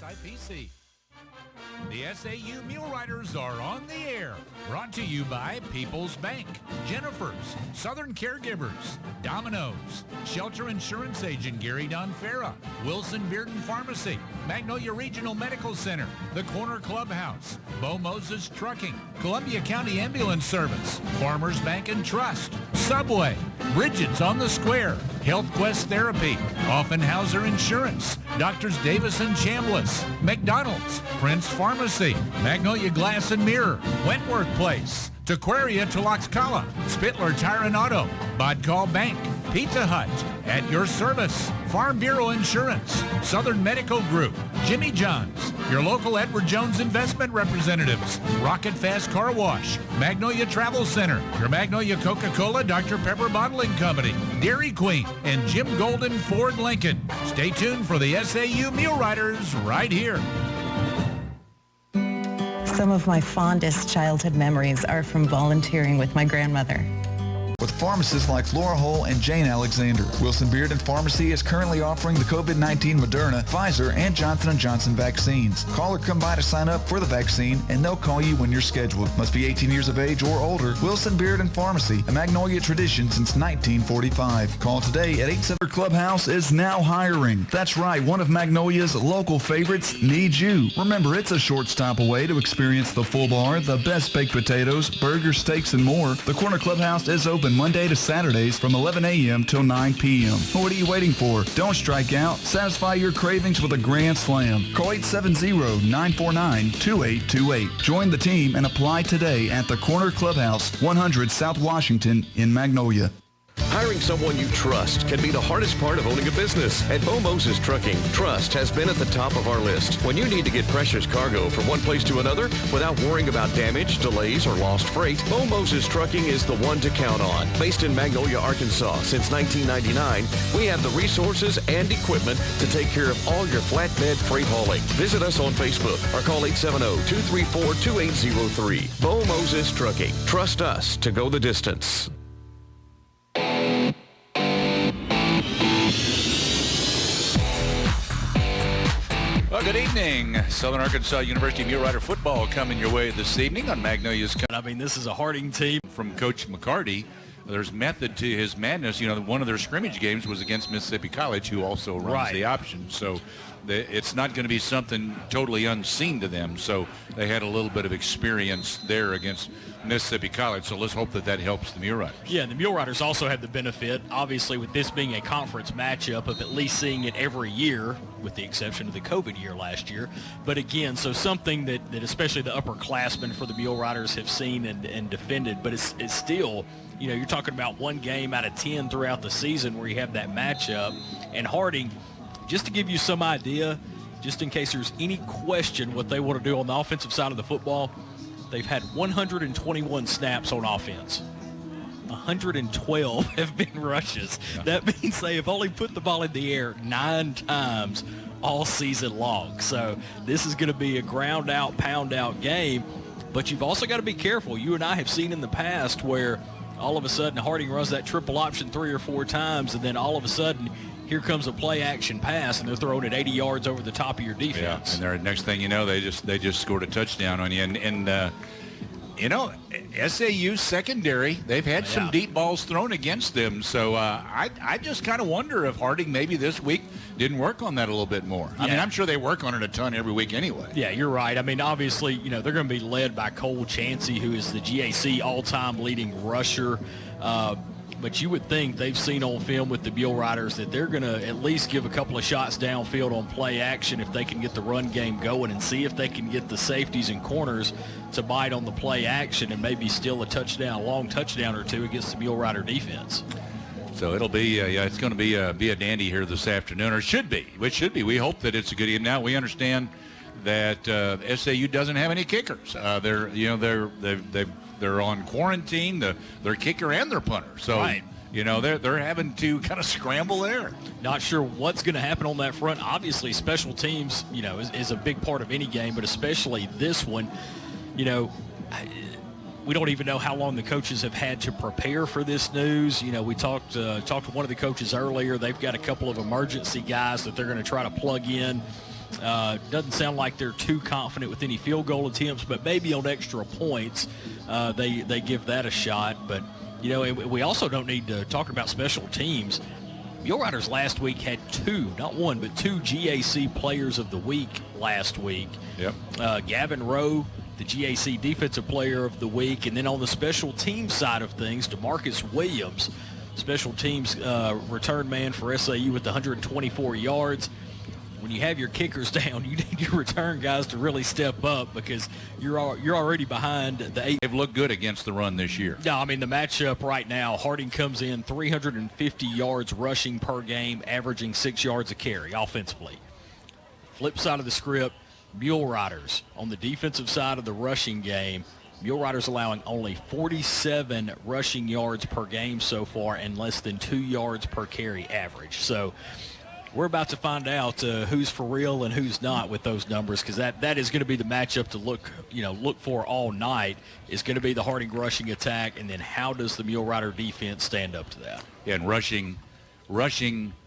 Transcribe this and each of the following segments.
SIPC. The SAU Mule Riders are on the air. Brought to you by People's Bank, Jennifer's, Southern Caregivers, Domino's, Shelter Insurance Agent Gary Donfera, Wilson Bearden Pharmacy, Magnolia Regional Medical Center, The Corner Clubhouse, Bo Moses Trucking, Columbia County Ambulance Service, Farmers Bank and Trust, Subway, Bridget's on the Square, Health Quest Therapy, Offenhauser Insurance, Doctors Davis and Chambliss, McDonald's, Prince Pharmacy, Magnolia Glass and Mirror, Wentworth Place, Tequaria Tlaxcala, Spittler Tire and Auto, Bodcall Bank, Pizza Hut, At Your Service, Farm Bureau Insurance, Southern Medical Group, Jimmy John's, your local Edward Jones Investment Representatives, Rocket Fast Car Wash, Magnolia Travel Center, your Magnolia Coca-Cola Dr. Pepper Bottling Company, Dairy Queen, and Jim Golden Ford Lincoln. Stay tuned for the SAU Mule Riders right here. Some of my fondest childhood memories are from volunteering with my grandmother. With pharmacists like Laura Hull and Jane Alexander, Wilson Bearden Pharmacy is currently offering the COVID-19 Moderna, Pfizer, and Johnson & Johnson vaccines. Call or come by to sign up for the vaccine, and they'll call you when you're scheduled. Must be 18 years of age or older. Wilson Bearden Pharmacy, a Magnolia tradition since 1945. Call today at 87. Clubhouse is now hiring. That's right, one of Magnolia's local favorites needs you. Remember, it's a short stop away to experience the full bar, the best baked potatoes, burgers, steaks, and more. The Corner Clubhouse is open Monday to Saturdays from 11 a.m. till 9 p.m. What are you waiting for? Don't strike out. Satisfy your cravings with a grand slam. Call 870-949-2828. Join the team and apply today at the Corner Clubhouse, 100 South Washington in Magnolia. Hiring someone you trust can be the hardest part of owning a business. At Bo Moses Trucking, trust has been at the top of our list. When you need to get precious cargo from one place to another without worrying about damage, delays, or lost freight, Bo Moses Trucking is the one to count on. Based in Magnolia, Arkansas since 1999, we have the resources and equipment to take care of all your flatbed freight hauling. Visit us on Facebook or call 870-234-2803. Bo Moses Trucking. Trust us to go the distance. Well, good evening. Southern Arkansas University Mule Rider football coming your way this evening on Magnolia's. I mean, this is a Harding team. From Coach McCarty, there's method to his madness. You know, one of their scrimmage games was against Mississippi College, who also runs the option. So it's not going to be something totally unseen to them. So they had a little bit of experience there against Mississippi College. So let's hope that that helps the Mule Riders. Yeah, and the Mule Riders also have the benefit, obviously, with this being a conference matchup, of at least seeing it every year, with the exception of the COVID year last year. But again, so something that especially the upperclassmen for the Mule Riders have seen and defended. But it's still, you know, you're talking about one game out of 10 throughout the season where you have that matchup. And Harding, just to give you some idea, just in case there's any question what they want to do on the offensive side of the football, they've had 121 snaps on offense. 112 have been rushes. Yeah. That means they have only put the ball in the air 9 times all season long. So this is going to be a ground out, pound out game. But you've also got to be careful. You and I have seen in the past where all of a sudden Harding runs that triple option 3 or 4 times, and then all of a sudden here comes a play action pass, and they're throwing it 80 yards over the top of your defense. Yeah, and the next thing you know, they just scored a touchdown on you. And you know, SAU secondary, they've had some deep balls thrown against them. So I just kind of wonder if Harding maybe this week didn't work on that a little bit more. I mean, I'm sure they work on it a ton every week anyway. Yeah, you're right. I mean, obviously, you know, they're going to be led by Cole Chansey, who is the GAC all-time leading rusher. But you would think they've seen on film with the Mule Riders that they're going to at least give a couple of shots downfield on play action if they can get the run game going, and see if they can get the safeties and corners to bite on the play action and maybe steal a touchdown, long touchdown or two against the Mule Rider defense. So it'll be, it's going to be a dandy here this afternoon, or should be. It should be. We hope that it's a good game. Now we understand that SAU doesn't have any kickers. They're on quarantine, their kicker and their punter. So, you know, they're having to kind of scramble there. Not sure what's going to happen on that front. Obviously, special teams, you know, is a big part of any game, but especially this one. You know, we don't even know how long the coaches have had to prepare for this news. You know, we talked to one of the coaches earlier. They've got a couple of emergency guys that they're going to try to plug in Doesn't sound like they're too confident with any field goal attempts, but maybe on extra points they give that a shot. But, we also don't need to talk about special teams. Mule Riders last week had not one, but two GAC Players of the Week last week. Yep. Gavin Rowe, the GAC Defensive Player of the Week, and then on the special team side of things, DeMarcus Williams, special teams return man for SAU with 124 yards. When you have your kickers down, you need your return guys to really step up because you're already behind the 8. They've looked good against the run this year. Yeah, the matchup right now, Harding comes in 350 yards rushing per game, averaging 6 yards a carry offensively. Flip side of the script, Mule Riders on the defensive side of the rushing game. Mule Riders allowing only 47 rushing yards per game so far and less than 2 yards per carry average. So we're about to find out who's for real and who's not with those numbers, because that is going to be the matchup to look for all night. Is going to be the Harding rushing attack, and then how does the Mule Rider defense stand up to that? Yeah, and rushing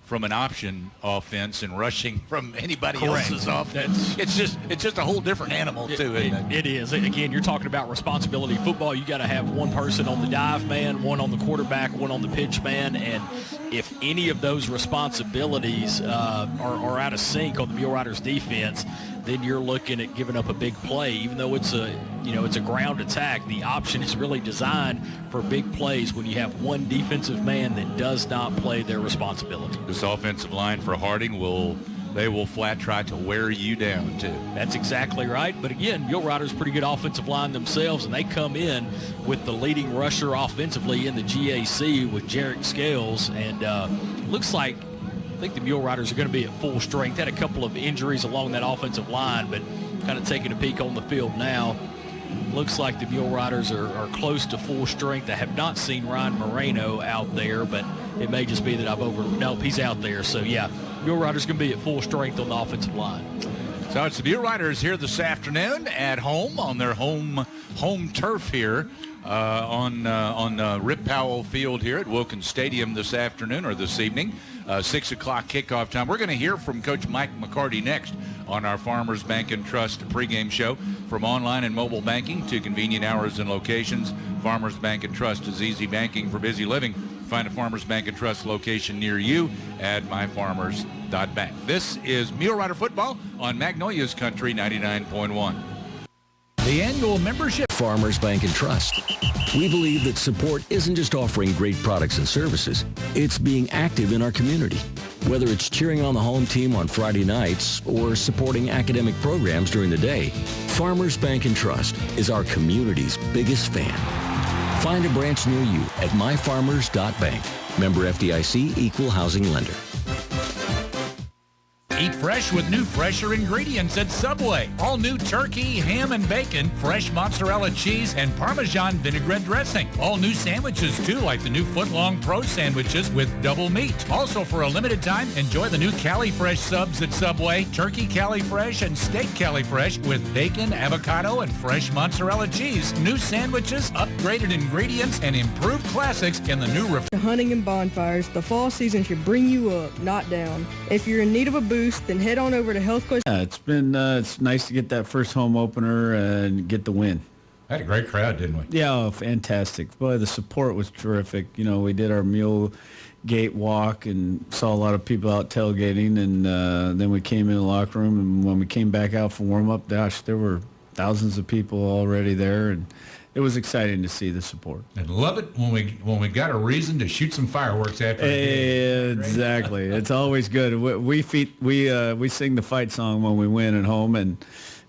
from an option offense and rushing from anybody else's offense. It's just a whole different animal too, isn't it? It is. Again, you're talking about responsibility. Football, you got to have one person on the dive man, one on the quarterback, one on the pitch man, and if any of those responsibilities are out of sync on the Mule Riders defense, then you're looking at giving up a big play. Even though it's a ground attack, the option is really designed for big plays when you have one defensive man that does not play their responsibility. This offensive line for Harding will flat try to wear you down too. That's exactly right. But again, Mule Riders pretty good offensive line themselves, and they come in with the leading rusher offensively in the GAC with Jarek Scales, and looks like I think the Mule Riders are going to be at full strength. Had a couple of injuries along that offensive line, but kind of taking a peek on the field now. Looks like the Mule Riders are close to full strength. I have not seen Ryan Moreno out there, but it may just be that nope, he's out there. So, yeah, Mule Riders going to be at full strength on the offensive line. So it's the Mule Riders here this afternoon at home on their home turf here on Rip Powell Field here at Wilkins Stadium this afternoon or this evening. 6 o'clock kickoff time. We're going to hear from Coach Mike McCarty next on our Farmers Bank and Trust pregame show. From online and mobile banking to convenient hours and locations, Farmers Bank and Trust is easy banking for busy living. Find a Farmers Bank and Trust location near you at myfarmers.bank. This is Mule Rider football on Magnolia's Country 99.1. The annual membership. Farmers Bank and Trust. We believe that support isn't just offering great products and services, it's being active in our community. Whether it's cheering on the home team on Friday nights or supporting academic programs during the day, Farmers Bank and Trust is our community's biggest fan. Find a branch near you at myfarmers.bank. Member FDIC, equal housing lender. Eat fresh with new, fresher ingredients at Subway. All new turkey, ham and bacon, fresh mozzarella cheese, and Parmesan vinaigrette dressing. All new sandwiches, too, like the new foot-long Pro sandwiches with double meat. Also, for a limited time, enjoy the new Cali Fresh subs at Subway. Turkey Cali Fresh and steak Cali Fresh with bacon, avocado, and fresh mozzarella cheese. New sandwiches, upgraded ingredients, and improved classics in the new Hunting and bonfires, the fall season should bring you up, not down. If you're in need of a boost, then head on over to Health Coast. It's nice to get that first home opener and get the win. Had a great crowd, didn't we? Yeah, fantastic. Boy, the support was terrific. We did our Mule Gate walk and saw a lot of people out tailgating, and then we came in the locker room, and when we came back out for warm-up, gosh, there were thousands of people already there, and it was exciting to see the support. And love it when we got a reason to shoot some fireworks after the game. Exactly. It's always good. We sing the fight song when we win at home and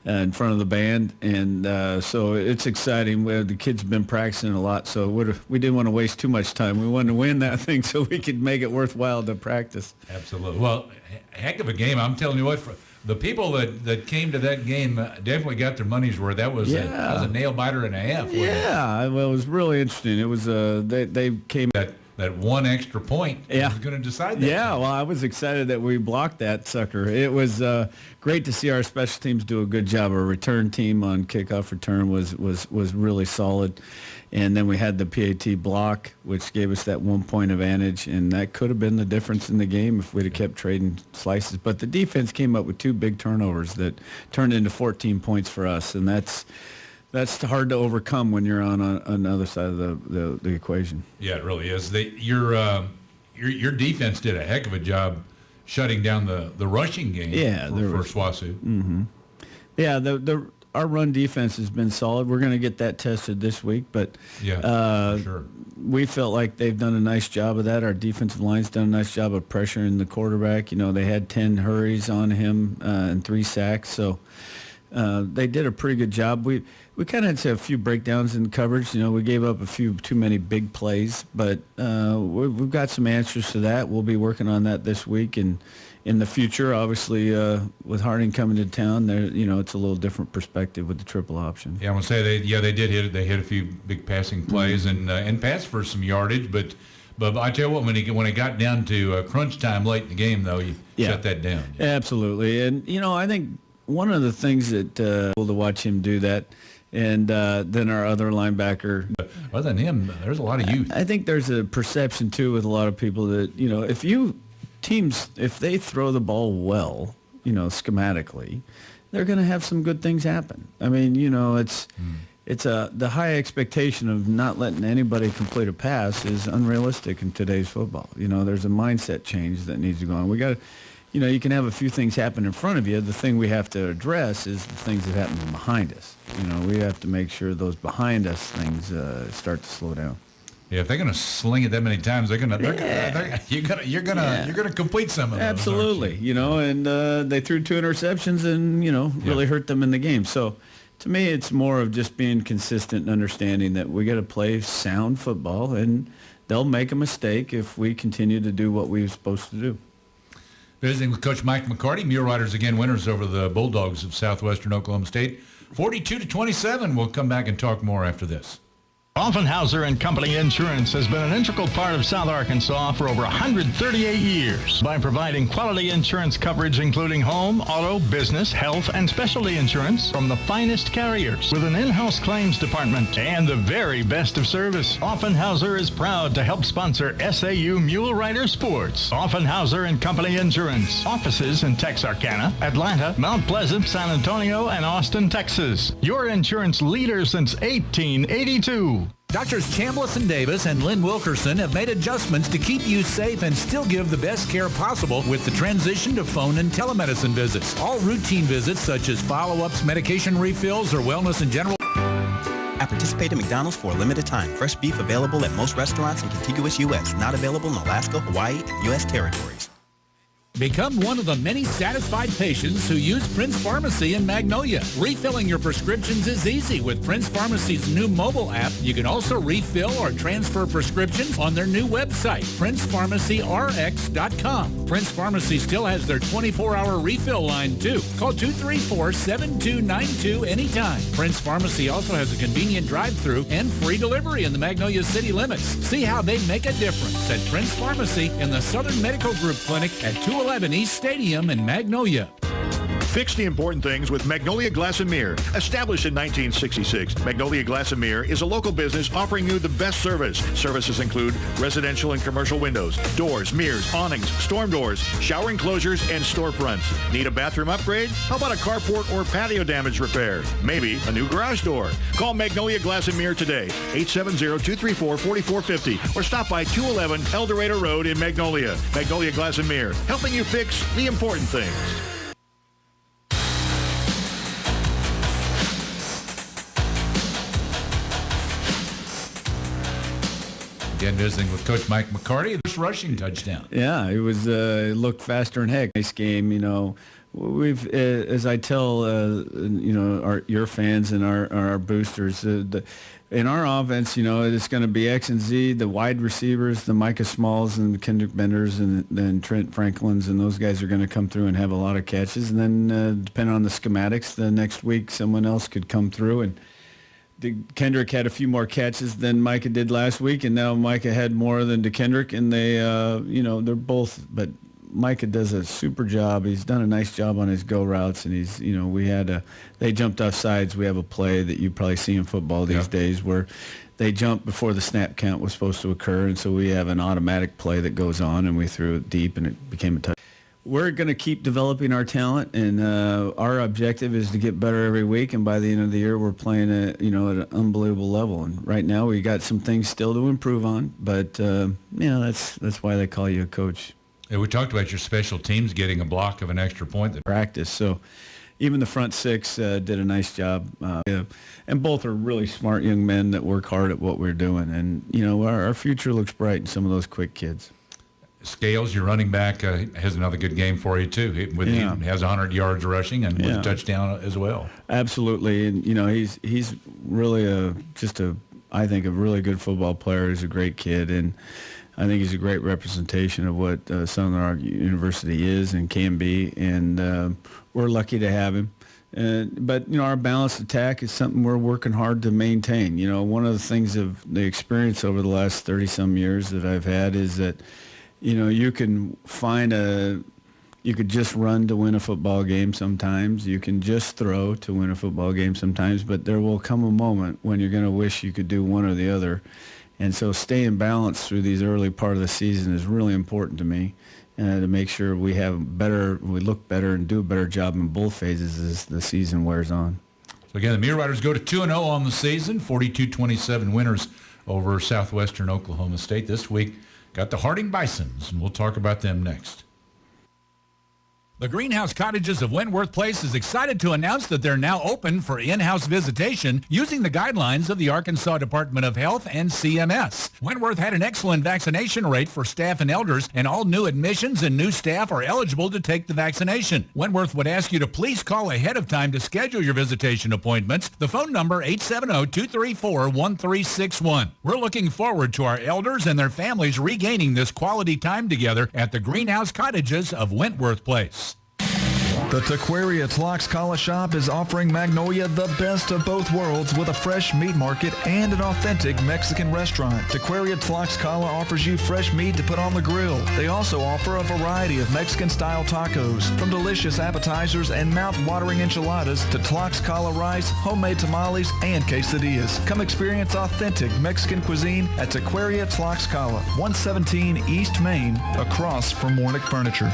in front of the band, and so it's exciting. The kids have been practicing a lot, so we didn't want to waste too much time. We wanted to win that thing so we could make it worthwhile to practice. Absolutely. Well, heck of a game. I'm telling you what, the people that came to that game definitely got their money's worth. That was a nail biter and a half. Yeah, well, it was really interesting. It was they came. That that one extra point Yeah. was going to decide that. Yeah, well, I was excited that we blocked that sucker. It was great to see our special teams do a good job. Our return team on kickoff return was really solid. And then we had the PAT block, which gave us that 1 point advantage, and that could have been the difference in the game if we'd have kept trading slices. But the defense came up with 2 big turnovers that turned into 14 points for us, and that's hard to overcome when you're on another side of the equation. Yeah, it really is. Your defense did a heck of a job shutting down the rushing game for SWASU. Mm-hmm. Yeah, our run defense has been solid. We're going to get that tested this week, but sure. We felt like they've done a nice job of that. Our defensive line's done a nice job of pressuring the quarterback. They had 10 hurries on him and 3 sacks, so they did a pretty good job. We kind of had a few breakdowns in coverage. We gave up a few too many big plays, but we've got some answers to that. We'll be working on that this week, and in the future, obviously, with Harding coming to town, there, it's a little different perspective with the triple option. Yeah, I want to say they did hit it. They hit a few big passing plays and passed for some yardage, but I tell you what, when it got down to crunch time late in the game, though, you shut that down. Absolutely, and I think one of the things that to watch him do that, and then our other linebacker. Other than him, there's a lot of youth. I think there's a perception too with a lot of people that if they throw the ball well, schematically, they're going to have some good things happen. I mean, it's the high expectation of not letting anybody complete a pass is unrealistic in today's football. There's a mindset change that needs to go on. We got to, you can have a few things happen in front of you. The thing we have to address is the things that happen behind us. We have to make sure those behind us things start to slow down. Yeah, if they're going to sling it that many times, you're going to complete some of those. Absolutely, and they threw 2 interceptions and really hurt them in the game. So, to me, it's more of just being consistent and understanding that we got to play sound football, and they'll make a mistake if we continue to do what we're supposed to do. Visiting with Coach Mike McCarty, Mule Riders again winners over the Bulldogs of Southwestern Oklahoma State, 42-27. We'll come back and talk more after this. Offenhauser and Company Insurance has been an integral part of South Arkansas for over 138 years by providing quality insurance coverage including home, auto, business, health, and specialty insurance from the finest carriers with an in-house claims department and the very best of service. Offenhauser is proud to help sponsor SAU Mule Rider Sports. Offenhauser and Company Insurance. Offices in Texarkana, Atlanta, Mount Pleasant, San Antonio, and Austin, Texas. Your insurance leader since 1882. Doctors Chambliss and Davis and Lynn Wilkerson have made adjustments to keep you safe and still give the best care possible with the transition to phone and telemedicine visits. All routine visits such as follow-ups, medication refills, or wellness in general. I participate in McDonald's for a limited time. Fresh beef available at most restaurants in contiguous U.S. Not available in Alaska, Hawaii, and U.S. territories. Become one of the many satisfied patients who use Prince Pharmacy in Magnolia. Refilling your prescriptions is easy with Prince Pharmacy's new mobile app. You can also refill or transfer prescriptions on their new website, PrincePharmacyRx.com. Prince Pharmacy still has their 24-hour refill line, too. Call 234-7292 anytime. Prince Pharmacy also has a convenient drive-thru and free delivery in the Magnolia city limits. See how they make a difference at Prince Pharmacy in the Southern Medical Group Clinic at 211 East Stadium in Magnolia. Fix the important things with Magnolia Glass and Mirror. Established in 1966, Magnolia Glass and Mirror is a local business offering you the best service. Services include residential and commercial windows, doors, mirrors, awnings, storm doors, shower enclosures, and storefronts. Need a bathroom upgrade? How about a carport or patio damage repair? Maybe a new garage door. Call Magnolia Glass and Mirror today, 870-234-4450, or stop by 211 El Dorado Road in Magnolia. Magnolia Glass and Mirror, helping you fix the important things. Again, visiting with Coach Mike McCarty, this rushing touchdown. Yeah, it was. It looked faster than heck. Nice game, We've, as I tell, your fans and our boosters, in our offense, it's going to be X and Z, the wide receivers, the Micah Smalls and the Kendrick Benders and then Trent Franklins, and those guys are going to come through and have a lot of catches. And then, depending on the schematics, the next week someone else could come through and Kendrick had a few more catches than Micah did last week, and now Micah had more than DeKendrick, and they, they're both, but Micah does a super job. He's done a nice job on his go routes, and he's, they jumped off sides. We have a play that you probably see in football these days where they jump before the snap count was supposed to occur, and so we have an automatic play that goes on, and we threw it deep, and it became a touchdown. We're going to keep developing our talent, and our objective is to get better every week. And by the end of the year, we're playing at an unbelievable level. And right now, we got some things still to improve on. But that's why they call you a coach. Yeah, we talked about your special teams getting a block of an extra point. That practice. So even the front six did a nice job. And both are really smart young men that work hard at what we're doing. And our future looks bright in some of those quick kids. Scales, your running back, has another good game for you too. He has 100 yards rushing and with a touchdown as well. Absolutely, and he's really I think a really good football player. He's a great kid, and I think he's a great representation of what Southern University is and can be. And we're lucky to have him. But our balanced attack is something we're working hard to maintain. One of the things of the experience over the last 30-some years that I've had is that. You can you could just run to win a football game sometimes. You can just throw to win a football game sometimes, but there will come a moment when you're going to wish you could do one or the other. And so staying balanced through these early part of the season is really important to me, to make sure we look better and do a better job in both phases as the season wears on. So again, the Mule Riders go to 2-0 on the season, 42-27 winners over Southwestern Oklahoma State this week. Got the Harding Bisons, and we'll talk about them next. The Greenhouse Cottages of Wentworth Place is excited to announce that they're now open for in-house visitation using the guidelines of the Arkansas Department of Health and CMS. Wentworth had an excellent vaccination rate for staff and elders, and all new admissions and new staff are eligible to take the vaccination. Wentworth would ask you to please call ahead of time to schedule your visitation appointments. The phone number 870-234-1361. We're looking forward to our elders and their families regaining this quality time together at the Greenhouse Cottages of Wentworth Place. The Tequeria Tlaxcala Shop is offering Magnolia the best of both worlds with a fresh meat market and an authentic Mexican restaurant. Tequeria Tlaxcala offers you fresh meat to put on the grill. They also offer a variety of Mexican-style tacos, from delicious appetizers and mouth-watering enchiladas to Tlaxcala rice, homemade tamales, and quesadillas. Come experience authentic Mexican cuisine at Tequeria Tlaxcala, 117 East Main, across from Warnick Furniture.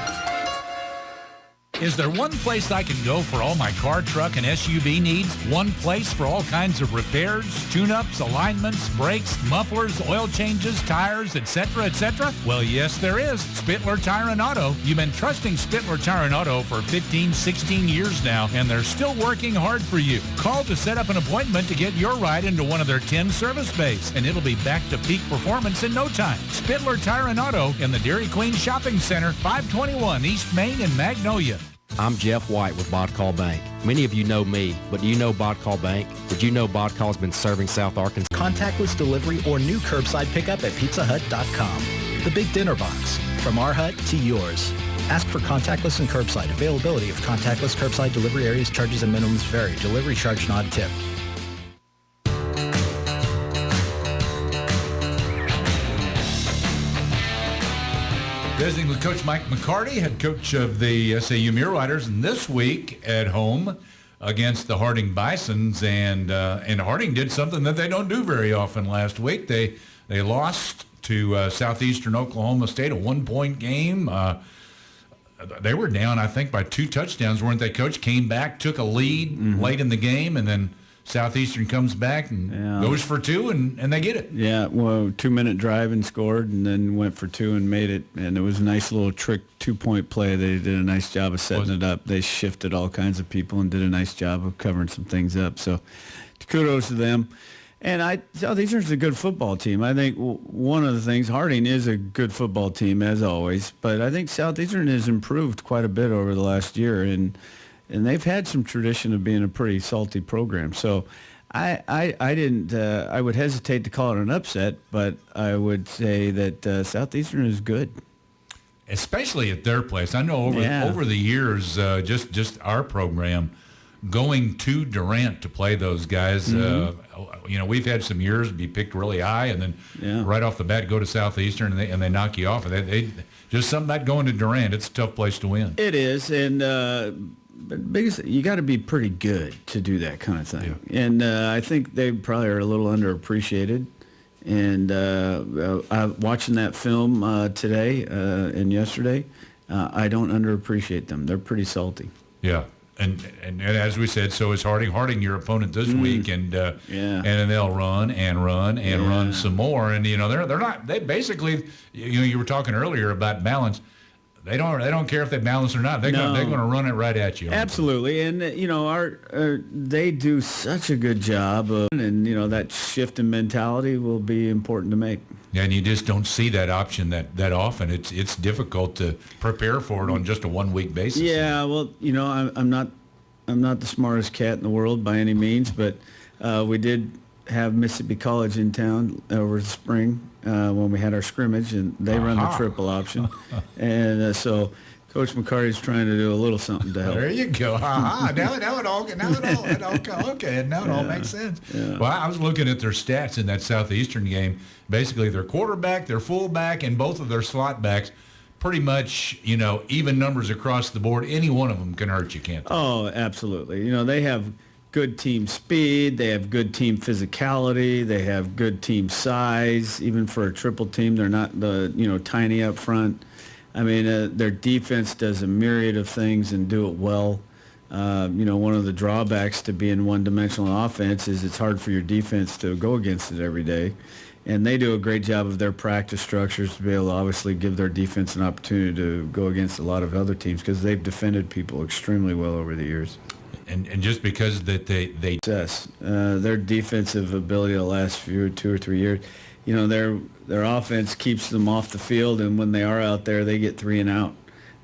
Is there one place I can go for all my car, truck, and SUV needs? One place for all kinds of repairs, tune-ups, alignments, brakes, mufflers, oil changes, tires, etc., etc.? Well, yes, there is. Spittler Tire and Auto. You've been trusting Spittler Tire and Auto for 15, 16 years now, and they're still working hard for you. Call to set up an appointment to get your ride into one of their 10 service bays, and it'll be back to peak performance in no time. Spittler Tire and Auto in the Dairy Queen Shopping Center, 521 East Main in Magnolia. I'm Jeff White with Bodcall Bank. Many of you know me, but do you know Bodcall Bank? Did you know Bodcall's been serving South Arkansas? Contactless delivery or new curbside pickup at pizzahut.com. The big dinner box, from our hut to yours. Ask for contactless and curbside. Availability of contactless curbside delivery areas, charges and minimums vary. Delivery charge not tip. Visiting with Coach Mike McCarty, head coach of the SAU Mule Riders, and this week at home against the Harding Bisons, and Harding did something that they don't do very often last week. They lost to Southeastern Oklahoma State, a 1-point game. They were down, I think, by 2 touchdowns, weren't they, Coach? Came back, took a lead late in the game, and then Southeastern comes back and goes for 2, and they get it. Yeah, well, 2-minute drive and scored, and then went for 2 and made it. And it was a nice little trick 2-point play. They did a nice job of setting it up. They shifted all kinds of people and did a nice job of covering some things up. So kudos to them. And Southeastern's a good football team. I think one of the things, Harding is a good football team, as always, but I think Southeastern has improved quite a bit over the last year, and they've had some tradition of being a pretty salty program. So I would hesitate to call it an upset, but I would say that Southeastern is good. Especially at their place. I know over the years, just our program, going to Durant to play those guys. We've had some years be picked really high, and then right off the bat go to Southeastern, and they knock you off. And they just something about going to Durant. It's a tough place to win. It is, and but biggest, you got to be pretty good to do that kind of thing. Yeah. And I think they probably are a little underappreciated. And watching that film today and yesterday, I don't underappreciate them. They're pretty salty. Yeah. And as we said, so is Harding. Harding, your opponent this week, and then they'll run some more. And they're not. They basically, you were talking earlier about balance. They don't care if they balance or not. They're going to run it right at you. Absolutely, and they do such a good job of, and that shift in mentality will be important to make. Yeah, and you just don't see that option that often. It's difficult to prepare for it on just a 1 week basis. Yeah, well, I'm not the smartest cat in the world by any means, but we did have Mississippi College in town over the spring when we had our scrimmage, and they run the triple option, and so Coach McCarty's trying to do a little something to help. There you go. Now it all makes sense. Yeah. Well, I was looking at their stats in that Southeastern game. Basically, their quarterback, their fullback, and both of their slot backs, pretty much, even numbers across the board. Any one of them can hurt you, can't they? Oh, absolutely. They have good team speed. They have good team physicality. They have good team size. Even for a triple team, they're not tiny up front. I mean, their defense does a myriad of things and do it well. One of the drawbacks to being one-dimensional offense is it's hard for your defense to go against it every day. And they do a great job of their practice structures to be able to obviously give their defense an opportunity to go against a lot of other teams because they've defended people extremely well over the years. And just because that they their defensive ability the last 2 or 3 years, their offense keeps them off the field, and when they are out there, they get 3 and out.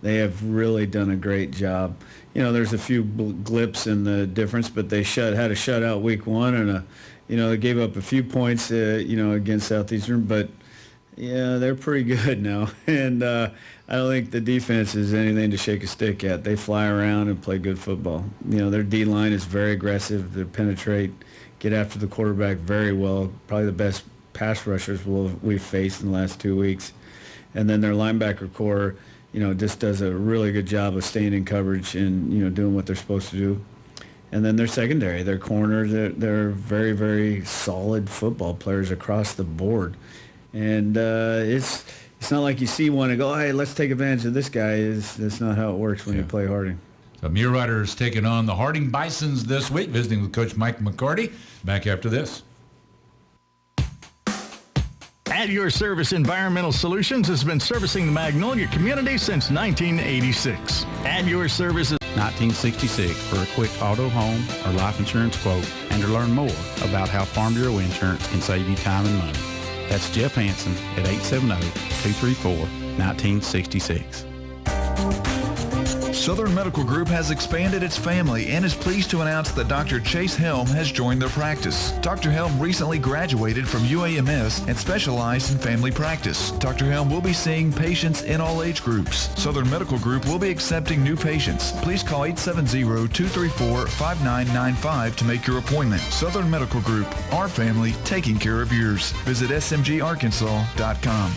They have really done a great job. There's a few blips in the difference, but they had a shutout week 1, and they gave up a few points, against Southeastern, but yeah, they're pretty good now, and I don't think the defense is anything to shake a stick at. They fly around and play good football. Their D-line is very aggressive. They penetrate, get after the quarterback very well, probably the best pass rushers we've faced in the last 2 weeks. And then their linebacker core, just does a really good job of staying in coverage and, doing what they're supposed to do. And then their secondary, their corners, they're very, very solid football players across the board. And it's not like you see one and go, hey, let's take advantage of this guy. That's not how it works when you play Harding. So Mulerider is taking on the Harding Bisons this week, visiting with Coach Mike McCarty. Back after this. At Your Service Environmental Solutions has been servicing the Magnolia community since 1986. At Your Service is 1966 for a quick auto, home, or life insurance quote and to learn more about how Farm Bureau Insurance can save you time and money. That's Jeff Hansen at 870-234-1966. Southern Medical Group has expanded its family and is pleased to announce that Dr. Chase Helm has joined their practice. Dr. Helm recently graduated from UAMS and specialized in family practice. Dr. Helm will be seeing patients in all age groups. Southern Medical Group will be accepting new patients. Please call 870-234-5995 to make your appointment. Southern Medical Group, our family taking care of yours. Visit smgarkansas.com.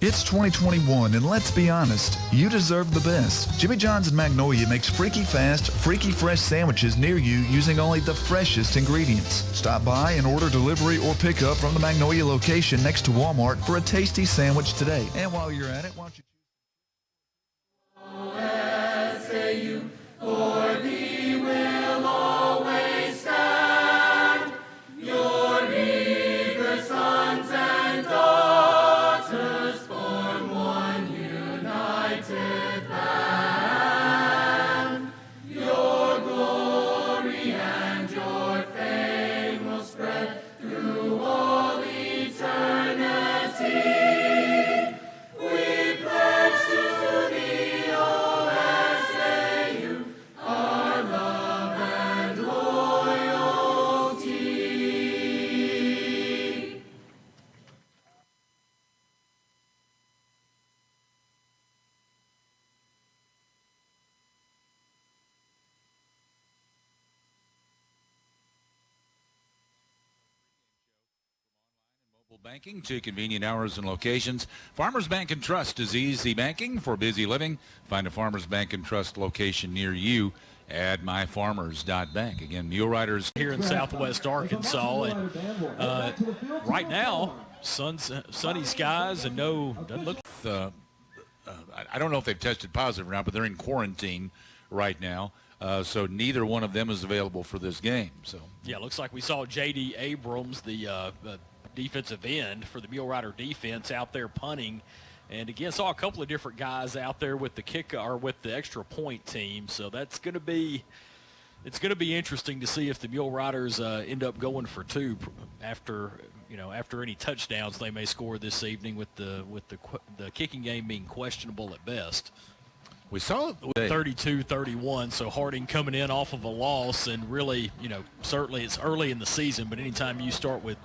It's 2021, and let's be honest, you deserve the best. Jimmy John's in Magnolia makes freaky fast, freaky fresh sandwiches near you using only the freshest ingredients. Stop by and order delivery or pickup from the Magnolia location next to Walmart for a tasty sandwich today. And while you're at it, why don't you... For thee will always stand, your eager sons and daughters form one united band. Your glory and your fame will spread through all eternity. We pray Banking to convenient hours and locations. Farmers Bank and Trust is easy banking for busy living. Find a Farmers Bank and Trust location near you at myfarmers.bank. Again, Mule Riders here in southwest Arkansas, and right now, sunny skies and doesn't look. I don't know if they've tested positive or not, but they're in quarantine right now. So neither one of them is available for this game. So yeah, it looks like we saw J.D. Abrams, the defensive end for the Mule Rider defense, out there punting, and again saw a couple of different guys out there with the with the extra point team. So it's going to be interesting to see if the Mule Riders end up going for two after any touchdowns they may score this evening, with the kicking game being questionable at best. We saw 32-31, so Harding coming in off of a loss, and really, certainly it's early in the season, but anytime you start with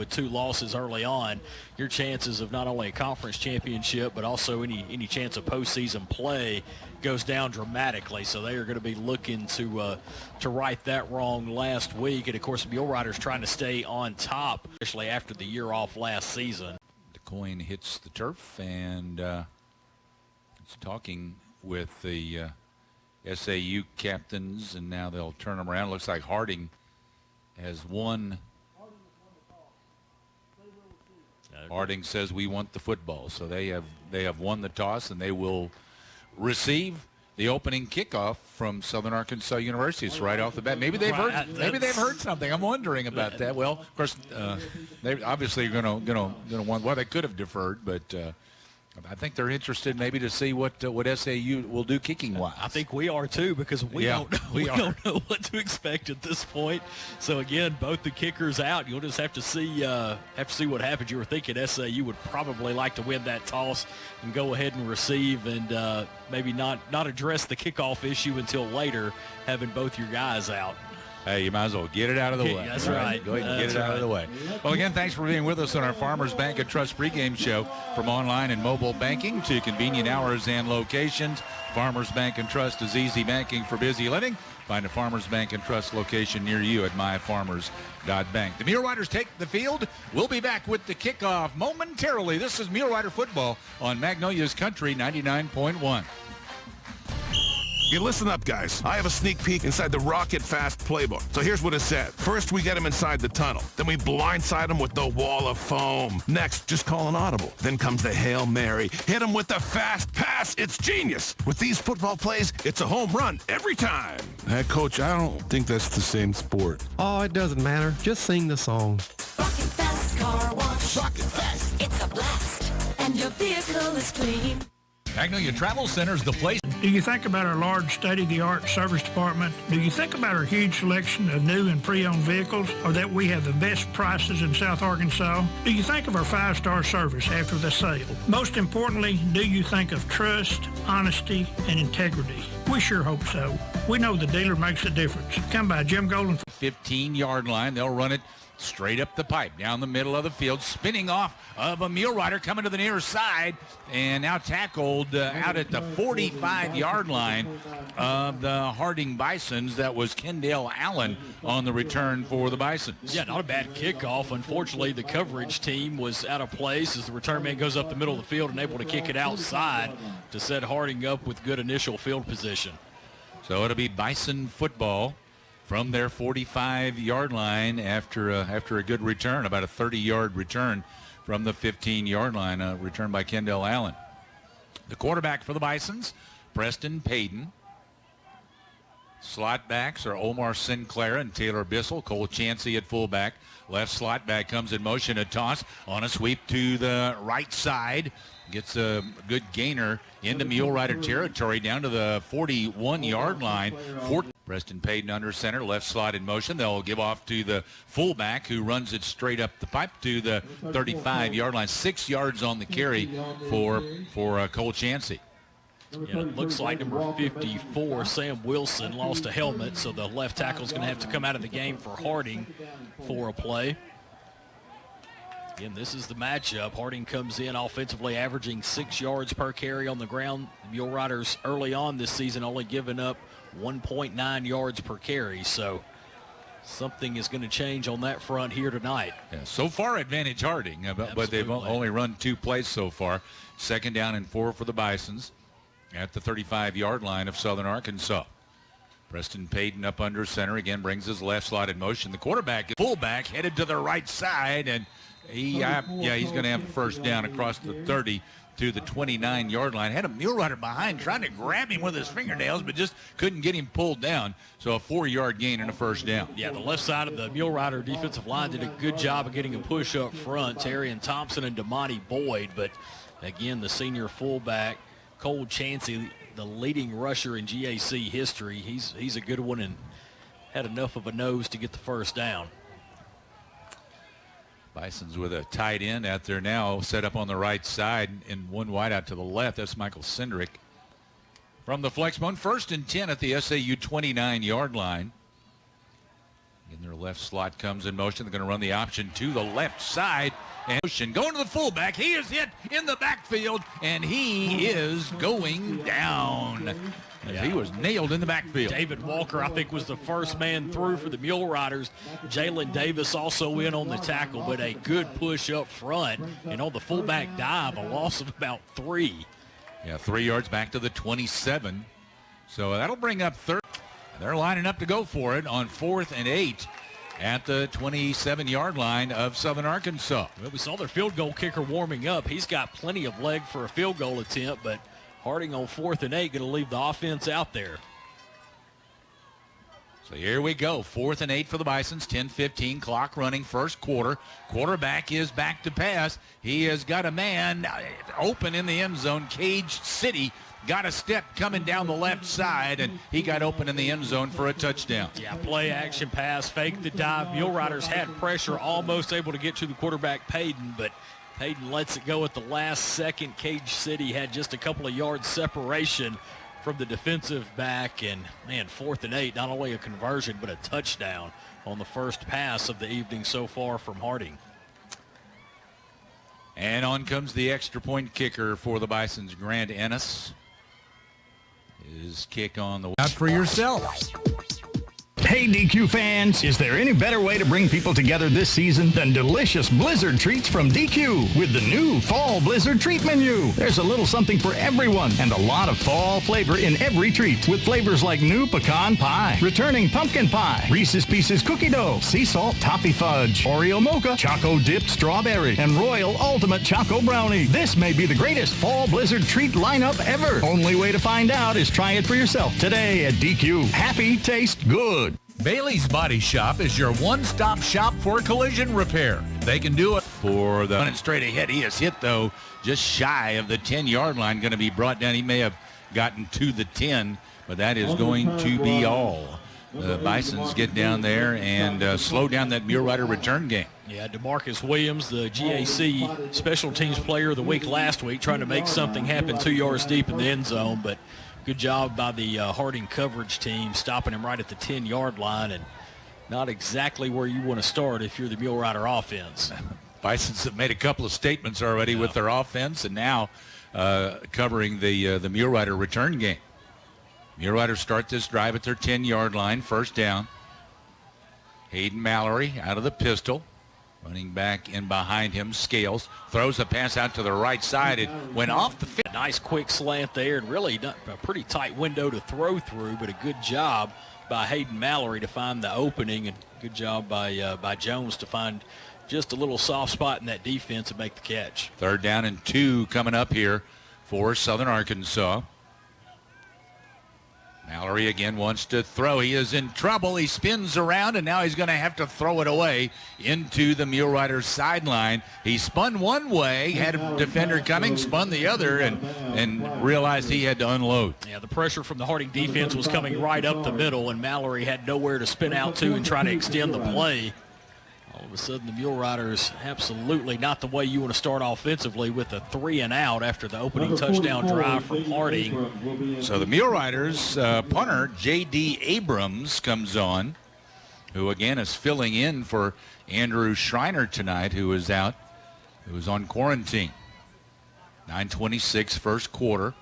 two losses early on, your chances of not only a conference championship but also any chance of postseason play goes down dramatically. So they are going to be looking to right that wrong last week, and of course the Mule Riders trying to stay on top, especially after the year off last season. The coin hits the turf, and it's talking with the SAU captains, and now they'll turn them around. Looks like Harding has won. Harding says we want the football, so they have won the toss, and they will receive the opening kickoff from Southern Arkansas University. It's right off the bat. Maybe they've heard something. I'm wondering about that. Well, of course, they obviously are going to want. Well, they could have deferred, but. I think they're interested maybe to see what SAU will do kicking-wise. I think we are too, because we don't know what to expect at this point. So again, both the kickers out. You'll just have to see what happens. You were thinking SAU would probably like to win that toss and go ahead and receive, and maybe not address the kickoff issue until later, having both your guys out. Hey, you might as well get it out of the way. That's right. Go ahead and get it out of the way. Well, again, thanks for being with us on our Farmers Bank and Trust pregame show. From online and mobile banking to convenient hours and locations, Farmers Bank and Trust is easy banking for busy living. Find a Farmers Bank and Trust location near you at myfarmers.bank. The Mule Riders take the field. We'll be back with the kickoff momentarily. This is Mule Rider football on Magnolia's Country 99.1. You listen up, guys. I have a sneak peek inside the Rocket Fast playbook. So here's what it said. First, we get him inside the tunnel. Then we blindside him with the wall of foam. Next, just call an audible. Then comes the Hail Mary. Hit him with the fast pass. It's genius. With these football plays, it's a home run every time. Coach, I don't think that's the same sport. Oh, it doesn't matter. Just sing the song. Rocket Fast Car Wash. Rocket Fast. It's a blast. And your vehicle is clean. Magnolia Travel Center's the place. Do you think about our large state-of-the-art service department? Do you think about our huge selection of new and pre-owned vehicles, or that we have the best prices in South Arkansas? Do you think of our 5-star service after the sale? Most importantly, do you think of trust, honesty, and integrity? We sure hope so. We know the dealer makes a difference. Come by Jim Golden. 15-yard line. They'll run it straight up the pipe, down the middle of the field, spinning off of a Mule Rider coming to the near side, and now tackled out at the 45-yard line of the Harding Bisons. That was Kendall Allen on the return for the Bisons. Yeah, not a bad kickoff. Unfortunately, the coverage team was out of place as the return man goes up the middle of the field and able to kick it outside to set Harding up with good initial field position. So it'll be Bison football from their 45-yard line after a good return, about a 30-yard return from the 15-yard line, a return by Kendall Allen. The quarterback for the Bisons, Preston Payton. Slot backs are Omar Sinclair and Taylor Bissell. Cole Chansey at fullback. Left slot back comes in motion, a toss on a sweep to the right side. Gets a good gainer into Mule Rider territory down to the 41-yard line. Preston Payton under center, left slot in motion. They'll give off to the fullback who runs it straight up the pipe to the 35-yard line. 6 yards on the carry for Cole Chansey. Yeah, it looks like number 54, Sam Wilson, lost a helmet, so the left tackle is going to have to come out of the game for Harding for a play. Again, this is the matchup. Harding comes in offensively averaging 6 yards per carry on the ground. The Mule Riders early on this season only giving up 1.9 yards per carry. So something is going to change on that front here tonight. Yeah, so far advantage Harding, but they've only run 2 plays so far. 2nd down and 4 for the Bisons at the 35-yard line of Southern Arkansas. Preston Payton up under center again, brings his left slot in motion. The quarterback, fullback, headed to the right side, and he's going to have a first down across the 30 to the 29-yard line. Had a Mule Rider behind trying to grab him with his fingernails, but just couldn't get him pulled down. So a 4-yard gain and a first down. Yeah, the left side of the Mule Rider defensive line did a good job of getting a push up front. Terry and Thompson and Damani Boyd, but again, the senior fullback, Cole Chansey, the leading rusher in GAC history. He's a good one and had enough of a nose to get the first down. Bisons with a tight end out there now, set up on the right side, and one wide out to the left. That's Michael Cindric. From the flex bone, 1st and 10 at the SAU 29-yard line. In their left slot comes in motion. They're going to run the option to the left side. And motion going to the fullback. He is hit in the backfield, and he is going down. Yeah. He was nailed in the backfield. David Walker, I think, was the first man through for the Mule Riders. Jalen Davis also in on the tackle, but a good push up front. And on the fullback dive, a loss of about 3. Yeah, 3 yards back to the 27. So that'll bring up 30. They're lining up to go for it on 4th and 8 at the 27-yard line of Southern Arkansas. Well, we saw their field goal kicker warming up. He's got plenty of leg for a field goal attempt, but Harding on 4th and 8 going to leave the offense out there. So here we go. 4th and 8 for the Bisons. 10:15 clock running, first quarter. Quarterback is back to pass. He has got a man open in the end zone. Cage City got a step coming down the left side, and he got open in the end zone for a touchdown. Yeah, play action pass, fake the dive. Mule Riders had pressure, almost able to get to the quarterback, Payton, but Payton lets it go at the last second. Cage City had just a couple of yards separation from the defensive back, and man, 4th and 8, not only a conversion, but a touchdown on the first pass of the evening so far from Harding. And on comes the extra point kicker for the Bisons, Grant Ennis. His kick on the out for yourself. Hey DQ fans, is there any better way to bring people together this season than delicious Blizzard treats from DQ with the new Fall Blizzard Treat Menu? There's a little something for everyone and a lot of fall flavor in every treat with flavors like new pecan pie, returning pumpkin pie, Reese's Pieces cookie dough, sea salt toffee fudge, Oreo mocha, choco dipped strawberry, and Royal Ultimate Choco Brownie. This may be the greatest Fall Blizzard treat lineup ever. Only way to find out is try it for yourself today at DQ. Happy, taste good. Bailey's Body Shop is your one-stop shop for collision repair. They can do it for the running straight ahead. He is hit, though, just shy of the 10-yard line, going to be brought down. He may have gotten to the 10, but that is going to be all. The Bisons get down there and slow down that Mule Rider return game. Yeah, DeMarcus Williams, the GAC Special Teams Player of the Week last week, trying to make something happen 2 yards deep in the end zone, but good job by the Harding coverage team, stopping him right at the 10-yard line, and not exactly where you want to start if you're the Mule Rider offense. Bisons have made a couple of statements already with their offense, and now covering the Mule Rider return game. Mule Riders start this drive at their 10-yard line, first down. Hayden Mallory out of the pistol. Running back in behind him, Scales throws a pass out to the right side. It went off the field. Nice quick slant there, and really a pretty tight window to throw through, but a good job by Hayden Mallory to find the opening, and good job by Jones to find just a little soft spot in that defense and make the catch. 3rd down and 2 coming up here for Southern Arkansas. Mallory again wants to throw. He is in trouble. He spins around, and now he's going to have to throw it away into the Mule Riders sideline. He spun one way, had a defender coming, spun the other, and realized he had to unload. Yeah, the pressure from the Harding defense was coming right up the middle, and Mallory had nowhere to spin out to and try to extend the play. All of a sudden, the Mule Riders absolutely not the way you want to start offensively with a 3-and-out after the opening touchdown drive from Harding. So the Mule Riders punter, J.D. Abrams, comes on, who again is filling in for Andrew Schreiner tonight, who is out, who is on quarantine. 9:26 first quarter.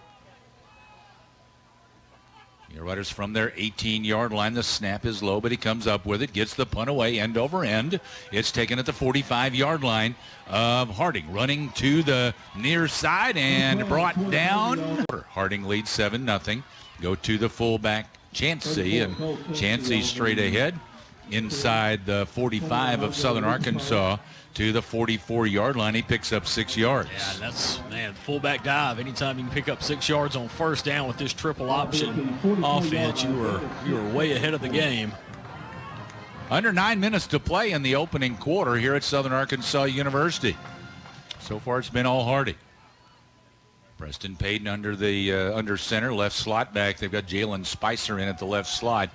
Mule Riders from their 18-yard line. The snap is low, but he comes up with it, gets the punt away end over end. It's taken at the 45-yard line of Harding, running to the near side and brought down. Harding leads 7-0. Go to the fullback, Chansey, and Chansey straight ahead inside the 45 of Southern Arkansas to the 44-yard line. He picks up 6 yards. Yeah, that's, fullback dive. Anytime you can pick up 6 yards on first down with this triple option offense, you were way ahead of the game. Under 9 minutes to play in the opening quarter here at Southern Arkansas University. So far it's been all Hardy. Preston Payton under center, left slot back. They've got Jalen Spicer in at the left slot.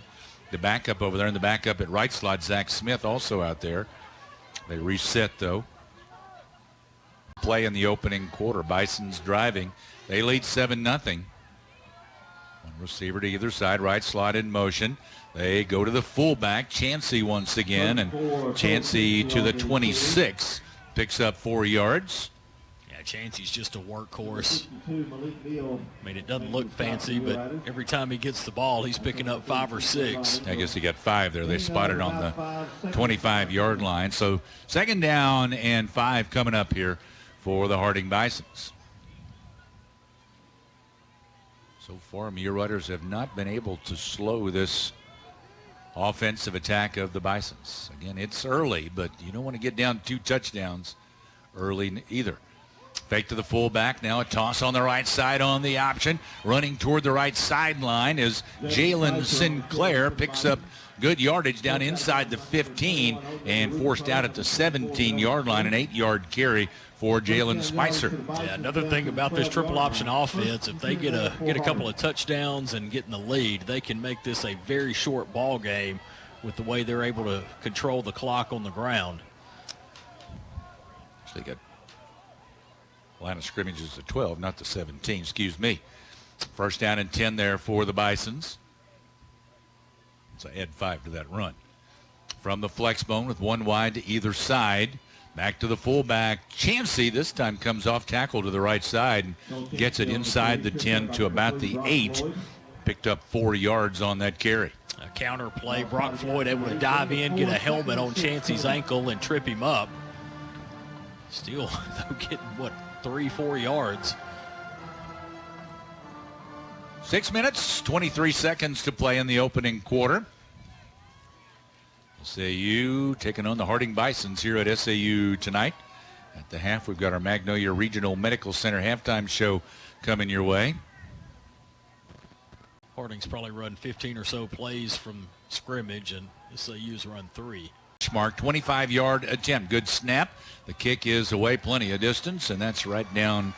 The backup over there, and the backup at right slot, Zach Smith, also out there. They reset, though. Play in the opening quarter. Bison's driving. They lead 7-0. One receiver to either side, right slot in motion. They go to the fullback, Chansey once again, and Chansey to the 26, picks up 4 yards. Yeah, Chansey's just a workhorse. I mean, it doesn't look fancy, but every time he gets the ball, he's picking up 5 or 6. I guess he got 5 there. They spotted on the 25-yard line. So 2nd down and 5 coming up here for the Harding Bisons. So far, Mule Riders have not been able to slow this offensive attack of the Bisons. Again, it's early, but you don't want to get down 2 touchdowns early either. Fake to the fullback. Now a toss on the right side on the option. Running toward the right sideline is Jalen Sinclair. Picks up good yardage down inside the 15 and forced out at the 17-yard line. An 8-yard carry for Jalen Spicer. Yeah, another thing about this triple option offense, if they get a couple of touchdowns and get in the lead, they can make this a very short ball game with the way they're able to control the clock on the ground. So they got line of scrimmage is the 12, not the 17, excuse me. 1st down and 10 there for the Bisons. So add 5 to that run. From the flex bone with 1 wide to either side. Back to the fullback. Chansey this time comes off tackle to the right side and gets it inside the 10 to about the 8. Picked up 4 yards on that carry. A counter play. Brock Floyd able to dive in, get a helmet on Chansey's ankle, and trip him up. Still, though, getting, 3-4 yards. 6 minutes, 23 seconds to play in the opening quarter. SAU taking on the Harding Bisons here at SAU tonight. At the half, we've got our Magnolia Regional Medical Center halftime show coming your way. Harding's probably run 15 or so plays from scrimmage, and SAU's run 3. Mark, 25-yard attempt. Good snap. The kick is away plenty of distance, and that's right down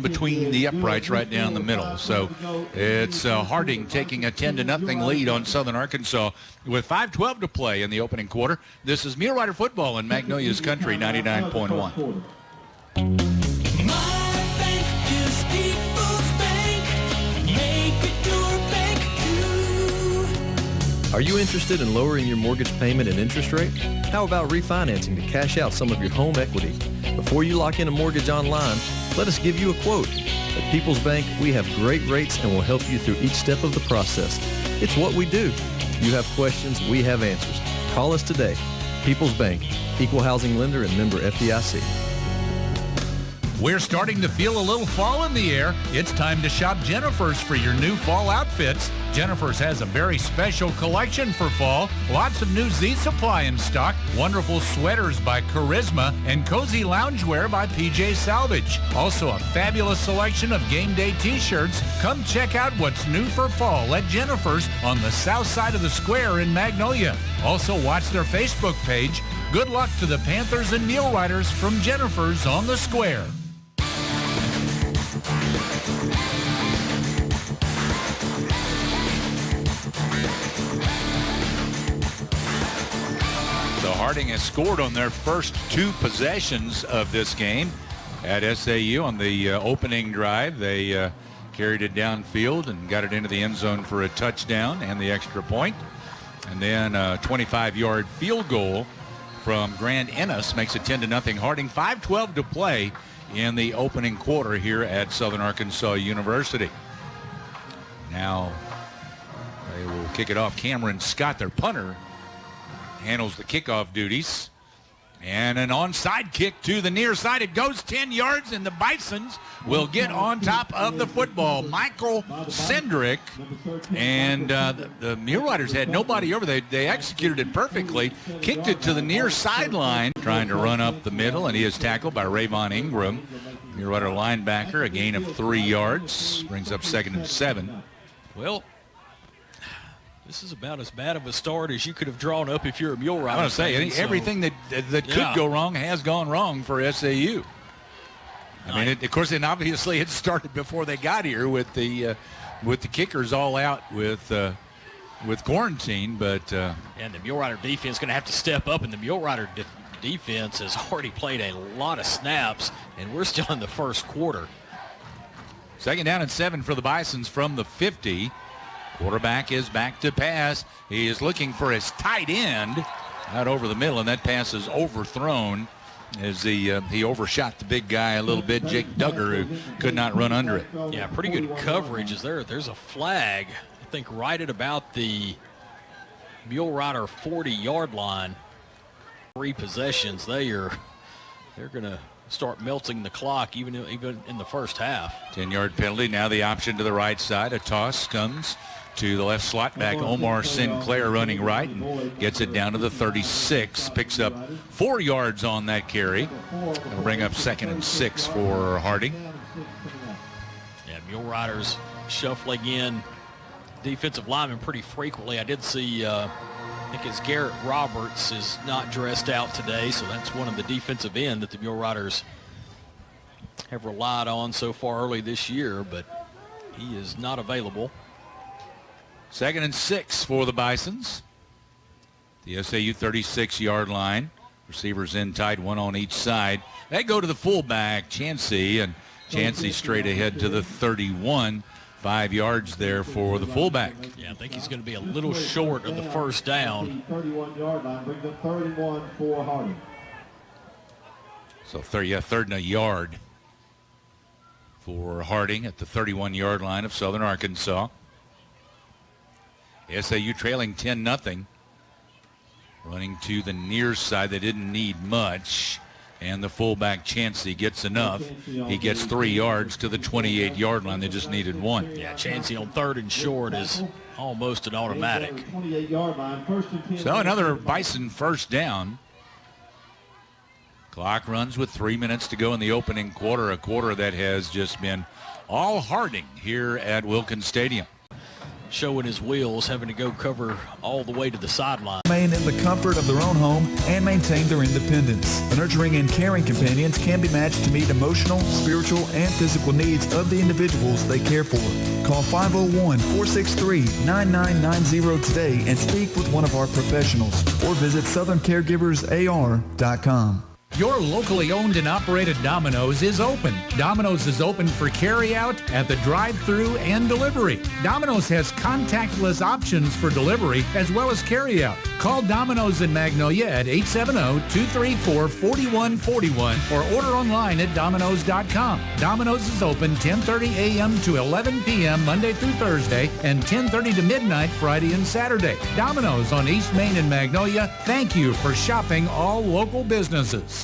between the uprights, right down the middle. So it's Harding taking a 10-0 lead on Southern Arkansas with 5:12 to play in the opening quarter. This is Mule Rider football in Magnolia's Country 99.1. Are you interested in lowering your mortgage payment and interest rate? How about refinancing to cash out some of your home equity? Before you lock in a mortgage online, let us give you a quote. At People's Bank, we have great rates and will help you through each step of the process. It's what we do. You have questions, we have answers. Call us today. People's Bank, Equal Housing Lender and member FDIC. We're starting to feel a little fall in the air. It's time to shop Jennifer's for your new fall outfits. Jennifer's has a very special collection for fall. Lots of new Z Supply in stock, wonderful sweaters by Charisma, and cozy loungewear by PJ Salvage. Also a fabulous selection of game day t-shirts. Come check out what's new for fall at Jennifer's on the south side of the square in Magnolia. Also watch their Facebook page. Good luck to the Panthers and Mule Riders from Jennifer's on the square. So Harding has scored on their first 2 possessions of this game at SAU. On the opening drive, they carried it downfield and got it into the end zone for a touchdown and the extra point. And then a 25-yard field goal from Grant Ennis makes it 10-0 Harding. 5:12 to play in the opening quarter here at Southern Arkansas University. Now They will kick it off. Cameron Scott, their punter, handles the kickoff duties. And an onside kick to the near side. It goes 10 yards, and the Bisons will get on top of the football. Michael Sendrick and the Mule Riders had nobody over. They executed it perfectly, kicked it to the near sideline, trying to run up the middle, and he is tackled by Rayvon Ingram, Mule Rider linebacker, a gain of 3 yards, brings up 2nd and 7. Well, this is about as bad of a start as you could have drawn up if you're a Mule Rider. I want to say, everything that could go wrong has gone wrong for SAU. I mean, of course, and obviously it started before they got here with the kickers all out with quarantine. But and the Mule Rider defense is going to have to step up, and the Mule Rider defense has already played a lot of snaps, and we're still in the first quarter. 2nd down and 7 for the Bisons from the 50. Quarterback is back to pass. He is looking for his tight end out over the middle, and that pass is overthrown as he overshot the big guy a little bit, Jake Duggar, who could not run under it. Yeah, pretty good coverage is there. There's a flag, I think, right at about the Mule Rider 40-yard line. 3 possessions. They're going to start melting the clock even in the first half. 10-yard penalty. Now the option to the right side. A toss comes to the left slot back. Omar Sinclair running right and gets it down to the 36. Picks up 4 yards on that carry. It'll bring up 2nd and 6 for Harding. Yeah, Mule Riders shuffling in defensive linemen pretty frequently. I did see, I think it's Garrett Roberts is not dressed out today, so that's one of the defensive end that the Mule Riders have relied on so far early this year, but he is not available. 2nd and 6 for the Bisons. The SAU 36-yard line. Receivers in tight, 1 on each side. They go to the fullback, Chansey, and Chansey straight ahead to the 31. 5 yards there for the fullback. Yeah, I think he's going to be a little short of the first down. 31-yard line brings up 31 for Harding. So 3rd and a yard for Harding at the 31-yard line of Southern Arkansas. SAU trailing 10-0. Running to the near side. They didn't need much. And the fullback Chansey gets enough. He gets 3 yards to the 28-yard line. They just needed 1. Yeah, Chansey on 3rd and short is almost an automatic. So another Bison first down. Clock runs with 3 minutes to go in the opening quarter, a quarter that has just been all Harding here at Wilkins Stadium. Showing his wheels, having to go cover all the way to the sideline. Remain in the comfort of their own home and maintain their independence. The nurturing and caring companions can be matched to meet emotional, spiritual, and physical needs of the individuals they care for. Call 501-463-9990 today and speak with one of our professionals or visit southerncaregiversar.com. Your locally owned and operated Domino's is open. Domino's is open for carry-out at the drive-thru and delivery. Domino's has contactless options for delivery as well as carry-out. Call Domino's in Magnolia at 870-234-4141 or order online at Domino's.com. Domino's is open 10:30 a.m. to 11 p.m. Monday through Thursday and 10:30 to midnight Friday and Saturday. Domino's on East Main in Magnolia. Thank you for shopping all local businesses.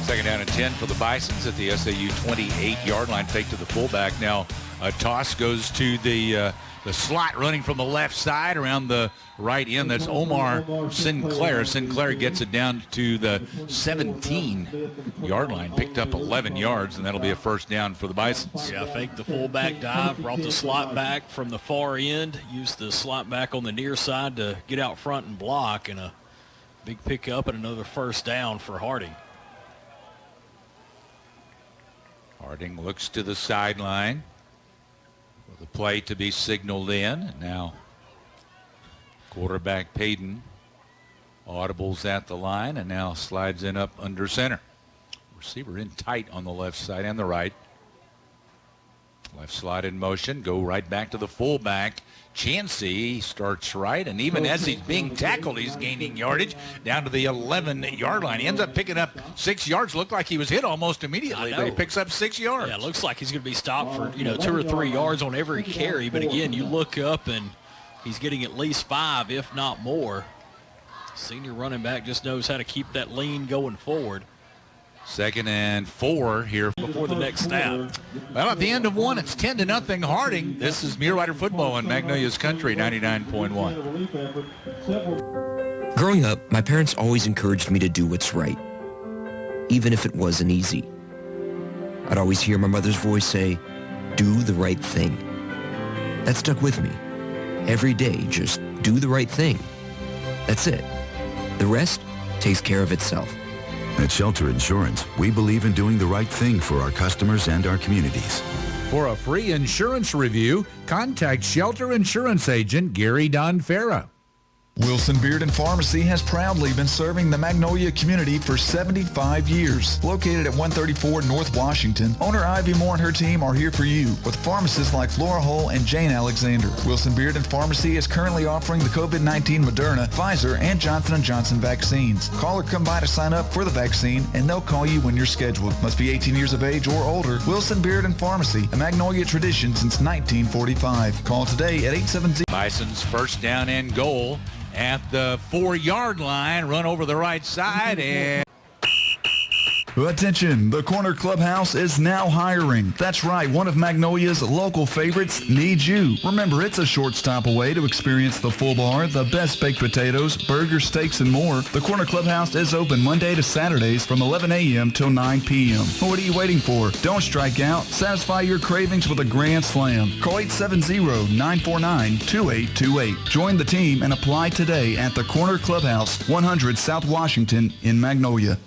Second down and 10 for the Bisons at the SAU 28-yard line. Fake to the fullback. Now a toss goes to the slot running from the left side around the right end. That's Omar Sinclair. Sinclair gets it down to the 17-yard line. Picked up 11 yards, and that'll be a first down for the Bisons. Yeah, fake the fullback dive, brought the slot back from the far end, used the slot back on the near side to get out front and block, and a big pickup and another first down for Harding. Harding looks to the sideline. The play to be signaled in. Now quarterback Payton audibles at the line and now slides in up under center. Receiver in tight on the left side and the right. Left slide in motion, go right back to the fullback. Chansey starts right, and even as he's being tackled, he's gaining yardage down to the 11-yard line. He ends up picking up 6 yards. Looked like he was hit almost immediately, but he picks up 6 yards. Yeah, it looks like he's going to be stopped for 2 or 3 yards on every carry. But again, you look up and he's getting at least 5, if not more. Senior running back just knows how to keep that lean going forward. 2nd and 4 here before the next snap. Well, at the end of one, it's 10-0 Harding. This is Mulerider football on Magnolia's Country 99.1. Growing up, my parents always encouraged me to do what's right, even if it wasn't easy. I'd always hear my mother's voice say, "Do the right thing." That stuck with me. Every day, just do the right thing. That's it. The rest takes care of itself. At Shelter Insurance, we believe in doing the right thing for our customers and our communities. For a free insurance review, contact Shelter Insurance Agent Gary Donfera. Wilson Beard and Pharmacy has proudly been serving the Magnolia community for 75 years. Located at 134 North Washington, owner Ivy Moore and her team are here for you with pharmacists like Laura Hull and Jane Alexander. Wilson Beard and Pharmacy is currently offering the COVID-19 Moderna, Pfizer, and Johnson & Johnson vaccines. Call or come by to sign up for the vaccine, and they'll call you when you're scheduled. Must be 18 years of age or older. Wilson Beard and Pharmacy, a Magnolia tradition since 1945. Call today at 870. Bisons first down and goal at the 4-yard line, run over the right side, and attention, the Corner Clubhouse is now hiring. That's right, one of Magnolia's local favorites needs you. Remember, it's a short stop away to experience the full bar, the best baked potatoes, burgers, steaks, and more. The Corner Clubhouse is open Monday to Saturdays from 11 a.m. till 9 p.m. What are you waiting for? Don't strike out. Satisfy your cravings with a grand slam. Call 870-949-2828. Join the team and apply today at the Corner Clubhouse, 100 South Washington in Magnolia.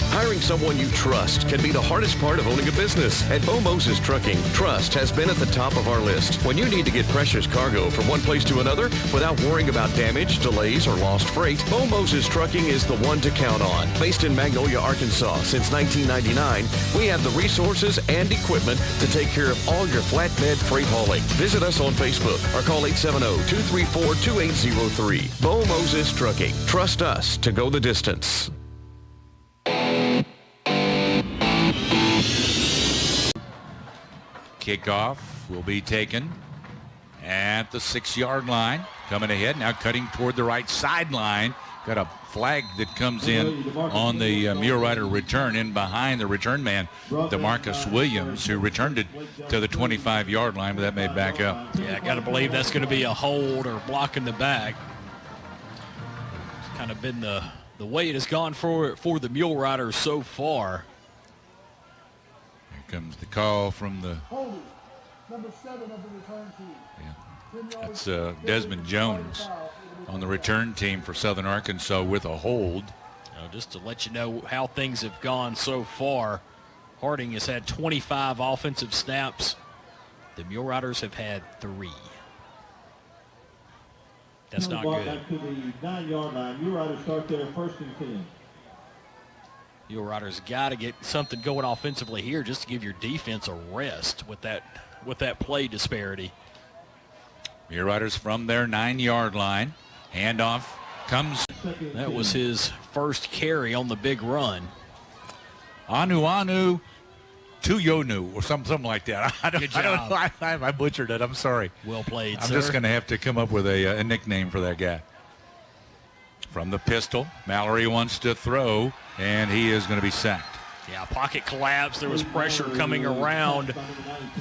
Hiring someone you trust can be the hardest part of owning a business. At Bo Moses Trucking, trust has been at the top of our list. When you need to get precious cargo from one place to another without worrying about damage, delays, or lost freight, Bo Moses Trucking is the one to count on. Based in Magnolia, Arkansas since 1999, we have the resources and equipment to take care of all your flatbed freight hauling. Visit us on Facebook or call 870-234-2803. Bo Moses Trucking. Trust us to go the distance. Kickoff will be taken at the 6-yard line. Coming ahead, now cutting toward the right sideline. Got a flag that comes in on the Mulerider return in behind the return man, DeMarcus Williams, who returned it to the 25-yard line, but that may back up. Yeah, I got to believe that's going to be a hold or block in the back. It's kind of been the way it has gone for the Muleriders so far. Comes the call from the Number 7 of the return team. That's Desmond Jones on the return team for Southern Arkansas with a hold. Just to let you know how things have gone so far, Harding has had 25 offensive snaps. The Muleriders have had 3. That's not good. Back to the 9-yard line. Muleriders start there 1st and 10. Muleriders got to get something going offensively here just to give your defense a rest with that play disparity. Muleriders from their 9-yard line. Handoff comes. That was his first carry on the big run. Anu Tuyonu or something like that. Good job. I butchered it. I'm sorry. Well played, I'm sir. just going to have to come up with a nickname for that guy. From the pistol, Mallory wants to throw, and he is going to be sacked. Yeah, pocket collapse. There was pressure coming around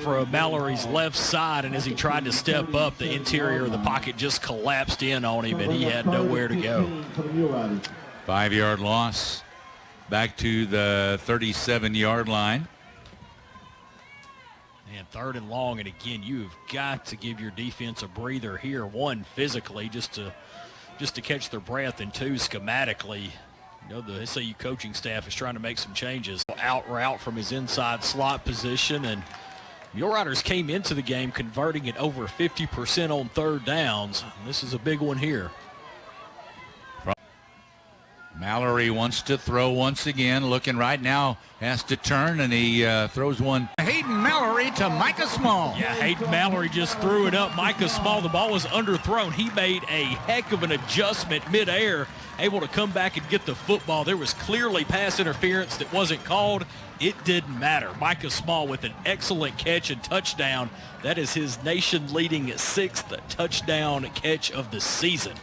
from Mallory's left side, and as he tried to step up, the interior of the pocket just collapsed in on him, and he had nowhere to go. 5-yard loss. Back to the 37-yard line. And 3rd and long, and again, you've got to give your defense a breather here. 1, physically, just to catch their breath, and 2, schematically. The SAU coaching staff is trying to make some changes. Out route from his inside slot position, and Muleriders came into the game converting it over 50% on 3rd downs. This is a big one here. Mallory wants to throw once again, looking right now, has to turn, and he throws one. Hayden Mallory to Micah Small. Yeah, Hayden Mallory just threw it up. Micah Small, the ball was underthrown. He made a heck of an adjustment midair, able to come back and get the football. There was clearly pass interference that wasn't called. It didn't matter. Micah Small with an excellent catch and touchdown. That is his nation-leading 6th touchdown catch of the season.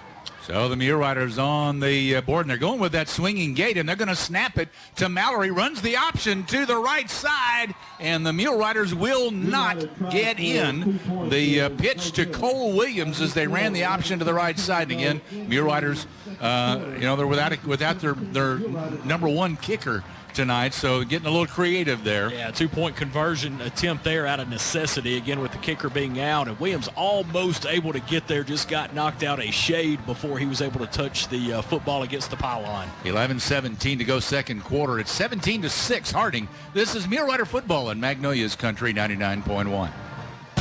So the Mule Riders on the board, and they're going with that swinging gate, and they're going to snap it to Mallory. Runs the option to the right side, and the Mule Riders will not get in. The pitch to Cole Williams as they ran the option to the right side. And again, Mule Riders, they're without their number one kicker tonight, so getting a little creative there. Yeah, 2-point conversion attempt there out of necessity, again with the kicker being out, and Williams almost able to get there, just got knocked out a shade before he was able to touch the football against the pylon. 11:17 to go second quarter. It's 17-6 Harding. This is Mule Rider football in Magnolia's Country 99.1.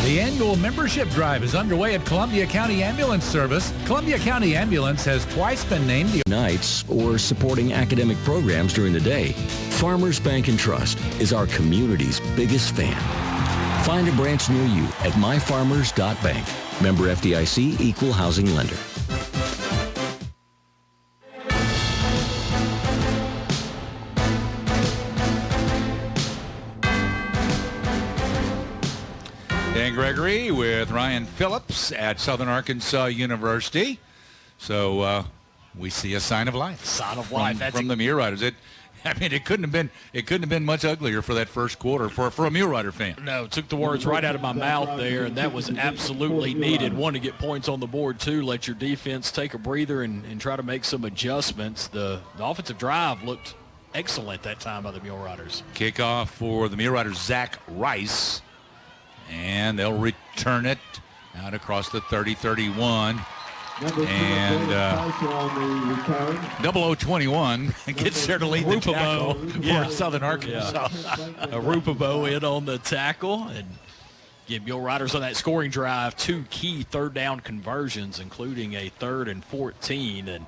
The annual membership drive is underway at Columbia County Ambulance Service. Columbia County Ambulance has twice been named the nights or supporting academic programs during the day. Farmers Bank and Trust is our community's biggest fan. Find a branch near you at myfarmers.bank. Member FDIC, equal housing lender. Dan Gregory with Ryan Phillips at Southern Arkansas University. So we see a sign of life. Sign of life from the Mule Riders. It couldn't have been much uglier for that first quarter for a Mule Rider fan. No, took the words right out of my mouth there, and that was absolutely needed. One, to get points on the board, two, let your defense take a breather and try to make some adjustments. The offensive drive looked excellent that time by the Mule Riders. Kickoff for the Mule Riders, Zach Rice. And they'll return it out across the 30-31. And 0021 gets there to lead the tackle for Southern Arkansas. Rupobo in on the tackle. And get Mule Riders on that scoring drive. 2 key third down conversions, including a 3rd and 14. And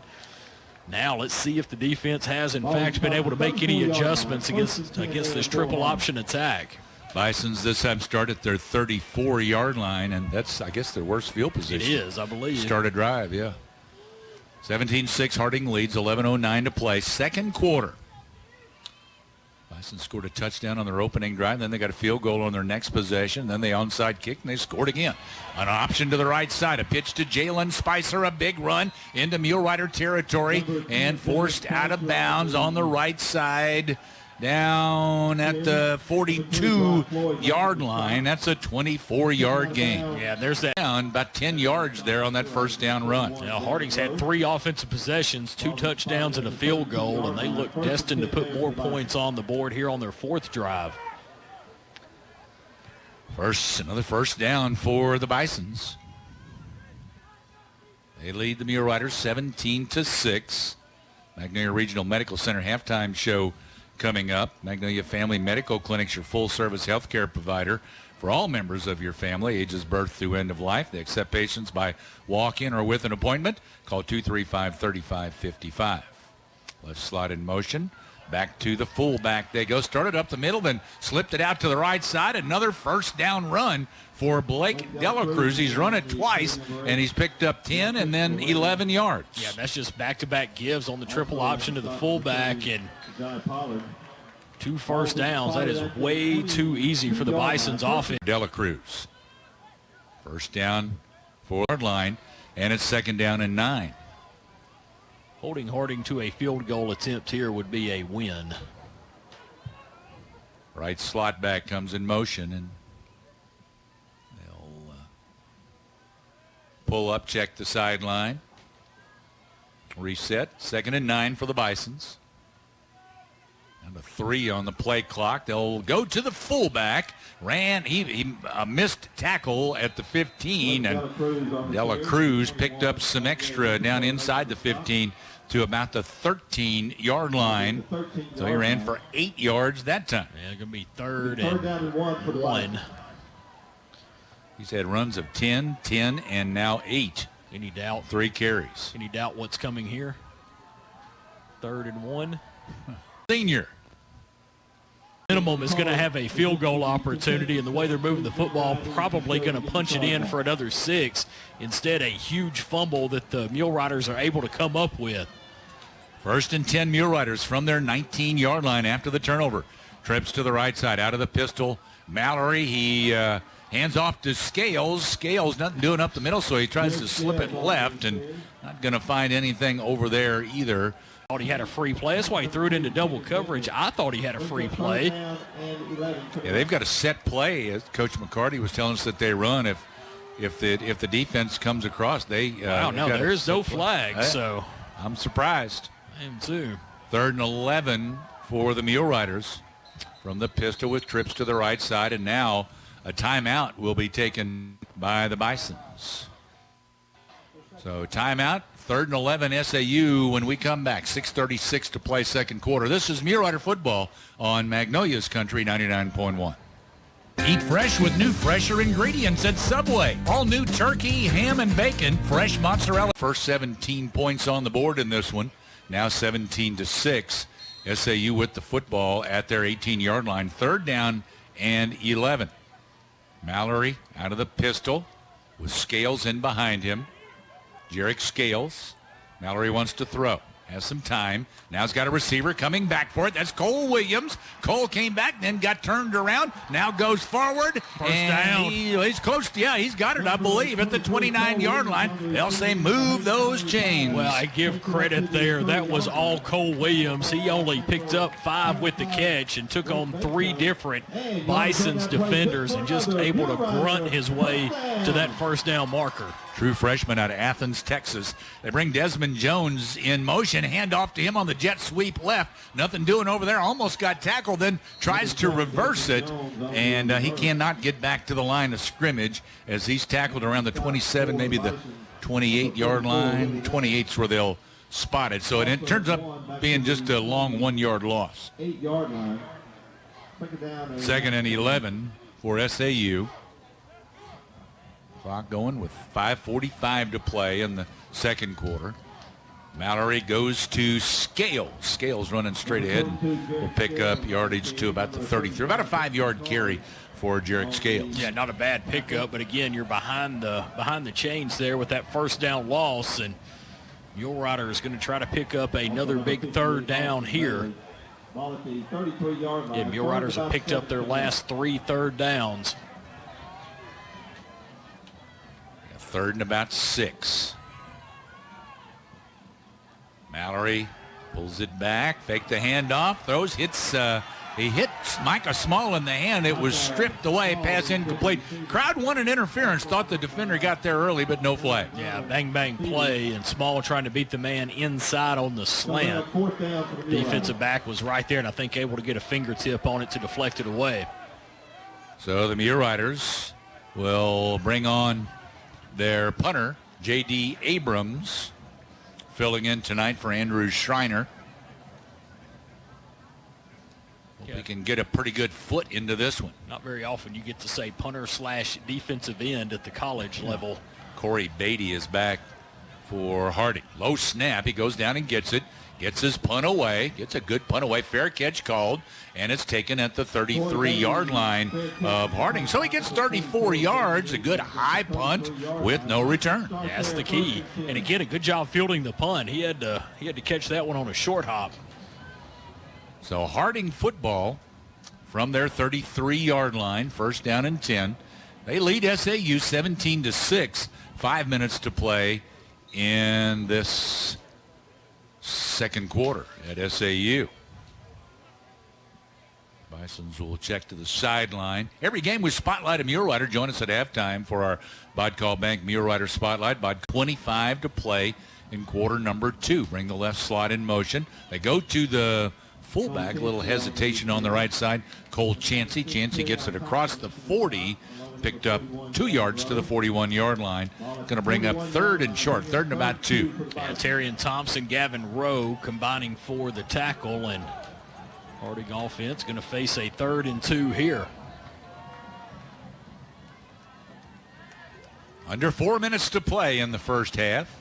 now let's see if the defense has, in fact, been able to make any adjustments against this triple option attack. Bisons this time start at their 34-yard line, and that's, I guess, their worst field position. It is, I believe. Start a drive, yeah. 17-6 Harding leads, 11:09 to play. Second quarter. Bisons scored a touchdown on their opening drive, then they got a field goal on their next possession, then they onside kick, and they scored again. An option to the right side, a pitch to Jalen Spicer, a big run into Mule Rider territory, and forced out of bounds on the right side. Down at the 42-yard line. That's a 24-yard gain. Yeah, there's that. Down about 10 yards there on that first down run. Now, Harding's had 3 offensive possessions, 2 touchdowns, and a field goal, and they look destined to put more points on the board here on their 4th drive. Another first down for the Bisons. They lead the Mule Riders 17-6. Magnolia Regional Medical Center halftime show coming up. Magnolia Family Medical Clinic's your full-service health care provider for all members of your family, ages birth through end of life. They accept patients by walk-in or with an appointment. Call 235-3555. Left slot in motion. Back to the fullback they go. Started up the middle, then slipped it out to the right side. Another first down run for Blake Delacruz. He's run it twice, and he's picked up 10 and then 11 yards. Yeah, that's just back-to-back gives on the triple option to the fullback, and 2 first downs. That is way too easy for the Bisons offense. Delacruz. First down, forward line, and it's 2nd down and 9. Holding Harding to a field goal attempt here would be a win. Right slot back comes in motion, and they'll pull up, check the sideline. Reset. 2nd and 9 for the Bisons. Number 3 on the play clock. They'll go to the fullback. He missed tackle at the 15, and Delacruz picked up some extra down inside the 15 to about the 13-yard line. So he ran for 8 yards that time. Yeah, going to be 3rd and 1. He's had runs of 10, 10, and now 8. Any doubt? 3 carries. Any doubt what's coming here? 3rd and 1. Senior. Minimum is going to have a field goal opportunity, and the way they're moving the football, probably going to punch it in for another 6. Instead, a huge fumble that the Mule Riders are able to come up with. 1st and 10 Mule Riders from their 19-yard line after the turnover. Trips to the right side out of the pistol. Mallory, he hands off to Scales. Scales nothing doing up the middle, so he tries to slip it left and not going to find anything over there either. Thought he had a free play. That's why he threw it into double coverage. I thought he had a free play. Yeah, they've got a set play, as Coach McCarty was telling us that they run. If the defense comes across, they wow, no, there is no flag, so I'm surprised. I am too. 3rd and 11 for the Mule Riders from the pistol with trips to the right side, and now a timeout will be taken by the Bisons. So timeout. 3rd and 11 SAU when we come back. 6:36 to play second quarter. This is Mule Rider football on Magnolia's Country 99.1. Eat fresh with new, fresher ingredients at Subway. All new turkey, ham, and bacon. Fresh mozzarella. First 17 points on the board in this one. Now 17-6. SAU with the football at their 18-yard line. 3rd down and 11. Mallory out of the pistol with Scales in behind him. Jarek Scales. Mallory wants to throw. Has some time. Now he's got a receiver coming back for it. That's Cole Williams. Cole came back, then got turned around. Now goes forward. First down. He's close. Yeah, he's got it, I believe, at the 29-yard line. They'll say move those chains. Well, I give credit there. That was all Cole Williams. He only picked up 5 with the catch and took on 3 different Bisons defenders and just able to grunt his way to that first down marker. True freshman out of Athens, Texas. They bring Desmond Jones in motion. Hand off to him on the jet sweep left. Nothing doing over there. Almost got tackled, then tries to reverse it. And he cannot get back to the line of scrimmage as he's tackled around the 27, maybe the 28-yard line. 28's where they'll spot it. So it turns up being just a long 1-yard loss. 8-yard line. 2nd and 11 for SAU. Clock going with 5:45 to play in the second quarter. Mallory goes to Scales. Scales running straight ahead and will pick up yardage to about the 33. About a 5-yard carry for Jarek Scales. Yeah, not a bad pickup, but again, you're behind the chains there with that first down loss, and Mule Rider is going to try to pick up another big 3rd down here. And Mule Riders have picked up their last 3 third downs. 3rd and about 6. Mallory pulls it back, fake the handoff, throws, he hits Micah Small in the hand. It was stripped away, pass incomplete. Crowd wanted interference, thought the defender got there early, but no flag. Yeah, bang play, and Small trying to beat the man inside on the slant. Defensive back was right there, and I think able to get a fingertip on it to deflect it away. So the Mule Riders will bring on their punter, J.D. Abrams, filling in tonight for Andrew Schreiner. We can get a pretty good foot into this one. Not very often you get to say punter / defensive end at the college level. Corey Beatty is back for Harding. Low snap. He goes down and gets it. Gets his punt away. Gets a good punt away. Fair catch called. And it's taken at the 33-yard line of Harding. So he gets 34 yards. A good high punt with no return. Yeah, that's the key. And again, a good job fielding the punt. He had to catch that one on a short hop. So Harding football from their 33-yard line. 1st down and 10. They lead SAU 17-6. 5 minutes to play in this second quarter at SAU. Bisons will check to the sideline. Every game we spotlight a Mule Rider. Join us at halftime for our Bodcall Bank Mule Rider Spotlight. 25 to play in quarter number 2. Bring the left slot in motion. They go to the fullback. A little hesitation on the right side. Cole Chansey. Chansey gets it across the 40. Picked up 2 yards to the 41-yard line. Going to bring up 3rd and short. 3rd and about 2. Yeah, Terry and Thompson, Gavin Rowe combining for the tackle, and Harding offense going to face a 3rd and 2 here. Under 4 minutes to play in the first half.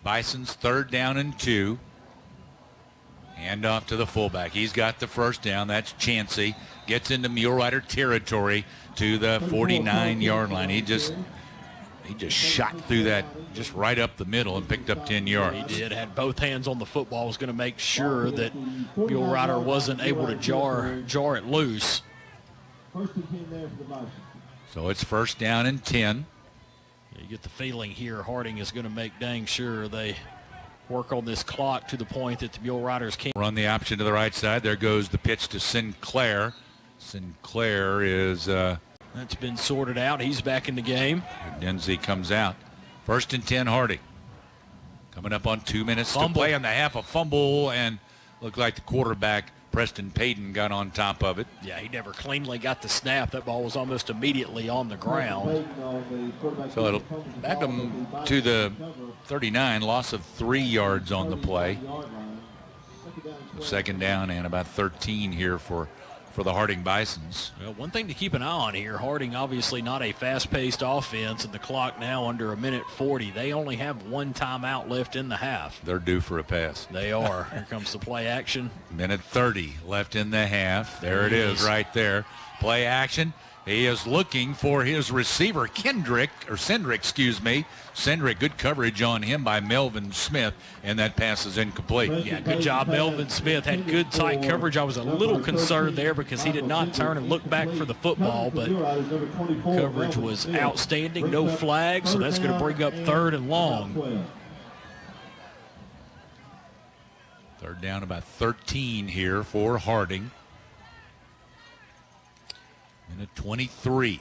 Bisons 3rd down and 2. Hand off to the fullback. He's got the first down. That's Chansey. Gets into Mulerider territory to the 49-yard line. He just shot through that just right up the middle and picked up 10 yards. He did. Had both hands on the football. Was going to make sure that Mulerider wasn't able to jar it loose. So it's 1st down and 10. You get the feeling here Harding is going to make dang sure they work on this clock to the point that the Mule Riders can't run the option to the right side. There goes the pitch to Sinclair. Sinclair is that's been sorted out. He's back in the game. Denzi comes out. 1st and 10 Harding. Coming up on 2 minutes to play on the half. A fumble, and looked like the quarterback Preston Payton got on top of it. Yeah, he never cleanly got the snap. That ball was almost immediately on the ground. So it'll back them to the 39. Loss of 3 yards on the play. 2nd down and about 13 here for the Harding Bisons. Well, one thing to keep an eye on here, Harding obviously not a fast-paced offense, and the clock now under 1:40. They only have 1 timeout left in the half. They're due for a pass. They are. Here comes the play action. 1:30 left in the half. There it is right there. Play action. He is looking for his receiver, Cendric, excuse me. Cendric, good coverage on him by Melvin Smith, and that pass is incomplete. Yeah, good job. Melvin Smith had good tight coverage. I was a little concerned there because he did not turn and look back for the football, but coverage was outstanding. No flag, so that's going to bring up 3rd and long. 3rd down, about 13 here for Harding. 1:23.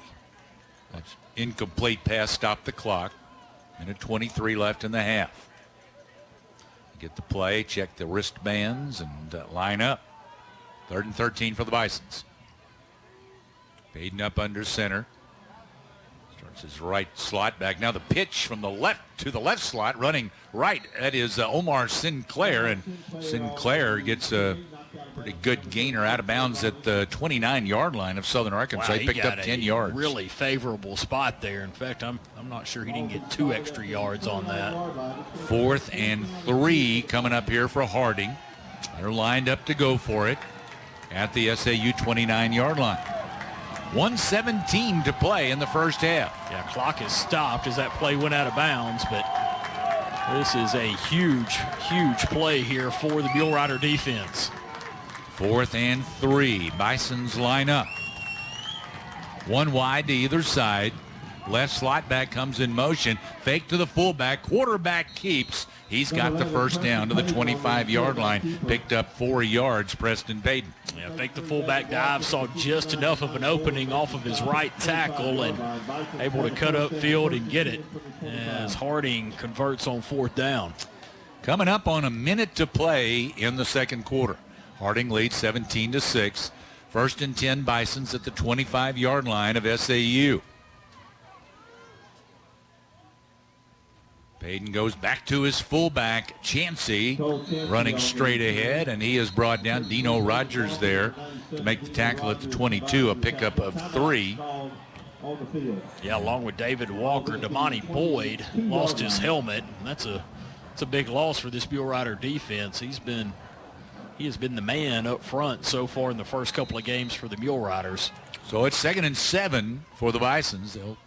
That's incomplete pass, stop the clock. 1:23 left in the half. Get the play, check the wristbands, and line up. 3rd and 13 for the Bisons. Payton up under center. Starts his right slot back. Now the pitch from the left to the left slot, running right. That is Omar Sinclair, and Sinclair gets a pretty good gainer out of bounds at the 29-yard line of Southern Arkansas. Wow, he picked up 10 yards. Really favorable spot there. In fact, I'm not sure he didn't get 2 extra yards on that. 4th and 3 coming up here for Harding. They're lined up to go for it at the SAU 29-yard line. 1:17 to play in the first half. Yeah, clock is stopped as that play went out of bounds, but this is a huge, huge play here for the Mule Rider defense. 4th and 3. Bisons line up. 1 wide to either side. Left slot back comes in motion. Fake to the fullback. Quarterback keeps. He's got the first down to the 25-yard line. Picked up 4 yards, Preston Payton. Yeah, fake the fullback dive. Saw just enough of an opening off of his right tackle and able to cut up field and get it as Harding converts on 4th down. Coming up on 1 minute to play in the second quarter. Harding leads 17-6. 1st and 10 Bisons at the 25-yard line of SAU. Payton goes back to his fullback, Chansey, running straight ahead, and he is brought down. Dino Rogers there to make the tackle at the 22, a pickup of 3. Yeah, along with David Walker, Damani Boyd lost his helmet. That's a big loss for this Mule Rider defense. He has been the man up front so far in the first couple of games for the Mule Riders. So it's 2nd and 7 for the Bisons. They'll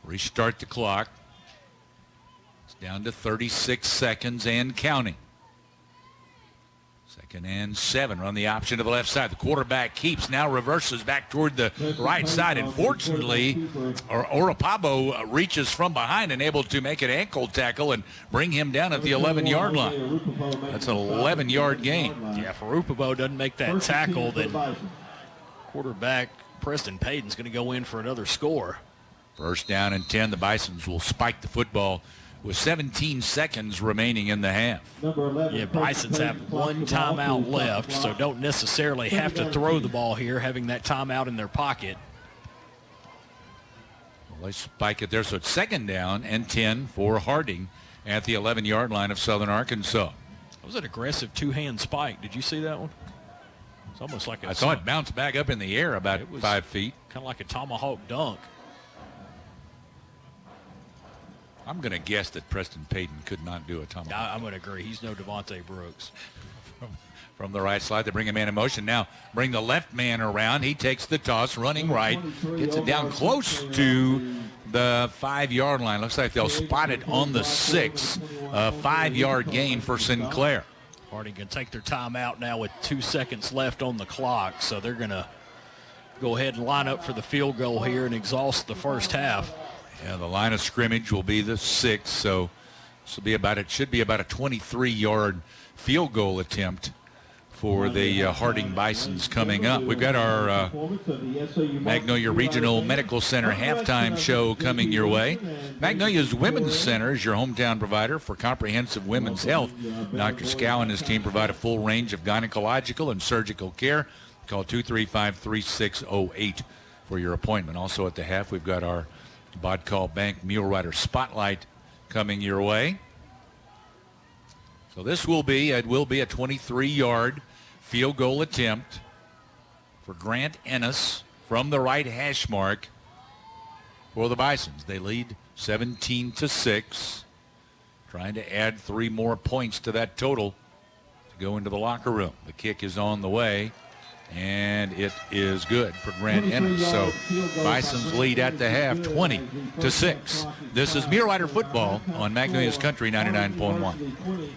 restart the clock. It's down to 36 seconds and counting. 2nd and 7. Run the option to the left side. The quarterback keeps, now reverses back toward the right side. Unfortunately, Orapabo reaches from behind and able to make an ankle tackle and bring him down at the 11-yard line. That's an 11-yard gain. Yeah, if Orapabo doesn't make that tackle, then quarterback Preston Payton's going to go in for another score. 1st down and 10. The Bisons will spike the football with 17 seconds remaining in the half. Yeah, Bisons have 1 timeout left, so don't necessarily have to throw the ball here, having that timeout in their pocket. Well, they spike it there, so it's 2nd down and 10 for Harding at the 11-yard line of Southern Arkansas. That was an aggressive 2-hand spike. Did you see that one? It's almost like I saw it bounce back up in the air about 5 feet. Kind of like a tomahawk dunk. I'm going to guess that Preston Payton could not do a tomahawk. I'm going to agree. He's no Devontae Brooks. From the right side, they bring a man in motion. Now bring the left man around. He takes the toss, running right, gets it down close to the 5-yard line. Looks like they'll spot it on the 6. 5-yard gain for Sinclair. Harding can take their time out now with 2 seconds left on the clock, so they're going to go ahead and line up for the field goal here and exhaust the first half. Yeah, the line of scrimmage will be the 6, so this will be about, it should be about a 23-yard field goal attempt for the Harding Bisons coming up. We've got our Magnolia Regional Medical Center halftime show coming your way. Magnolia's Women's Center is your hometown provider for comprehensive women's health. Dr. Scow and his team provide a full range of gynecological and surgical care. Call 235-3608 for your appointment. Also at the half, we've got our Bodcall Bank Mulerider Spotlight coming your way. So this will be a 23-yard field goal attempt for Grant Ennis from the right hash mark for the Bisons. They lead 17-6, trying to add 3 more points to that total to go into the locker room. The kick is on the way, and it is good for Grant Ennis. So Bisons lead at the half 20-6. This is Mulerider football on Magnolia's Country 99.1.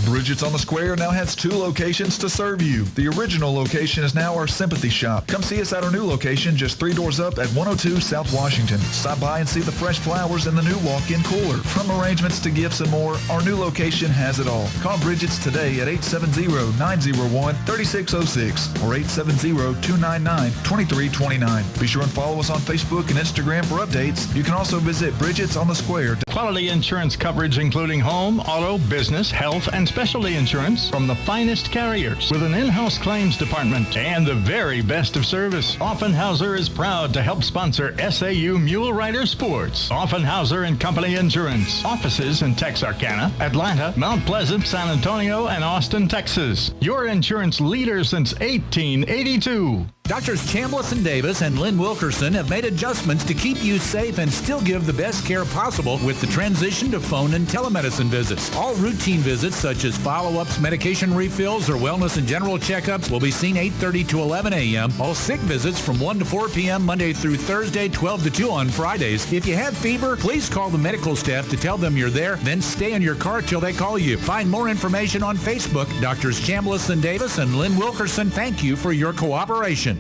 Bridget's on the Square now has 2 locations to serve you. The original location is now our Sympathy Shop. Come see us at our new location just 3 doors up at 102 South Washington. Stop by and see the fresh flowers and the new walk-in cooler. From arrangements to gifts and more, our new location has it all. Call Bridget's today at 870-901-3606 or 870-299-2329. Be sure and follow us on Facebook and Instagram for updates. You can also visit Bridget's on the Square. Quality insurance coverage including home, auto, business, health, and specialty insurance from the finest carriers with an in-house claims department and the very best of service. Offenhauser is proud to help sponsor SAU Mulerider Sports. Offenhauser and Company Insurance. Offices in Texarkana, Atlanta, Mount Pleasant, San Antonio, and Austin, Texas. Your insurance leader since 1882. Doctors Chambliss and Davis and Lynn Wilkerson have made adjustments to keep you safe and still give the best care possible with the transition to phone and telemedicine visits. All routine visits such as follow-ups, medication refills, or wellness and general checkups will be seen 8:30 to 11 a.m. All sick visits from 1 to 4 p.m. Monday through Thursday, 12 to 2 on Fridays. If you have fever, please call the medical staff to tell them you're there, then stay in your car till they call you. Find more information on Facebook. Doctors Chambliss and Davis and Lynn Wilkerson, thank you for your cooperation.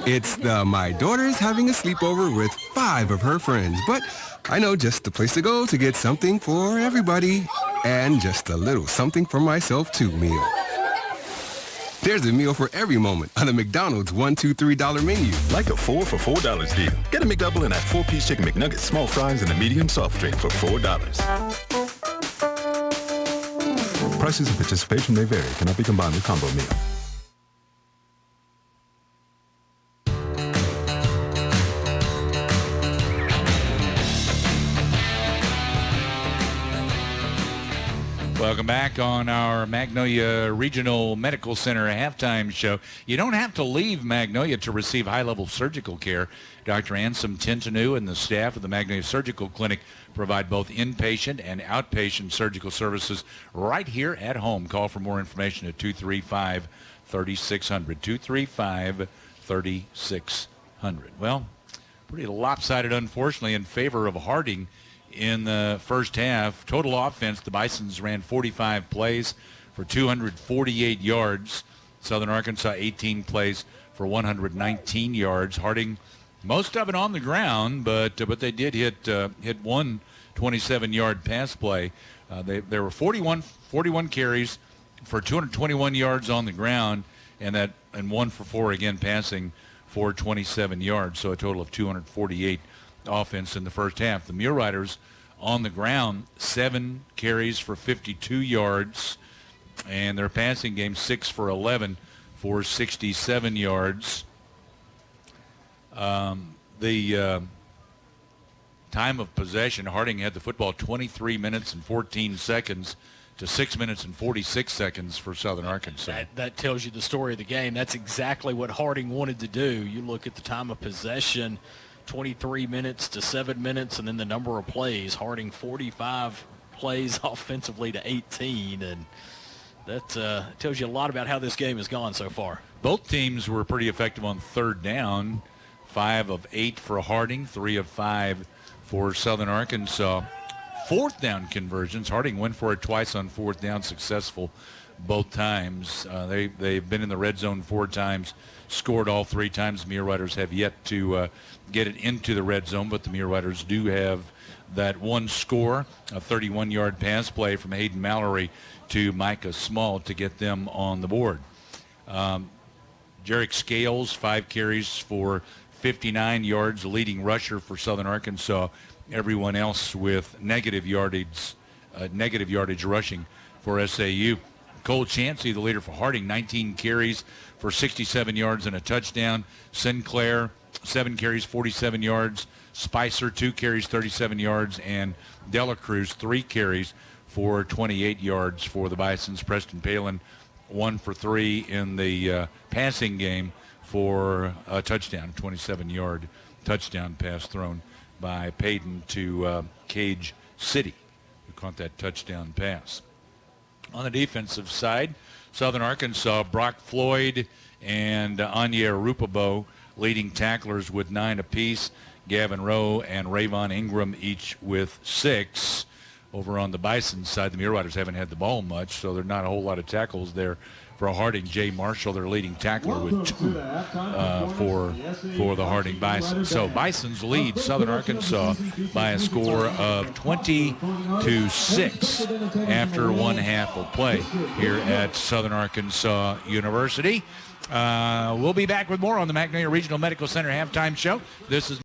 It's my daughter's having a sleepover with 5 of her friends, but I know just the place to go to get something for everybody and just a little something for myself too meal. There's a meal for every moment on the McDonald's $1, $2, $3 menu. Like a 4 for $4 deal. Get a McDouble and add 4-piece chicken McNuggets, small fries, and a medium soft drink for $4. Prices and participation may vary. Cannot be combined with combo meal. Welcome back on our Magnolia Regional Medical Center halftime show. You don't have to leave Magnolia to receive high-level surgical care. Dr. Anselm Tintanou and the staff of the Magnolia Surgical Clinic provide both inpatient and outpatient surgical services right here at home. Call for more information at 235-3600. 235-3600. Well, pretty lopsided, unfortunately, in favor of Harding in the first half. Total offense, the Bisons ran 45 plays for 248 yards. Southern Arkansas 18 plays for 119 yards. Harding, most of it on the ground, but they did hit one 27-yard pass play. There were 41 carries for 221 yards on the ground, and 1 for 4 again passing for 27 yards. So a total of 248 offense in the first half. The Muleriders on the ground, 7 carries for 52 yards, and their passing game 6 for 11 for 67 yards. The time of possession, Harding had the football 23 minutes and 14 seconds to 6 minutes and 46 seconds for Southern Arkansas. That tells you the story of the game. That's exactly what Harding wanted to do. You look at the time of possession, 23 minutes to 7 minutes, and then the number of plays. Harding 45 plays offensively to 18, and that tells you a lot about how this game has gone so far. Both teams were pretty effective on third down. 5 of 8 for Harding, 3 of 5 for Southern Arkansas. Fourth down conversions. Harding went for it twice on fourth down, successful both times. They've been in the red zone 4 times, scored all 3 times. The Mule Riders have yet to get it into the red zone, but the Mule Riders do have that one score, a 31-yard pass play from Hayden Mallory to Micah Small to get them on the board. Jarek Scales, 5 carries for 59 yards, the leading rusher for Southern Arkansas. Everyone else with negative yardage rushing for SAU. Cole Chansey, the leader for Harding, 19 carries for 67 yards and a touchdown. Sinclair, 7 carries, 47 yards. Spicer, 2 carries, 37 yards. And Dela Cruz, 3 carries for 28 yards for the Bisons. Preston Palin, 1 for 3 in the passing game for a touchdown, 27-yard touchdown pass thrown by Payton to Cage City, who caught that touchdown pass. On the defensive side, Southern Arkansas, Brock Floyd and Anya Rupabo leading tacklers with 9 apiece. Gavin Rowe and Rayvon Ingram each with 6. Over on the Bison side, the Mule Riders haven't had the ball much, so there are not a whole lot of tackles there for Harding. Jay Marshall, their leading tackler, with 2 for the Harding Bison. So Bisons lead Southern Arkansas by a score of 20-6 after 1 half of play here at Southern Arkansas University. We'll be back with more on the Magnolia Regional Medical Center halftime show. This is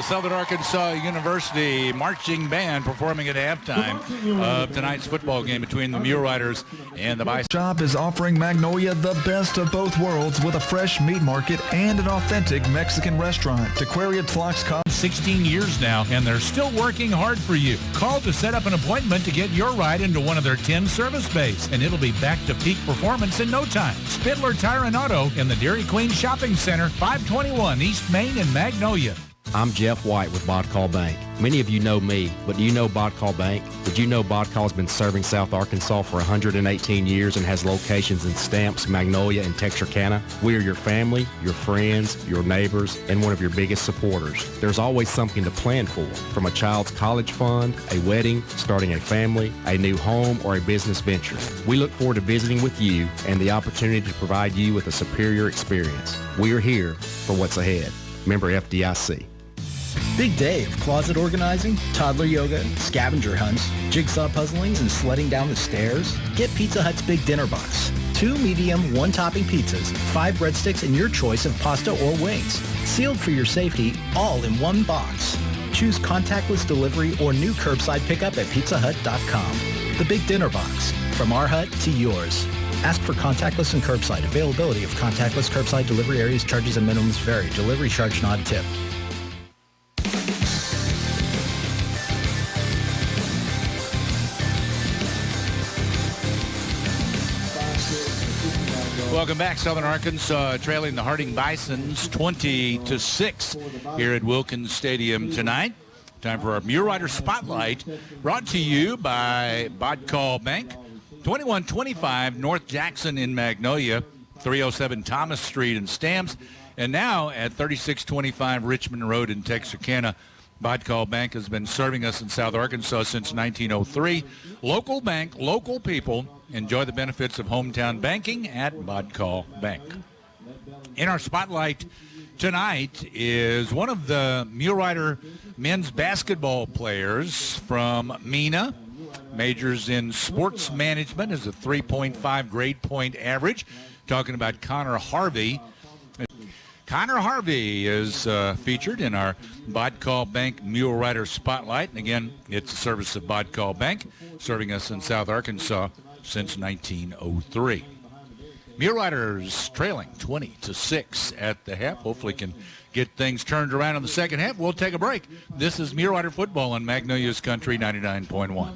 Southern Arkansas University marching band performing at halftime of tonight's football game between the Mule Riders and the Bisons. Shop is offering Magnolia the best of both worlds with a fresh meat market and an authentic Mexican restaurant. Tequeria Tlalocs 16 years now, and they're still working hard for you. Call to set up an appointment to get your ride into one of their 10 service bays, and it'll be back to peak performance in no time. Spitler Tire and Auto in the Dairy Queen Shopping Center, 521 East Main in Magnolia. I'm Jeff White with Bodcall Bank. Many of you know me, but do you know Bodcall Bank? Did you know Bodcall has been serving South Arkansas for 118 years and has locations in Stamps, Magnolia, and Texarkana? We are your family, your friends, your neighbors, and one of your biggest supporters. There's always something to plan for, from a child's college fund, a wedding, starting a family, a new home, or a business venture. We look forward to visiting with you and the opportunity to provide you with a superior experience. We are here for what's ahead. Member FDIC. Big day of closet organizing, toddler yoga, scavenger hunts, jigsaw puzzlings, and sledding down the stairs? Get Pizza Hut's Big Dinner Box. 2 medium, 1-topping pizzas, 5 breadsticks, and your choice of pasta or wings. Sealed for your safety, all in one box. Choose contactless delivery or new curbside pickup at pizzahut.com. The Big Dinner Box. From our hut to yours. Ask for contactless and curbside. Availability of contactless curbside delivery areas, charges, and minimums vary. Delivery charge not tip. Welcome back. Southern Arkansas trailing the Harding Bisons 20-6 here at Wilkins Stadium tonight. Time for our Mule Rider Spotlight, brought to you by Bodcall Bank, 2125 North Jackson in Magnolia, 307 Thomas Street in Stamps, and now at 3625 Richmond Road in Texarkana. Bodcall Bank has been serving us in South Arkansas since 1903. Local bank, local people. Enjoy the benefits of hometown banking at Bodcall Bank. In our spotlight tonight is one of the Mule Rider men's basketball players from Mena. Majors in sports management, has a 3.5 grade point average. Talking about Connor Harvey. Connor Harvey is featured in our Bodcall Bank Mule Rider Spotlight. And again, it's a service of Bodcall Bank, serving us in South Arkansas since 1903. Mule Riders trailing 20-6 at the half. Hopefully can get things turned around in the second half. We'll take a break. This is Mule Rider Football on Magnolia's Country 99.1.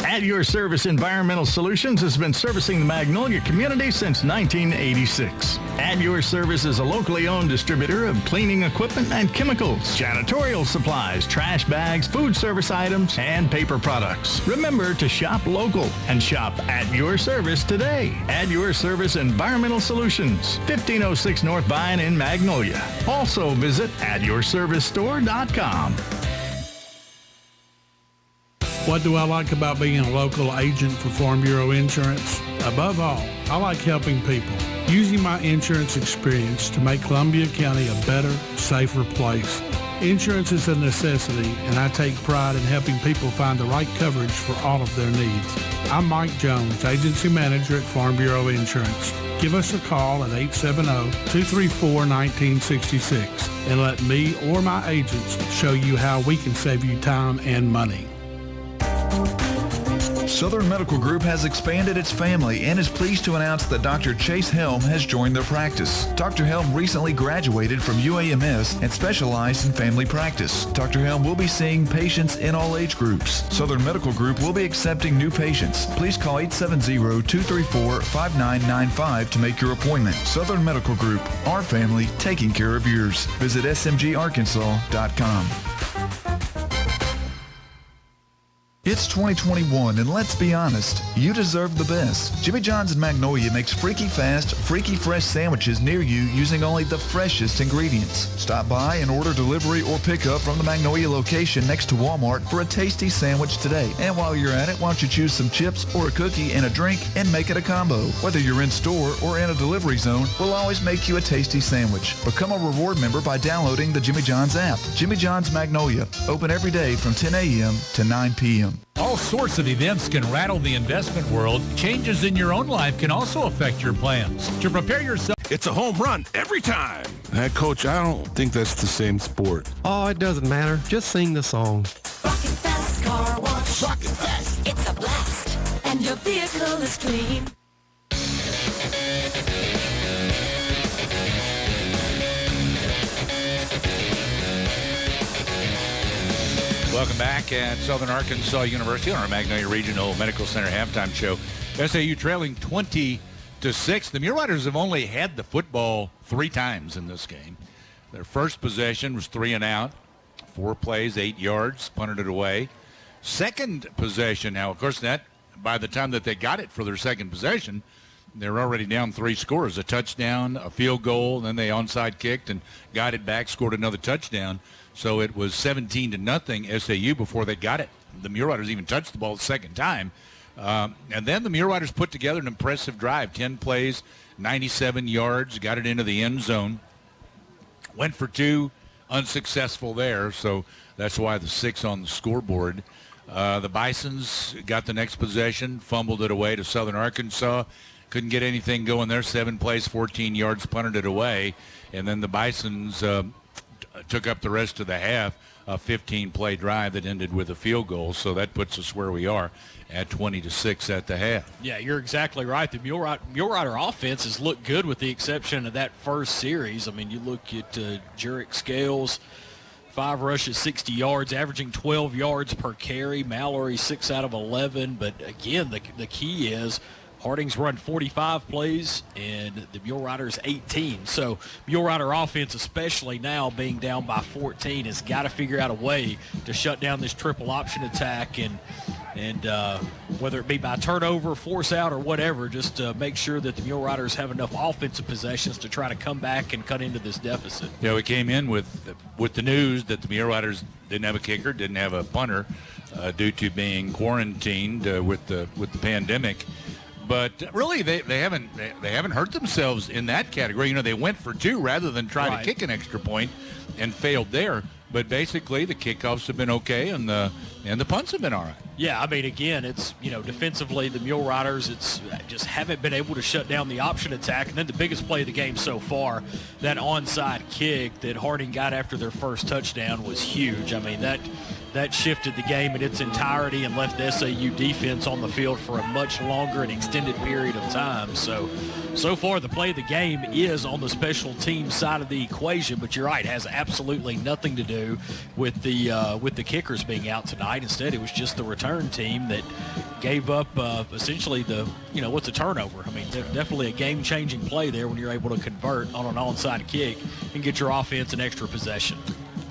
At Your Service Environmental Solutions has been servicing the Magnolia community since 1986. At Your Service is a locally owned distributor of cleaning equipment and chemicals, janitorial supplies, trash bags, food service items, and paper products. Remember to shop local and shop at Your Service today. At Your Service Environmental Solutions, 1506 North Vine in Magnolia. Also visit atyourservicestore.com. What do I like about being a local agent for Farm Bureau Insurance? Above all, I like helping people, using my insurance experience to make Columbia County a better, safer place. Insurance is a necessity, and I take pride in helping people find the right coverage for all of their needs. I'm Mike Jones, Agency Manager at Farm Bureau Insurance. Give us a call at 870-234-1966 and let me or my agents show you how we can save you time and money. Southern Medical Group has expanded its family and is pleased to announce that Dr. Chase Helm has joined their practice. Dr. Helm recently graduated from UAMS and specialized in family practice. Dr. Helm will be seeing patients in all age groups. Southern Medical Group will be accepting new patients. Please call 870-234-5995 to make your appointment. Southern Medical Group, our family taking care of yours. Visit smgarkansas.com. It's 2021, and let's be honest, you deserve the best. Jimmy John's in Magnolia makes freaky fast, freaky fresh sandwiches near you using only the freshest ingredients. Stop by and order delivery or pickup from the Magnolia location next to Walmart for a tasty sandwich today. And while you're at it, why don't you choose some chips or a cookie and a drink and make it a combo. Whether you're in store or in a delivery zone, we'll always make you a tasty sandwich. Become a reward member by downloading the Jimmy John's app. Jimmy John's Magnolia, open every day from 10 a.m. to 9 p.m. All sorts of events can rattle the investment world. Changes in your own life can also affect your plans. To prepare yourself... It's a home run every time. Coach, I don't think that's the same sport. Oh, it doesn't matter. Just sing the song. Rocket Fast Car Wash. Rocket Fast. It's a blast. And your vehicle is clean. Welcome back at Southern Arkansas University on our Magnolia Regional Medical Center halftime show. SAU trailing 20-6. The Mule Riders have only had the football 3 times in this game. Their first possession was 3 and out, 4 plays, 8 yards, punted it away. Second possession, now, of course, that by the time that they got it for their second possession, they were already down 3 scores, a touchdown, a field goal, then they onside kicked and got it back, scored another touchdown. So it was 17-0 SAU before they got it. The Mule Riders even touched the ball the second time. And then the Mule Riders put together an impressive drive, 10 plays, 97 yards, got it into the end zone. Went for 2, unsuccessful there, so that's why the 6 on the scoreboard. The Bisons got the next possession, fumbled it away to Southern Arkansas. Couldn't get anything going there, 7 plays, 14 yards, punted it away. And then the Bisons took up the rest of the half, a 15-play drive that ended with a field goal. So that puts us where we are at 20-6 at the half. Yeah, you're exactly right. The Mule Rider offense has looked good with the exception of that first series. I mean, you look at Jurek Scales, 5 rushes, 60 yards, averaging 12 yards per carry. Mallory, 6 out of 11. But, again, the key is Harding's run 45 plays and the Mule Riders 18. So Mule Rider offense, especially now being down by 14, has got to figure out a way to shut down this triple option attack and whether it be by turnover, force out, or whatever, just make sure that the Mule Riders have enough offensive possessions to try to come back and cut into this deficit. Yeah, we came in with the news that the Mule Riders didn't have a kicker, didn't have a punter due to being quarantined with the pandemic. But really, they haven't hurt themselves in that category. You know, they went for 2 rather than try to kick an extra point and failed there. But basically, the kickoffs have been okay, and the punts have been all right. Yeah, I mean, again, it's, defensively, the Mule Riders, it's just haven't been able to shut down the option attack. And then the biggest play of the game so far, that onside kick that Harding got after their first touchdown was huge. I mean, that shifted the game in its entirety and left the SAU defense on the field for a much longer and extended period of time. So far, the play of the game is on the special team side of the equation, but you're right, it has absolutely nothing to do with the kickers being out tonight. Instead, it was just the return team that gave up essentially what's a turnover. I mean, definitely a game-changing play there when you're able to convert on an onside kick and get your offense an extra possession.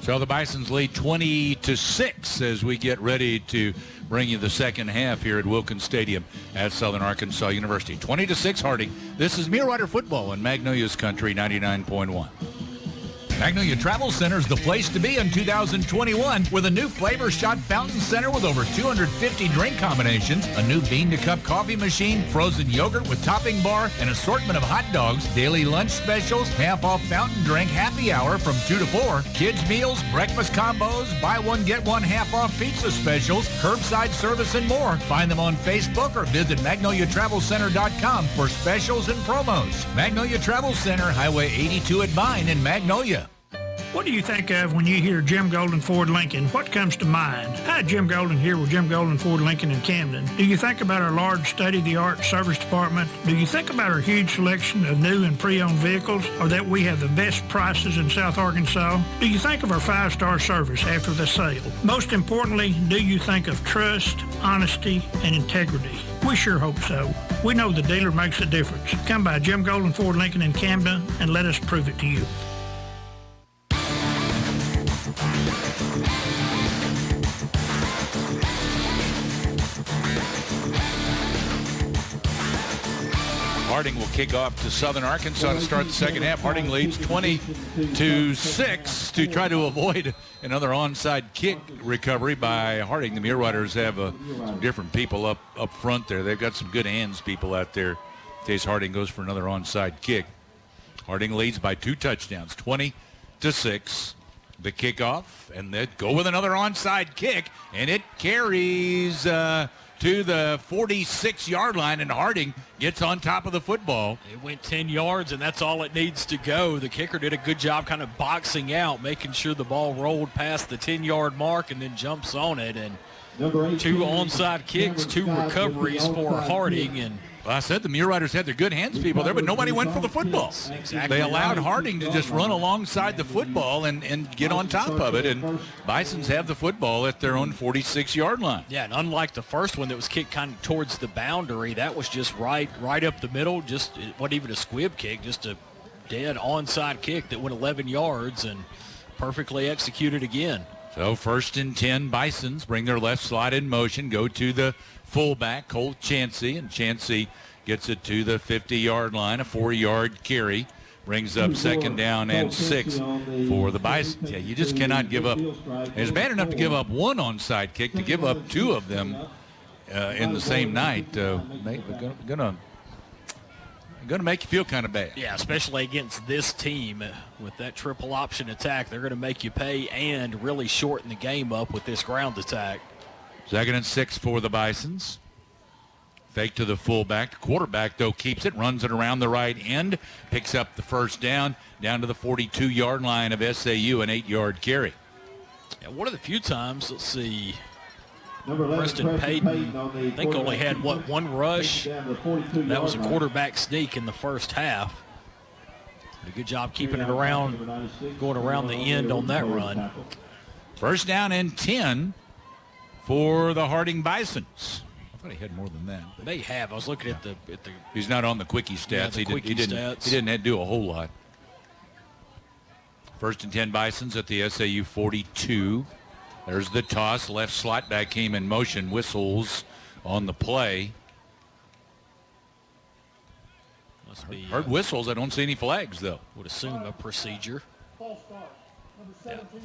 So the Bisons lead 20-6 as we get ready to bring you the second half here at Wilkins Stadium at Southern Arkansas University. 20-6 Harding. This is Mule Rider football in Magnolia's Country 99.1. Magnolia Travel Center is the place to be in 2021 with a new Flavor Shot Fountain Center with over 250 drink combinations, a new bean-to-cup coffee machine, frozen yogurt with topping bar, an assortment of hot dogs, daily lunch specials, half-off fountain drink happy hour from 2 to 4, kids meals, breakfast combos, buy one, get one half-off pizza specials, curbside service, and more. Find them on Facebook or visit MagnoliaTravelCenter.com for specials and promos. Magnolia Travel Center, Highway 82 at Vine in Magnolia. What do you think of when you hear Jim Golden Ford Lincoln? What comes to mind? Hi, Jim Golden here with Jim Golden Ford Lincoln in Camden. Do you think about our large state-of-the-art service department? Do you think about our huge selection of new and pre-owned vehicles, or that we have the best prices in South Arkansas? Do you think of our 5-star service after the sale? Most importantly, do you think of trust, honesty, and integrity? We sure hope so. We know the dealer makes a difference. Come by Jim Golden Ford Lincoln in Camden and let us prove it to you. Harding will kick off to Southern Arkansas to start the second half. Harding leads 20-6 to try to avoid another onside kick recovery by Harding. The Mule Riders have some different people up front there. They've got some good hands people out there in case Harding goes for another onside kick. Harding leads by 2 touchdowns, 20-6. The kickoff, and they go with another onside kick, and it carries to the 46-yard line, and Harding gets on top of the football. It went 10 yards, and that's all it needs to go. The kicker did a good job kind of boxing out, making sure the ball rolled past the 10-yard mark and then jumps on it. And 2 onside kicks, 2 recoveries for Harding. And well, I said the Mule Riders had their good hands people there, but nobody went for the football. Exactly. They allowed Harding to just run alongside the football and get on top of it, and Bisons have the football at their own 46-yard line. Yeah, and unlike the first one that was kicked kind of towards the boundary, that was just right up the middle. Just it wasn't even a squib kick, just a dead onside kick that went 11 yards and perfectly executed again. So 1st and 10, Bisons bring their left slot in motion, go to the fullback, Cole Chansey, and Chansey gets it to the 50-yard line, a 4-yard carry. Brings up 2nd down and 6 for the Bisons. Yeah, you just cannot give up. It's bad enough to give up 1 onside kick. To give up 2 of them in the same night, gonna make you feel kind of bad. Yeah, especially against this team with that triple option attack. They're going to make you pay and really shorten the game up with this ground attack. 2nd and 6 for the Bisons. Fake to the fullback. The quarterback, though, keeps it, runs it around the right end, picks up the 1st down to the 42-yard line of SAU, an 8-yard carry. Yeah, one of the few times, let's see, Preston Payton, I think, only had, 1 rush? That was a quarterback sneak in the first half. Did a good job keeping it around, going around the end on that run. 1st down and 10 for the Harding Bisons. I thought he had more than that. May have. I was looking at the. He's not on the quickie stats. Yeah, He didn't have to do a whole lot. 1st and 10 Bisons at the SAU 42. There's the toss. Left slot back came in motion. Whistles on the play. Must be. Heard whistles. I don't see any flags though. Would assume a procedure.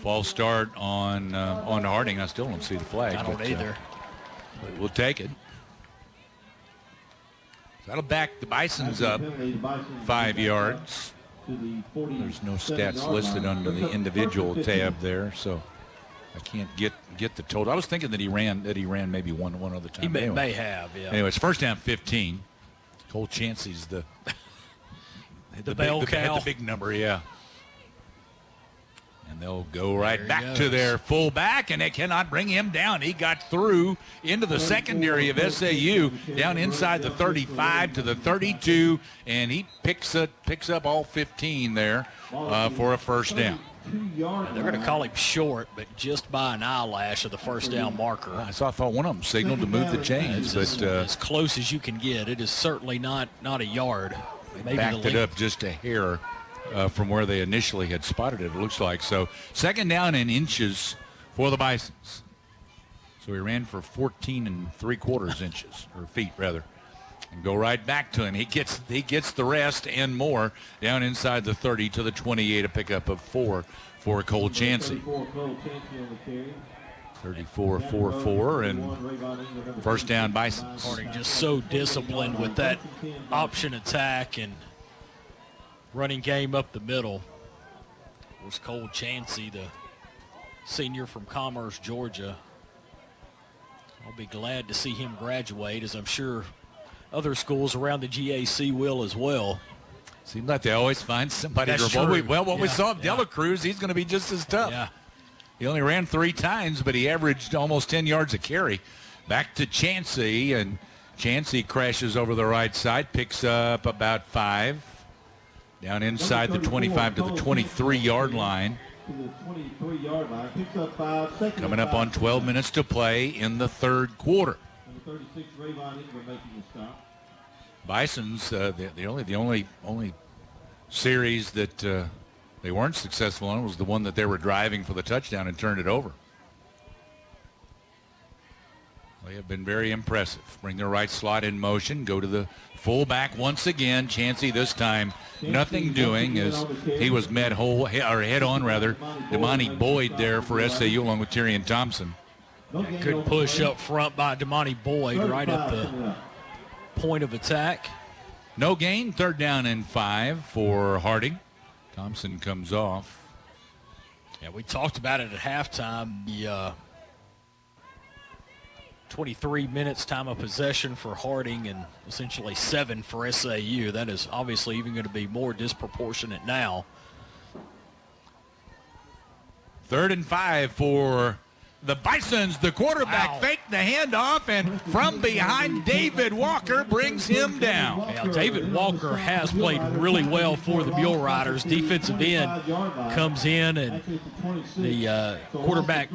False start on Harding. I still don't see the flag. I don't either. But we'll take it. That'll back the Bisons up 5 yards. There's no stats listed under the individual tab there, so I can't get the total. I was thinking that he ran maybe one other time. He may have, yeah. Anyways, 1st down 15. Cole Chansey's the bell cow. The big number, yeah. And they'll go right back to their fullback, and they cannot bring him down. He got through into the secondary of SAU, down inside the 35 to the 32, and he picks up all 15 there for a 1st down. They're going to call him short, but just by an eyelash of the 1st down marker. I thought one of them signaled to move the chains, but as close as you can get. It is certainly not a yard. Maybe backed it up just a hair. From where they initially had spotted it looks like. So 2nd down and inches for the Bisons. So he ran for 14 3/4 inches, or feet rather, and go right back to him. He gets the rest and more down inside the 30 to the 28, a pickup of 4 for Cole Chansey. 34-4-4, and 1st down Bisons. Harding just so disciplined with that option attack and running game up the middle. Of course, Cole Chansey, the senior from Commerce, Georgia. I'll be glad to see him graduate, as I'm sure other schools around the GAC will as well. Seems like they always find somebody. That's true. We saw of Dela Cruz, he's going to be just as tough. Yeah. He only ran 3 times, but he averaged almost 10 yards a carry. Back to Chansey, and Chansey crashes over the right side, picks up about 5. Down inside the 25 to the 23-yard line. Coming up on 12 minutes to play in the 3rd quarter. Bisons, the only series that they weren't successful on was the one that they were driving for the touchdown and turned it over. They have been very impressive. Bring their right slot in motion. Go to the fullback once again. Chansey this time nothing doing as he was met head on. Damani Boyd there for SAU along with Tyrion Thompson. Good push up front by Damani Boyd right at the point of attack. No gain. 3rd down and 5 for Harding. Thompson comes off. Yeah, we talked about it at halftime. The 23 minutes time of possession for Harding and essentially 7 for SAU. That is obviously even going to be more disproportionate now. 3rd and 5 for the Bisons. The quarterback faked the handoff, and from behind, David Walker brings him down. Yeah, David Walker has played really well for the Mule Riders. Defensive end comes in, and the quarterback,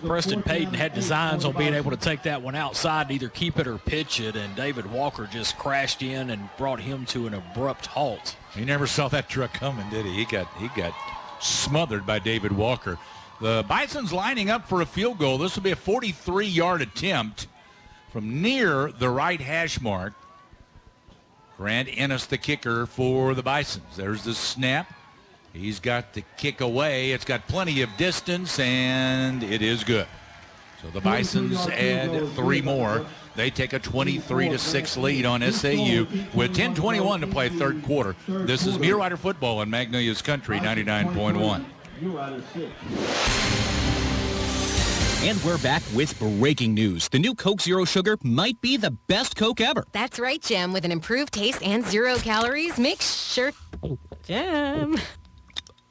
Preston Payton, had designs on being able to take that one outside and either keep it or pitch it, and David Walker just crashed in and brought him to an abrupt halt. He never saw that truck coming, did he? He got smothered by David Walker. The Bisons lining up for a field goal. This will be a 43-yard attempt from near the right hash mark. Grant Ennis, the kicker for the Bisons. There's the snap. He's got the kick away. It's got plenty of distance, and it is good. So the Bisons add 3 more. They take a 23-6 lead on SAU with 10:21 to play third quarter. This is Mule Rider football on Magnolia's Country 99.1. And we're back with breaking news. The new Coke Zero Sugar might be the best Coke ever. That's right, Jim. With an improved taste and 0 calories, make sure... Jim.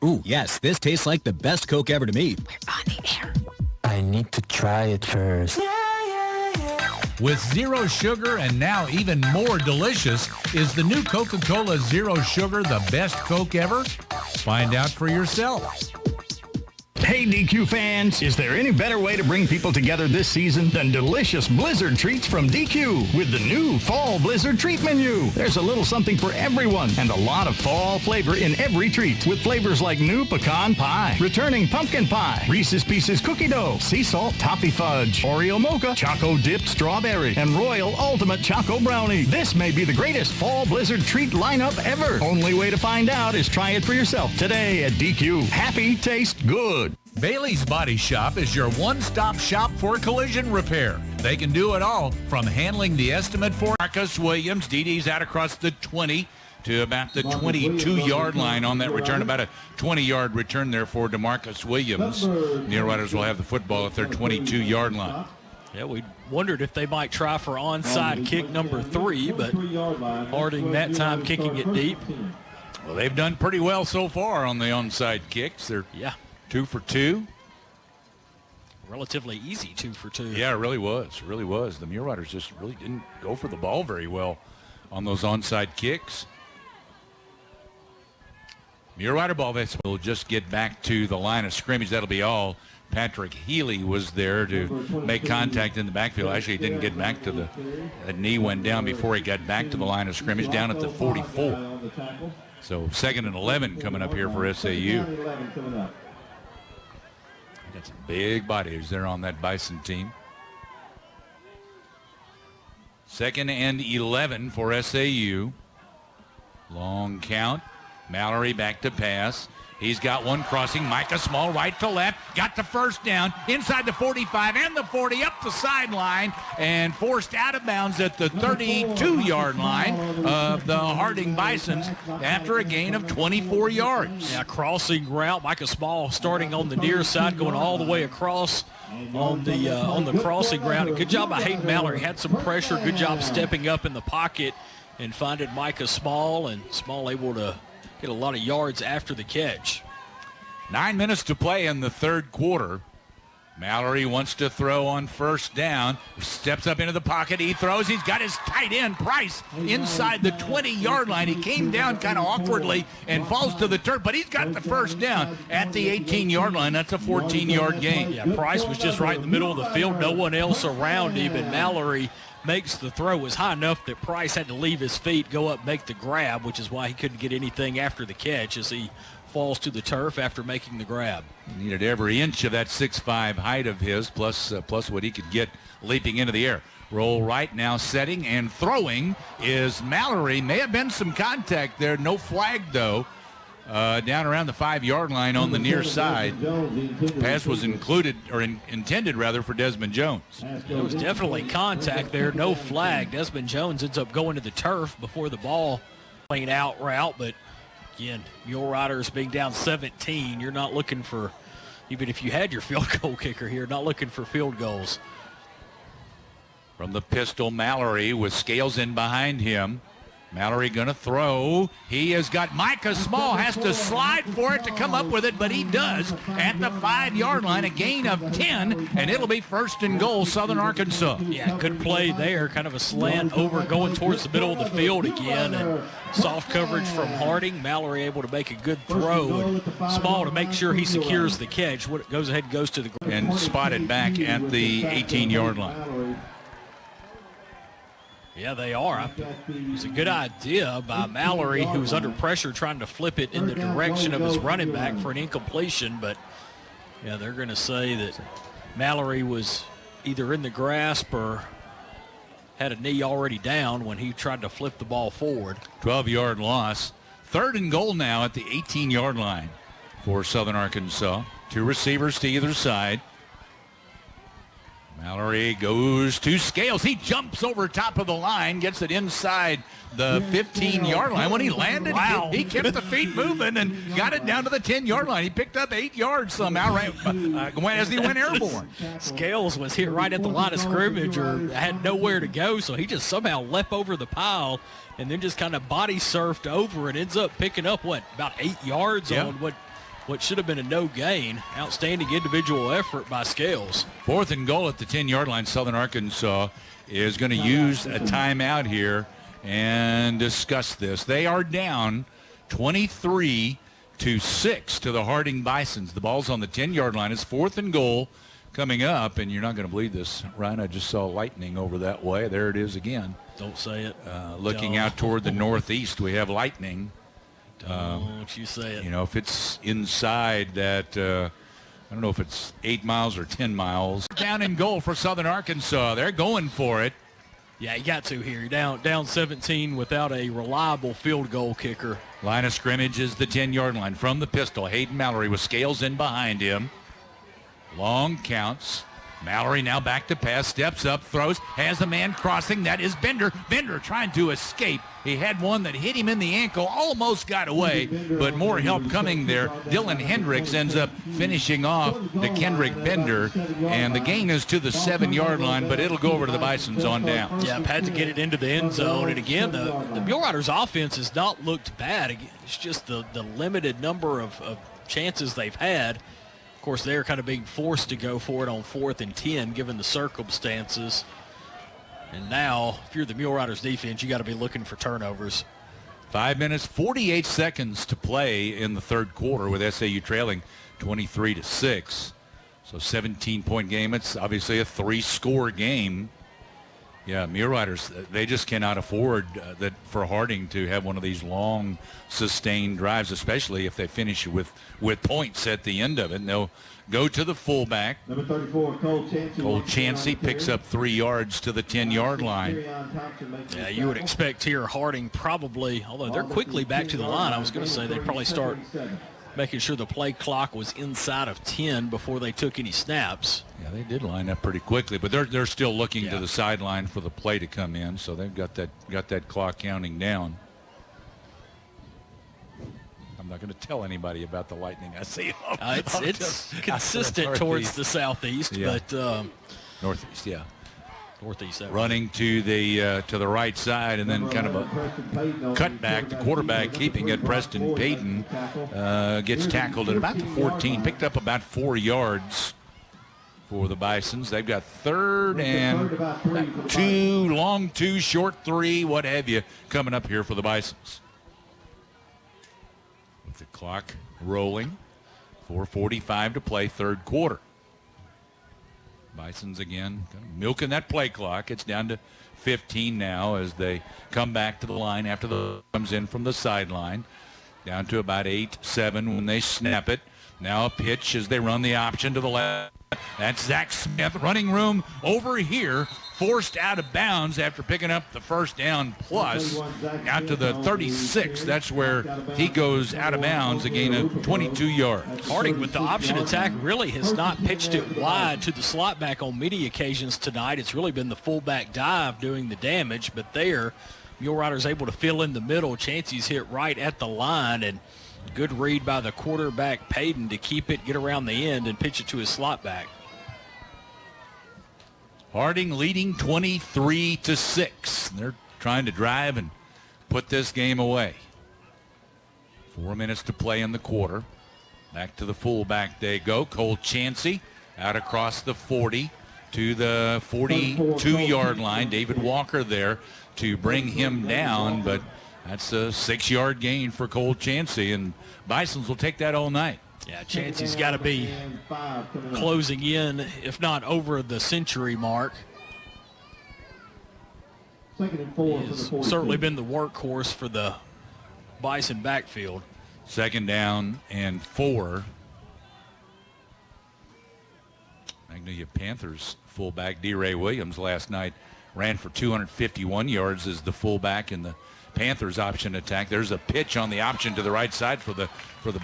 Ooh, yes, this tastes like the best Coke ever to me. We're on the air. I need to try it first. With 0 sugar and now even more delicious, is the new Coca-Cola Zero Sugar the best Coke ever? Find out for yourself. Hey DQ fans, is there any better way to bring people together this season than delicious Blizzard treats from DQ with the new Fall Blizzard Treat Menu? There's a little something for everyone and a lot of fall flavor in every treat with flavors like new pecan pie, returning pumpkin pie, Reese's Pieces cookie dough, sea salt toffee fudge, Oreo mocha, choco dipped strawberry, and Royal Ultimate Choco Brownie. This may be the greatest Fall Blizzard treat lineup ever. Only way to find out is try it for yourself today at DQ. Happy, taste good. Bailey's Body Shop is your one-stop shop for collision repair. They can do it all, from handling the estimate for Marcus Williams. DD's out across the 20 to about the 22-yard line on that return. About a 20-yard return there for DeMarcus Williams. Mule Riders will have the football at their 22-yard line. Yeah, we wondered if they might try for onside kick number 3, but Harding that time kicking it deep. Well, they've done pretty well so far on the onside kicks. They're 2 for 2. Relatively easy 2 for 2. Yeah, it really was. Really was. The Mule Riders just really didn't go for the ball very well on those onside kicks. Mule Rider ball. We'll just get back to the line of scrimmage. That'll be all. Patrick Healy was there to make contact in the backfield. Actually, he didn't get back to the knee went down before he got back to the line of scrimmage, down at the 44. So 2nd and 11 coming up here for SAU. Got some big bodies there on that Bison team. 2nd and 11 for SAU. Long count. Mallory back to pass. He's got one crossing. Micah Small right to left. Got the first down inside the 45 and the 40 up the sideline and forced out of bounds at the 32-yard line of the Harding Bisons after a gain of 24 yards. Yeah, crossing route. Micah Small starting on the near side, going all the way across on the crossing route. And good job by Hayden Mallory. Had some pressure. Good job stepping up in the pocket and finding Micah Small, and Small able to get a lot of yards after the catch. 9 minutes to play in the third quarter. Mallory wants to throw on first down. Steps up into the pocket. He throws. He's got his tight end, Price, inside the 20-yard line. He came down kind of awkwardly and falls to the turf, but he's got the first down at the 18-yard line. That's a 14-yard gain. Yeah, Price was just right in the middle of the field. No one else around him, and Mallory makes the throw. It was high enough that Price had to leave his feet, go up, make the grab, which is why he couldn't get anything after the catch as he falls to the turf after making the grab. Needed every inch of that 6'5" height of his, plus what he could get leaping into the air. Roll right now, setting and throwing is Mallory. May have been some contact there. No flag, though. Down around the 5-yard line on the near side. Pass was intended for Desmond Jones. There was definitely contact there, no flag. Desmond Jones ends up going to the turf before the ball playing out route, but again, Mule Riders being down 17, you're not looking for, even if you had your field goal kicker here, not looking for field goals. From the pistol, Mallory with Scales in behind him. Mallory going to throw. He has got Micah Small, has to slide for it to come up with it, but he does at the 5-yard line, a gain of 10, and it'll be 1st and goal, Southern Arkansas. Yeah, good play there, kind of a slant over going towards the middle of the field again, and soft coverage from Harding. Mallory able to make a good throw, and Small to make sure he secures the catch. What goes ahead and goes to the ground. And spotted back at the 18-yard line. Yeah, they are. It was a good idea by Mallory, who was under pressure trying to flip it in the direction of his running back for an incompletion. But, yeah, they're going to say that Mallory was either in the grasp or had a knee already down when he tried to flip the ball forward. 12-yard loss. 3rd and goal now at the 18-yard line for Southern Arkansas. 2 receivers to either side. Mallory goes to Scales. He jumps over top of the line, gets it inside the 15-yard line. When he landed, he kept the feet moving and got it down to the 10-yard line. He picked up 8 yards somehow as he went airborne. Scales was hit right at the line of scrimmage or had nowhere to go, so he just somehow leapt over the pile and then just kind of body surfed over and ends up picking up, about 8 yards on what should have been a no gain. Outstanding individual effort by Scales. 4th and goal at the 10-yard line. Southern Arkansas is going to use a timeout here and discuss this. They are down 23-6 to the Harding Bisons. The ball's on the 10-yard line. It's 4th and goal coming up, and you're not going to believe this, Ryan. I just saw lightning over that way. There it is again. Don't say it. Looking out toward the northeast, we have lightning. Don't you say it. You know, if it's inside that, I don't know if it's 8 miles or 10 miles. Down in goal for Southern Arkansas. They're going for it. Yeah, you got to here. You're down 17 without a reliable field goal kicker. Line of scrimmage is the 10-yard line. From the pistol, Hayden Mallory with Scales in behind him. Long counts. Mallory now back to pass, steps up, throws, has a man crossing. That is Bender. Bender trying to escape. He had one that hit him in the ankle, almost got away, but more help coming there. Dylan Hendricks ends up finishing off the Kendrick Bender, and the gain is to the 7-yard line, but it'll go over to the Bisons on down. Yeah, had to get it into the end zone, and again, the Mule Riders offense has not looked bad. It's just the limited number of chances they've had. Of course, they're kind of being forced to go for it on 4th and 10, given the circumstances. And now, if you're the Mule Riders defense, you got to be looking for turnovers. 5 minutes, 48 seconds to play in the 3rd quarter with SAU trailing 23-6. So 17-point game. It's obviously a 3-score game. Yeah, Mule Riders, they just cannot afford that for Harding to have one of these long, sustained drives, especially if they finish with points at the end of it. And they'll go to the fullback. Number 34, Cole Chansey picks up 3 yards to the 10-yard line. Yeah, you would expect here Harding probably, although they're quickly back to the line, I was going to say they'd probably start making sure the play clock was inside of 10 before they took any snaps. Yeah, they did line up pretty quickly, but they're still looking to the sideline for the play to come in, so they've got that clock counting down. I'm not going to tell anybody about the lightning I see. It's consistent towards the southeast, but northeast, yeah. Northeast. Running to the right side, and then kind of a cutback. The quarterback keeping it. Preston Payton gets tackled at about the 14, picked up about 4 yards for the Bisons. They've got 3rd and 2, long 2, short 3, what have you, coming up here for the Bisons. With the clock rolling, 4:45 to play, 3rd quarter. Bisons again kind of milking that play clock. It's down to 15 now as they come back to the line after the comes in from the sideline. Down to about 8-7 when they snap it. Now a pitch as they run the option to the left. That's Zach Smith. Running room over here. Forced out of bounds after picking up the first down plus. Out to the 36. That's where he goes out of bounds, a gain of 22 yards. Harding with the option attack really has not pitched it wide to the slot back on many occasions tonight. It's really been the fullback dive doing the damage, but there, Mule Riders able to fill in the middle. Chansey's hit right at the line, and good read by the quarterback Payton to keep it, get around the end, and pitch it to his slot back. Harding leading 23-6. They're trying to drive and put this game away. 4 minutes to play in the quarter. Back to the fullback they go. Cole Chansey out across the 40 to the 42-yard line. David Walker there to bring him down, but that's a 6-yard gain for Cole Chansey, and Bisons will take that all night. Yeah, Chansey's got to be closing in, if not over the century mark. Second and 4 for the 42. Certainly been the workhorse for the Bison backfield. Second down and 4. Magnolia Panthers fullback D-Ray Williams last night ran for 251 yards as the fullback in the Panthers option attack. There's a pitch on the option to the right side for the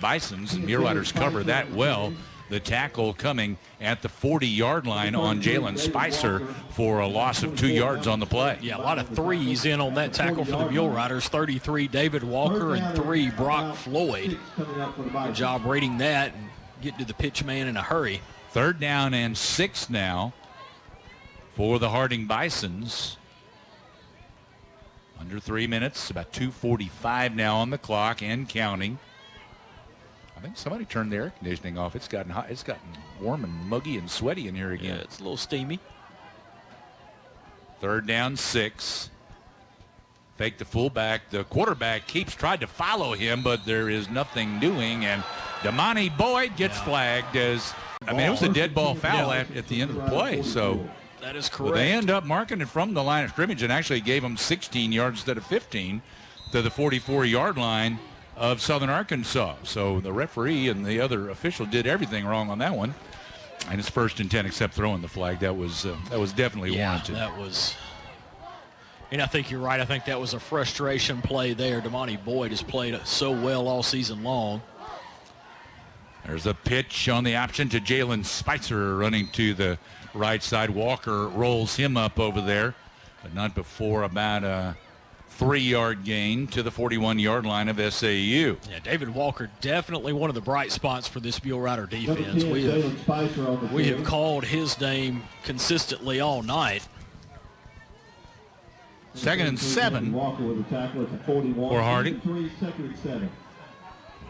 Bisons, and Muleriders cover that well. The tackle coming at the 40-yard line on Jalen Spicer for a loss of 2 yards on the play. Yeah, a lot of threes in on that tackle for the Muleriders. 33 David Walker and 3 Brock Floyd. Good job reading that and getting to the pitch man in a hurry. Third down and 6 now for the Harding Bisons. Under 3 minutes, about 2:45 now on the clock and counting. I think somebody turned the air conditioning off. It's gotten hot. It's gotten warm and muggy and sweaty in here again. Yeah, it's a little steamy. Third down, 6. Fake the fullback. The quarterback tried to follow him, but there is nothing doing. And Damani Boyd gets flagged as, it was a dead ball foul at the end of the play. So that is but correct. they end up marking it from the line of scrimmage and actually gave them 16 yards instead of 15 to the 44-yard line of Southern Arkansas. So the referee and the other official did everything wrong on that one. And it's 1st and 10 except throwing the flag. That was definitely warranted. That was, and I think you're right. I think that was a frustration play there. Damani Boyd has played so well all season long. There's a pitch on the option to Jalen Spicer running to the right side. Walker rolls him up over there, but not before about a 3-yard gain to the 41-yard line of SAU. Yeah, David Walker definitely one of the bright spots for this Mulerider defense. We have called his name consistently all night. Second and 7 for Harding.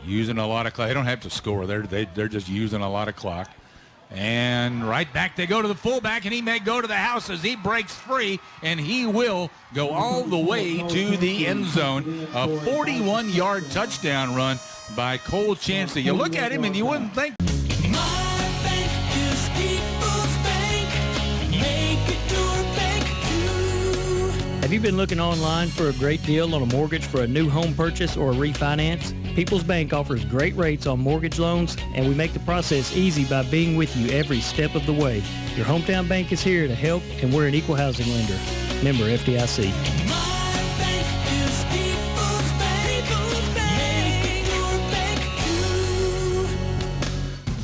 Using a lot of clock. They don't have to score. They're just using a lot of clock. And right back they go to the fullback, and he may go to the house as he breaks free, and he will go all the way to the end zone. A 41-yard touchdown run by Cole Chansey. You look at him and you wouldn't think. Have you been looking online for a great deal on a mortgage for a new home purchase or a refinance? People's Bank offers great rates on mortgage loans, and we make the process easy by being with you every step of the way. Your hometown bank is here to help, and we're an equal housing lender. Member FDIC.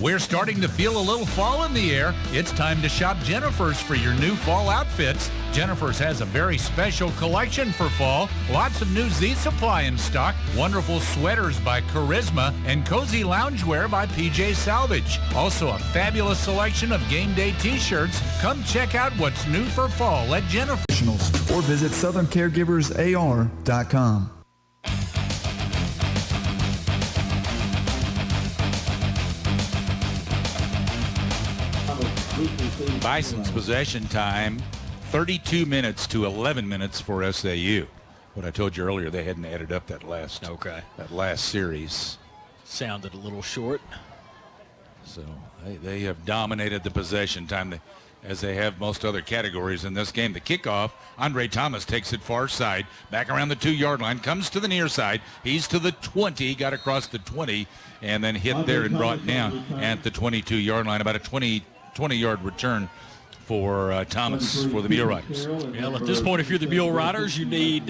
We're starting to feel a little fall in the air. It's time to shop Jennifer's for your new fall outfits. Jennifer's has a very special collection for fall. Lots of new Z Supply in stock, wonderful sweaters by Charisma, and cozy loungewear by PJ Salvage. Also a fabulous selection of game day t-shirts. Come check out what's new for fall at Jennifer's. Or visit southerncaregiversar.com. Bison's possession time, 32 minutes to 11 minutes for SAU. What I told you earlier, they hadn't added up that last series. Sounded a little short. So they have dominated the possession time as they have most other categories in this game. The kickoff, Andre Thomas takes it far side, back around the 2-yard line, comes to the near side. He's to the 20, got across the 20, and then hit there and brought down at the 22-yard line. About a 20-yard return for Thomas for the Muleriders. Well, at this point, if you're the Muleriders, you need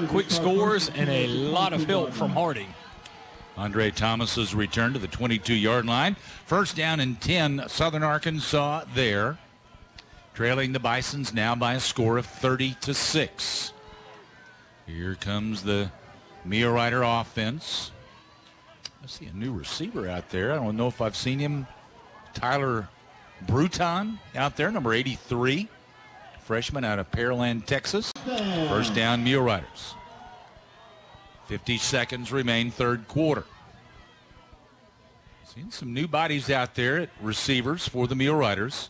quick scores and a lot of help from Harding. Andre Thomas's return to the 22-yard line. First down and 10, Southern Arkansas there. Trailing the Bisons now by a score of 30-6. Here comes the Mulerider offense. I see a new receiver out there. I don't know if I've seen him. Tyler Bruton out there, number 83. freshman out of Pearland, Texas. First down, Mule Riders. 50 seconds remain, third quarter. Seeing some new bodies out there at receivers for the Mule Riders.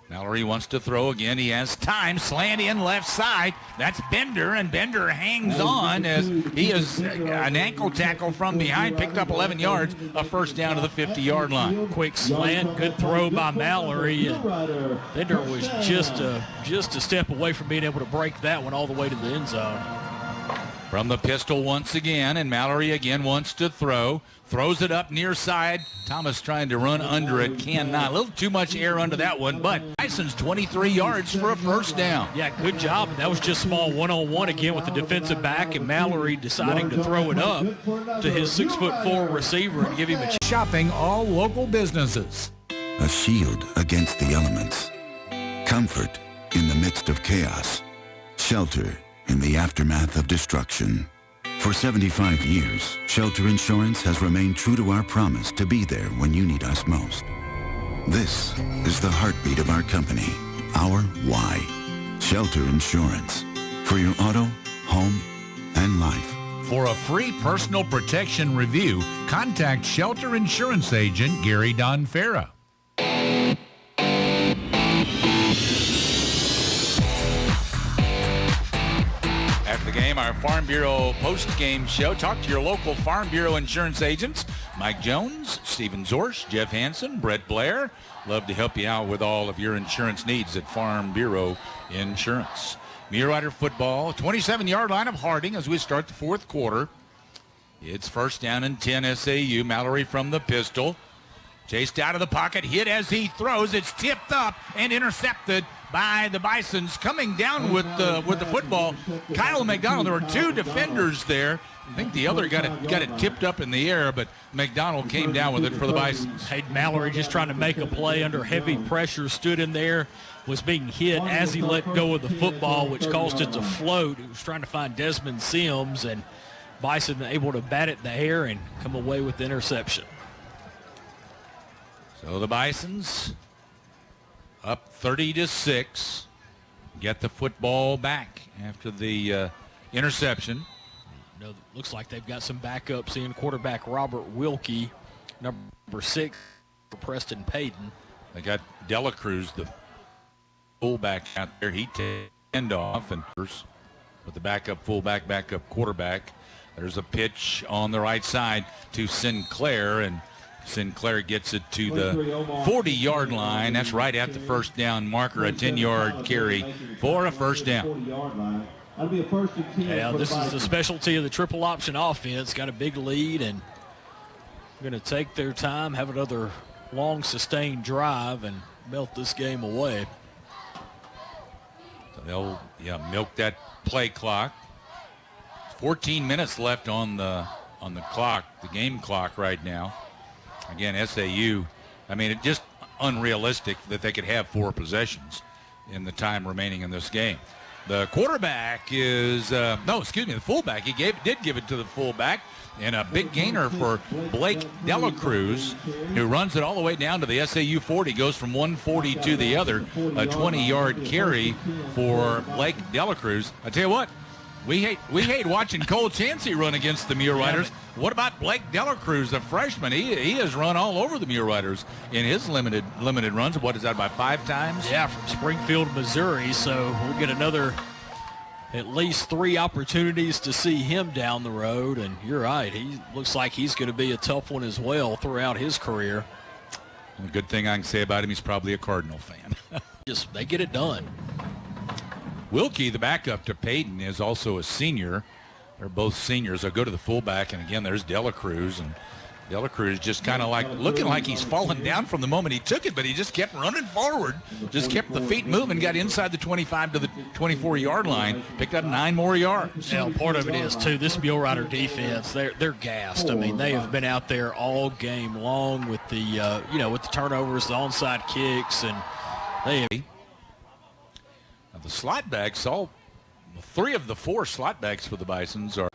Mallory wants to throw again. He has time. Slant in left side. That's Bender, and Bender hangs on as he is an ankle tackle from behind. Picked up 11 yards, a first down to the 50-yard line. Quick slant, good throw by Mallory. And Bender was just a step away from being able to break that one all the way to the end zone. From the pistol once again, and Mallory again wants to throw. Throws it up near side. Thomas trying to run under it. Cannot. A little too much air under that one, but Bison's 23 yards for a first down. Yeah, good job. That was just small one-on-one again with the defensive back, and Mallory deciding to throw it up to his 6'4" receiver and give him a chance. Shopping all local businesses. A shield against the elements. Comfort in the midst of chaos. Shelter in the aftermath of destruction. For 75 years, Shelter Insurance has remained true to our promise to be there when you need us most. This is the heartbeat of our company, our why. Shelter Insurance. For your auto, home, and life. For a free personal protection review, contact Shelter Insurance Agent Gary Donfera. After the game, our Farm Bureau post-game show. Talk to your local Farm Bureau insurance agents. Mike Jones, Stephen Zorsch, Jeff Hansen, Brett Blair. Love to help you out with all of your insurance needs at Farm Bureau Insurance. Mule Rider football, 27-yard line of Harding as we start the fourth quarter. It's first down and 10 SAU. Mallory from the pistol. Chased out of the pocket, hit as he throws. It's tipped up and intercepted by the Bisons. Coming down with the football, Kyle McDonald. There were two defenders there. I think the other got it tipped up in the air, but McDonald came down with it for the Bisons. Hey, Mallory just trying to make a play under heavy pressure, stood in there, was being hit as he let go of the football, which caused it to float. He was trying to find Desmond Sims, and Bison able to bat it in the air and come away with the interception. So the Bisons up 30-6, get the football back after the interception. Looks like they've got some backups in. Quarterback Robert Wilkie, number 6 for Preston Payton. They got Dela Cruz, the fullback out there. He takes end off and with the backup fullback, backup quarterback. There's a pitch on the right side to Sinclair, and Sinclair gets it to the 40-yard line. That's right at the first down marker, a 10-yard carry for a first down. Yeah, this is the specialty of the triple option offense. Got a big lead and going to take their time, have another long sustained drive and melt this game away. So they'll milk that play clock. 14 minutes left on the clock, the game clock right now. Again, SAU, I mean, it's just unrealistic that they could have 4 possessions in the time remaining in this game. The quarterback is, the fullback. He did give it to the fullback, and a big gainer for Blake Dela Cruz, who runs it all the way down to the SAU 40, goes from 140 to the other, a 20-yard carry for Blake Dela Cruz. I tell you what, we hate watching Cole Chansey run against the Mule Riders. What about Blake Dela Cruz, a freshman? He has run all over the Mule Riders in his limited runs. What is that, about 5 times? Yeah, from Springfield, Missouri. So we'll get another at least 3 opportunities to see him down the road. And you're right, he looks like he's going to be a tough one as well throughout his career. The good thing I can say about him, he's probably a Cardinal fan. They get it done. Wilkie, the backup to Payton, is also a senior. They're both seniors. They'll go to the fullback, and again, there's Dela Cruz. And Dela Cruz just kind of looking like he's fallen down from the moment he took it, but he just kept running forward, just kept the feet moving, got inside the 25 to the 24-yard line, picked up 9 more yards. Yeah, part of it is, too, this Mule Rider defense, they're gassed. I mean, they have been out there all game long with the, with the turnovers, the onside kicks, and they have. The slot backs, 3 of the 4 slot backs for the Bisons are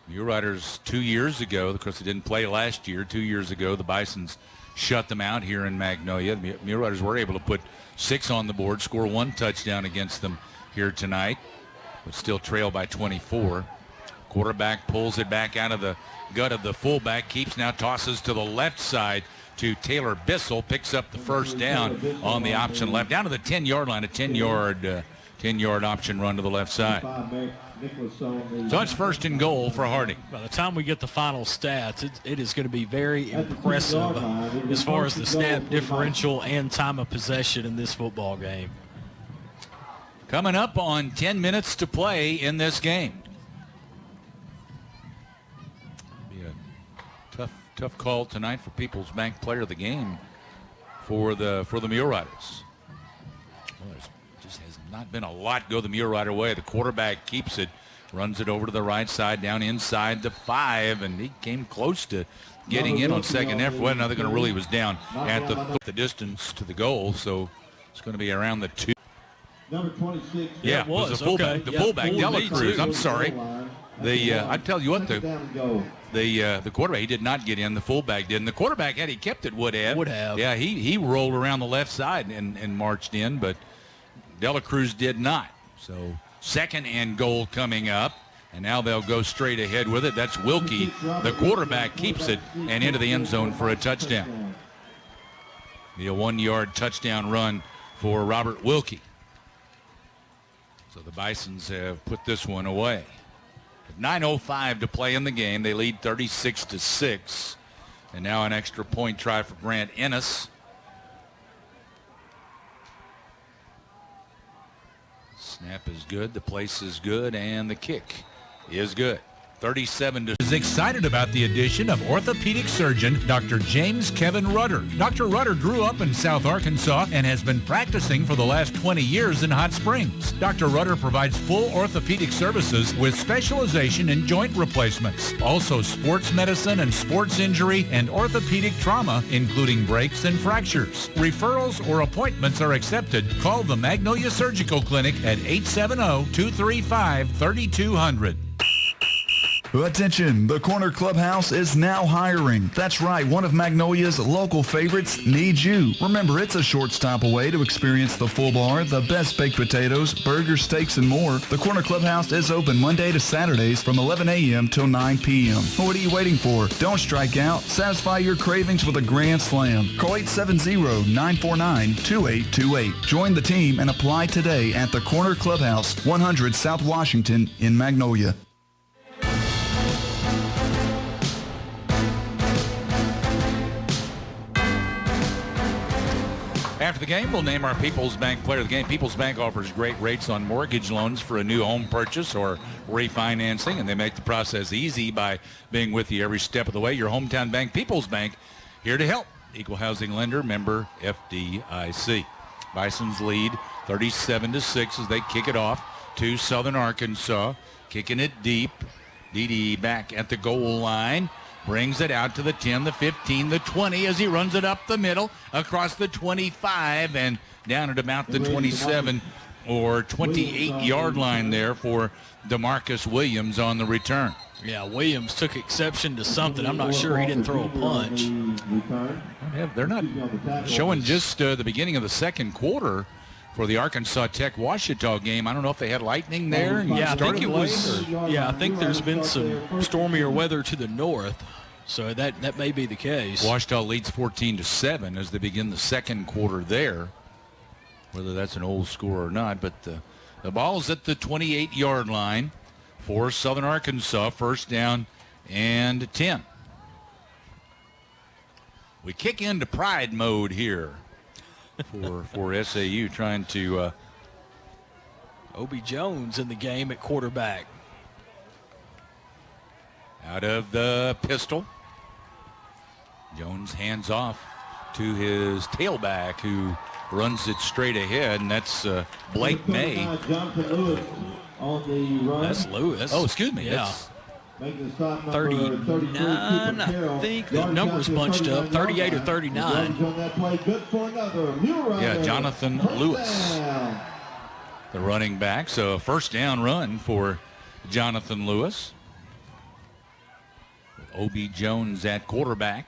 Mule Riders 2 years ago. Of course, they didn't play last year. 2 years ago, the Bisons shut them out here in Magnolia. The Mule Riders were able to put 6 on the board, score 1 touchdown against them here tonight, but still trail by 24. Quarterback pulls it back out of the gut of the fullback, keeps now, tosses to the left side to Taylor Bissell, picks up the first down on the option left, down to the 10-yard line, a 10-yard option run to the left side. So it's first and goal for Harding. By the time we get the final stats, it is going to be very impressive as far as the snap differential and time of possession in this football game. Coming up on 10 minutes to play in this game. Be a tough call tonight for People's Bank Player of the Game for the Mule Riders. Well, there's just has not been a lot go the Mule Rider way. The quarterback keeps it, runs it over to the right side, down inside the 5, and he came close to getting in on second effort. Well, another going to really was down at the distance to the goal, so it's going to be around the 2. Number 26. Yeah, it was the fullback. Okay. The fullback, Dela Cruz. I'm sorry. I tell you what, the quarterback, he did not get in. The fullback did. And the quarterback, had he kept it, would have. Yeah, he rolled around the left side and marched in, but Dela Cruz did not. So second and goal coming up, and now they'll go straight ahead with it. That's Wilkie. The quarterback keeps it and into the end zone for a touchdown. Be a 1-yard touchdown run for Robert Wilkie. So the Bisons have put this one away. 9:05 to play in the game. They lead 36-6. And now an extra point try for Grant Ennis. Snap is good, the place is good, and the kick is good. 37 is excited about the addition of orthopedic surgeon Dr. James Kevin Rudder. Dr. Rudder grew up in South Arkansas and has been practicing for the last 20 years in Hot Springs. Dr. Rudder provides full orthopedic services with specialization in joint replacements, also sports medicine and sports injury and orthopedic trauma, including breaks and fractures. Referrals or appointments are accepted. Call the Magnolia Surgical Clinic at 870-235-3200. Attention, the Corner Clubhouse is now hiring. That's right, one of Magnolia's local favorites needs you. Remember, it's a short stop away to experience the full bar, the best baked potatoes, burgers, steaks, and more. The Corner Clubhouse is open Monday to Saturdays from 11 a.m. till 9 p.m. What are you waiting for? Don't strike out. Satisfy your cravings with a grand slam. Call 870-949-2828. Join the team and apply today at the Corner Clubhouse, 100 South Washington in Magnolia. After the game, we'll name our People's Bank Player of the Game. People's Bank offers great rates on mortgage loans for a new home purchase or refinancing, and they make the process easy by being with you every step of the way. Your hometown bank, People's Bank, here to help. Equal housing lender, member FDIC. Bisons lead 37-6 as they kick it off to Southern Arkansas. Kicking it deep. Dede back at the goal line. Brings it out to the 10, the 15, the 20 as he runs it up the middle, across the 25, and down at about the 27 or 28-yard line there for DeMarcus Williams on the return. Yeah, Williams took exception to something. I'm not sure he didn't throw a punch. They're not showing just the beginning of the second quarter for the Arkansas Tech Ouachita game. I don't know if they had lightning there. And I think it was. Yeah, I think there's been some stormier weather to the north, so that may be the case. Ouachita leads 14-7 as they begin the second quarter there. Whether that's an old score or not, but the ball's at the 28-yard line for Southern Arkansas. First down and 10. We kick into pride mode here. For SAU, trying to Obi Jones in the game at quarterback. Out of the pistol. Jones hands off to his tailback, who runs it straight ahead, and that's Blake May. That's Lewis. Oh, excuse me. Yeah. 39, I think. The number's bunched up. 38 or 39. Yeah, Jonathan Lewis, the running back. So a first down run for Jonathan Lewis. With O.B. Jones at quarterback.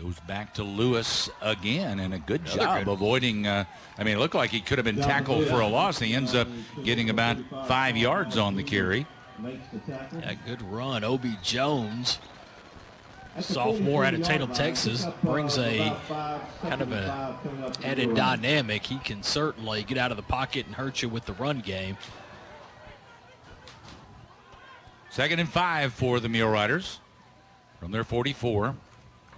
Goes back to Lewis again, and a good job avoiding. It looked like he could have been tackled for a loss. He ends up getting about 5 yards on the carry. Yeah, good run. Obi Jones, sophomore out of Tatum, Texas, brings a kind of a added dynamic. He can certainly get out of the pocket and hurt you with the run game. 2nd and 5 for the Mule Riders from their 44.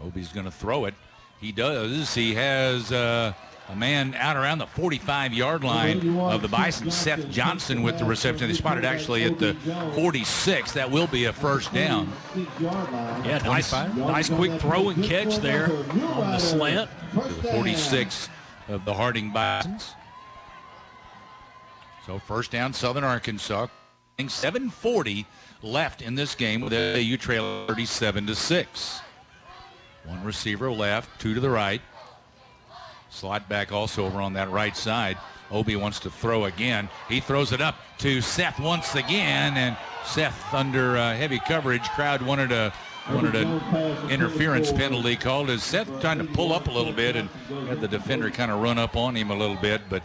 Obi's going to throw it. He does. He has a man out around the 45-yard line of the Bisons, Seth Johnson, with the reception. They spotted actually at the 46. That will be a first down. Yeah, nice quick throw and catch there on the slant. To the 46 of the Harding Bisons. So first down, Southern Arkansas. 7:40 left in this game with AU trailing 37-6. One receiver left, 2 to the right. Slot back also over on that right side. Obi wants to throw again. He throws it up to Seth once again, and Seth under heavy coverage. Crowd wanted an interference penalty called as Seth trying to pull up a little bit and had the defender kind of run up on him a little bit, but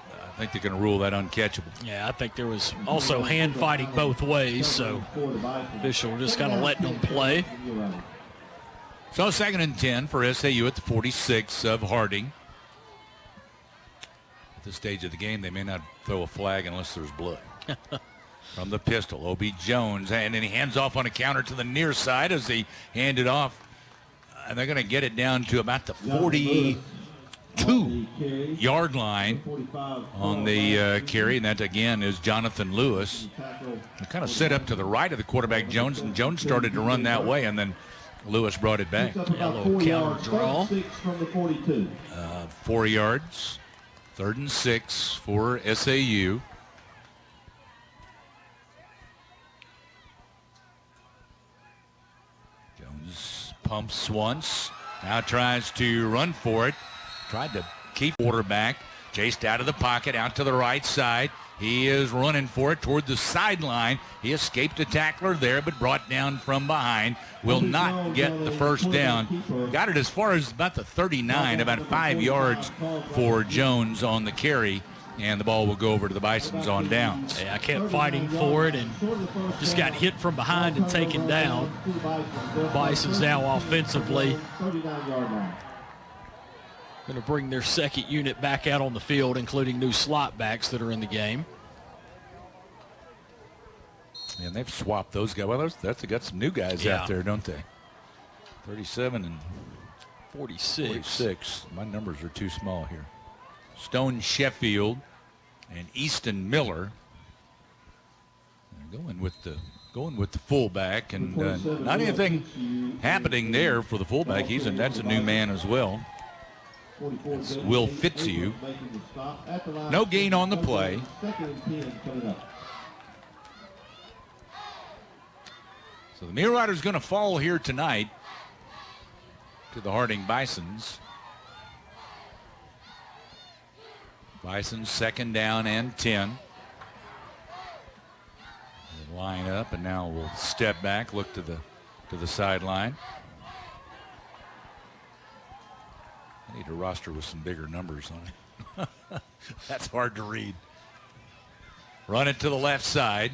I think they're going to rule that uncatchable. Yeah, I think there was also hand fighting both ways, so official just kind of letting them play. So 2nd and 10 for SAU at the 46 of Harding. At this stage of the game, they may not throw a flag unless there's blood. From the pistol, Obi Jones, and then he hands off on a counter to the near side as he handed off. And they're going to get it down to about the 42-yard line on the carry, and that again is Jonathan Lewis. He kind of set up to the right of the quarterback, Jones, and Jones started to run that way, and then Lewis brought it back. Yeah, a little counter draw. 4 yards. 3rd and 6 for SAU. Jones pumps once. Now tries to run for it. Tried to keep quarterback. Chased out of the pocket, out to the right side. He is running for it toward the sideline. He escaped a tackler there, but brought down from behind. Will not get the first down. Got it as far as about the 39, about 5 yards for Jones on the carry, and the ball will go over to the Bisons on downs. Yeah, I kept fighting for it and just got hit from behind and taken down. Bisons now offensively going to bring their second unit back out on the field, including new slot backs that are in the game. And they've swapped those guys. Well, they got some new guys out there, don't they? 37 and 46. My numbers are too small here. Stone Sheffield and Easton Miller. They're going with the fullback, and not anything happening there for the fullback. That's a new man as well. It's Will Fitzhugh. No gain on the play. So the Mule Riders going to fall here tonight to the Harding Bisons. Bisons 2nd down and 10. They line up, and now we'll step back, look to the sideline. I need a roster with some bigger numbers on it. That's hard to read. Run it to the left side.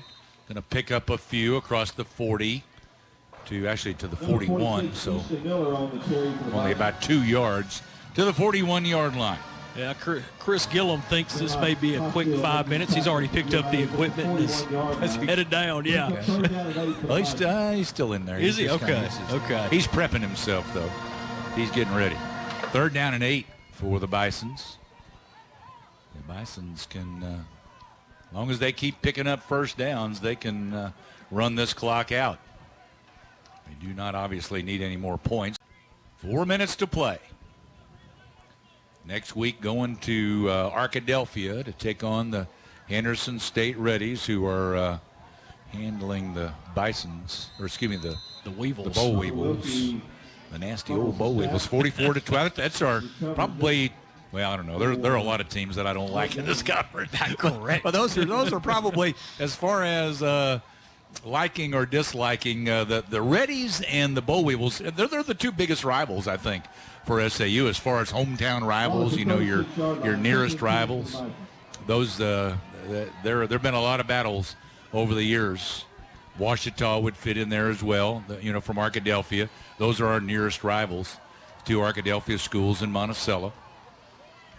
Going to pick up a few across the 40 to the 41. So only about 2 yards to the 41-yard line. Yeah, Chris Gillum thinks this may be a quick 5 minutes. He's already picked up the equipment and is headed down. Yeah. Well, he's still in there. Is he? Okay. He's prepping himself, though. He's getting ready. 3rd down and 8 for the Bisons. The Bisons can, as long as they keep picking up first downs, they can run this clock out. They do not obviously need any more points. 4 minutes to play. Next week going to Arkadelphia to take on the Henderson State Reddies, who are handling the Bisons, the Weevils. The Boll Weevils. The nasty old Boll Weevils, 44-12. That's our probably. Well, I don't know. There are a lot of teams that I don't like in this conference. Correct. But those are probably, as far as liking or disliking the Reddies and the Boll Weevils. They're the two biggest rivals, I think, for SAU as far as hometown rivals. You know, your nearest rivals. Those there have been a lot of battles over the years. Ouachita would fit in there as well. From Arkadelphia. Those are our nearest rivals. Two Arkadelphia schools in Monticello.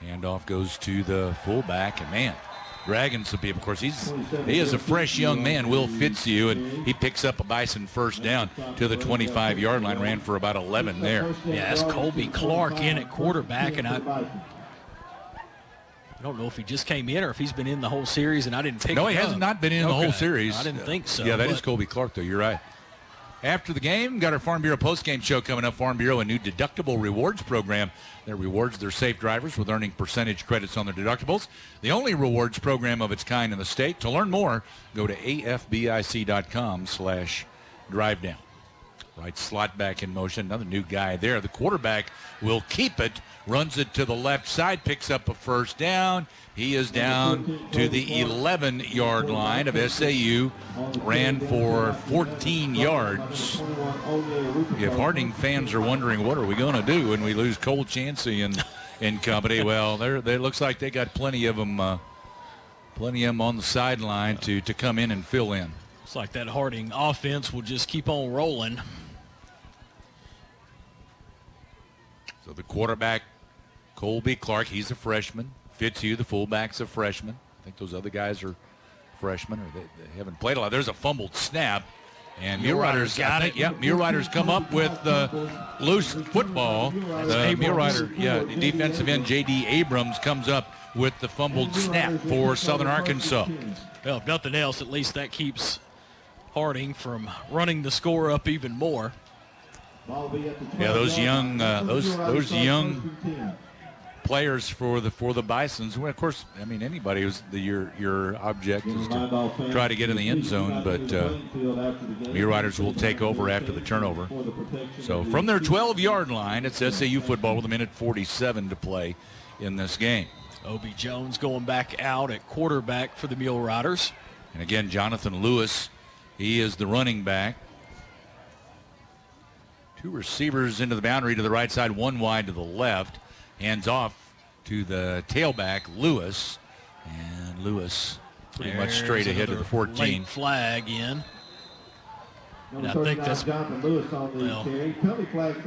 Handoff goes to the fullback, and man, dragging some people. Of course, he is a fresh young man, Will Fitzhugh, and he picks up a Bison first down to the 25-yard line. Ran for about 11 there. Yeah, that's Colby Clark in at quarterback, and I don't know if he just came in or if he's been in the whole series, and I didn't pick him up. No, he has not been in the whole series. I didn't think so. Yeah, that is Colby Clark, though. You're right. After the game, got our Farm Bureau postgame show coming up. Farm Bureau, a new deductible rewards program that rewards their safe drivers with earning percentage credits on their deductibles. The only rewards program of its kind in the state. To learn more, go to afbic.com/drivedown. Right slot back in motion. Another new guy there. The quarterback will keep it. Runs it to the left side. Picks up a first down. He is down to the 11-yard line of SAU. Ran for 14 yards. If Harding fans are wondering what are we going to do when we lose Cole Chansey and company, well, they looks like they got plenty of them on the sideline to come in and fill in. It's like that Harding offense will just keep on rolling. So the quarterback, Colby Clark, he's a freshman. Fitzhugh, the fullback's a freshman. I think those other guys are freshmen, or they haven't played a lot. There's a fumbled snap, and Mule Riders got it. Yeah, Mule Riders come up with loose football. Mule Rider, the defensive end J.D. Abrams comes up with the fumbled snap for Southern Arkansas. Well, if nothing else, at least that keeps Harding from running the score up even more. Yeah, those young players for the Bisons. Well, of course, I mean anybody who's your object is to try to get in the end zone, but Mule Riders will take over after the turnover. So from their 12-yard line, it's SAU football with 1:47 to play in this game. Obie Jones going back out at quarterback for the Mule Riders. And again, Jonathan Lewis, he is the running back. Two receivers into the boundary to the right side, one wide to the left. Hands off to the tailback, Lewis. And Lewis pretty much straight ahead of the 14. Late flag in. And I think that's, well,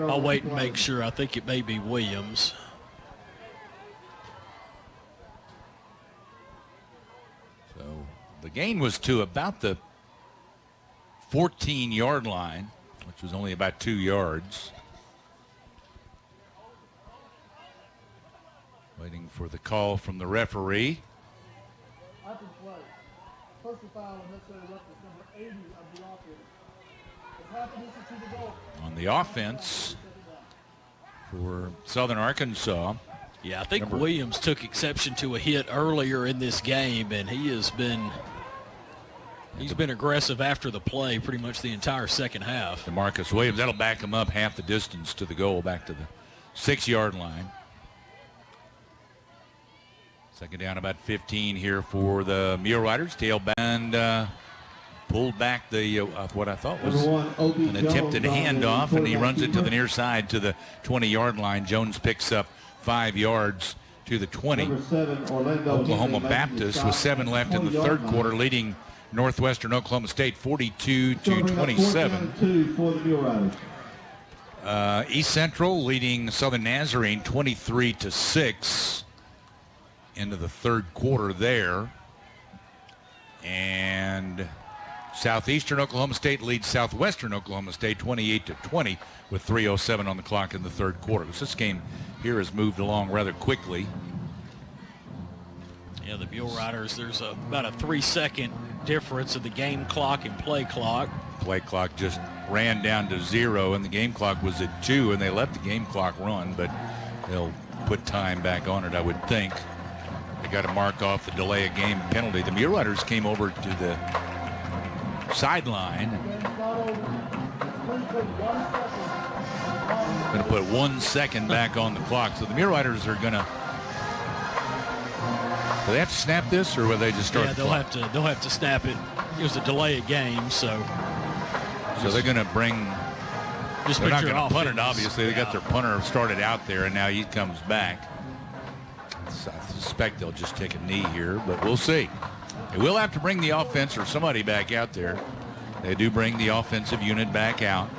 I'll wait and make sure. I think it may be Williams. So the gain was to about the 14-yard line, which was only about 2 yards. Waiting for the call from the referee. On the offense for Southern Arkansas. Yeah, I think Williams took exception to a hit earlier in this game, and he's been aggressive after the play pretty much the entire second half. DeMarcus Williams, that'll back him up half the distance to the goal, back to the 6-yard line. Second down, about 15 here for the Mule Riders. Tail band pulled back the what I thought was an attempted handoff, and he runs it to the near side to the 20-yard line. Jones picks up 5 yards to the 20. Oklahoma Baptist with 7 left in the third quarter, leading Northwestern Oklahoma State 42-27. East Central leading Southern Nazarene 23-6 into the third quarter there. And Southeastern Oklahoma State leads Southwestern Oklahoma State 28-20 with 3:07 on the clock in the third quarter. So this game here has moved along rather quickly. Yeah, the Mule Riders, there's about a 3-second difference of the game clock and play clock. Play clock just ran down to 0, and the game clock was at 2, and they let the game clock run, but they'll put time back on it, I would think. They got to mark off the delay of game penalty. The Mule Riders came over to the sideline. Going to put 1 second back on the clock. So the Mule Riders are going to. Do they have to snap this, or will they just start? Yeah, they'll have to snap it. it was a delay of game, so they're going to bring. They're not going to punt it. Obviously, they got their punter started out there, and now he comes back. So I suspect they'll just take a knee here, but we'll see. They will have to bring the offense or somebody back out there. They do bring the offensive unit back out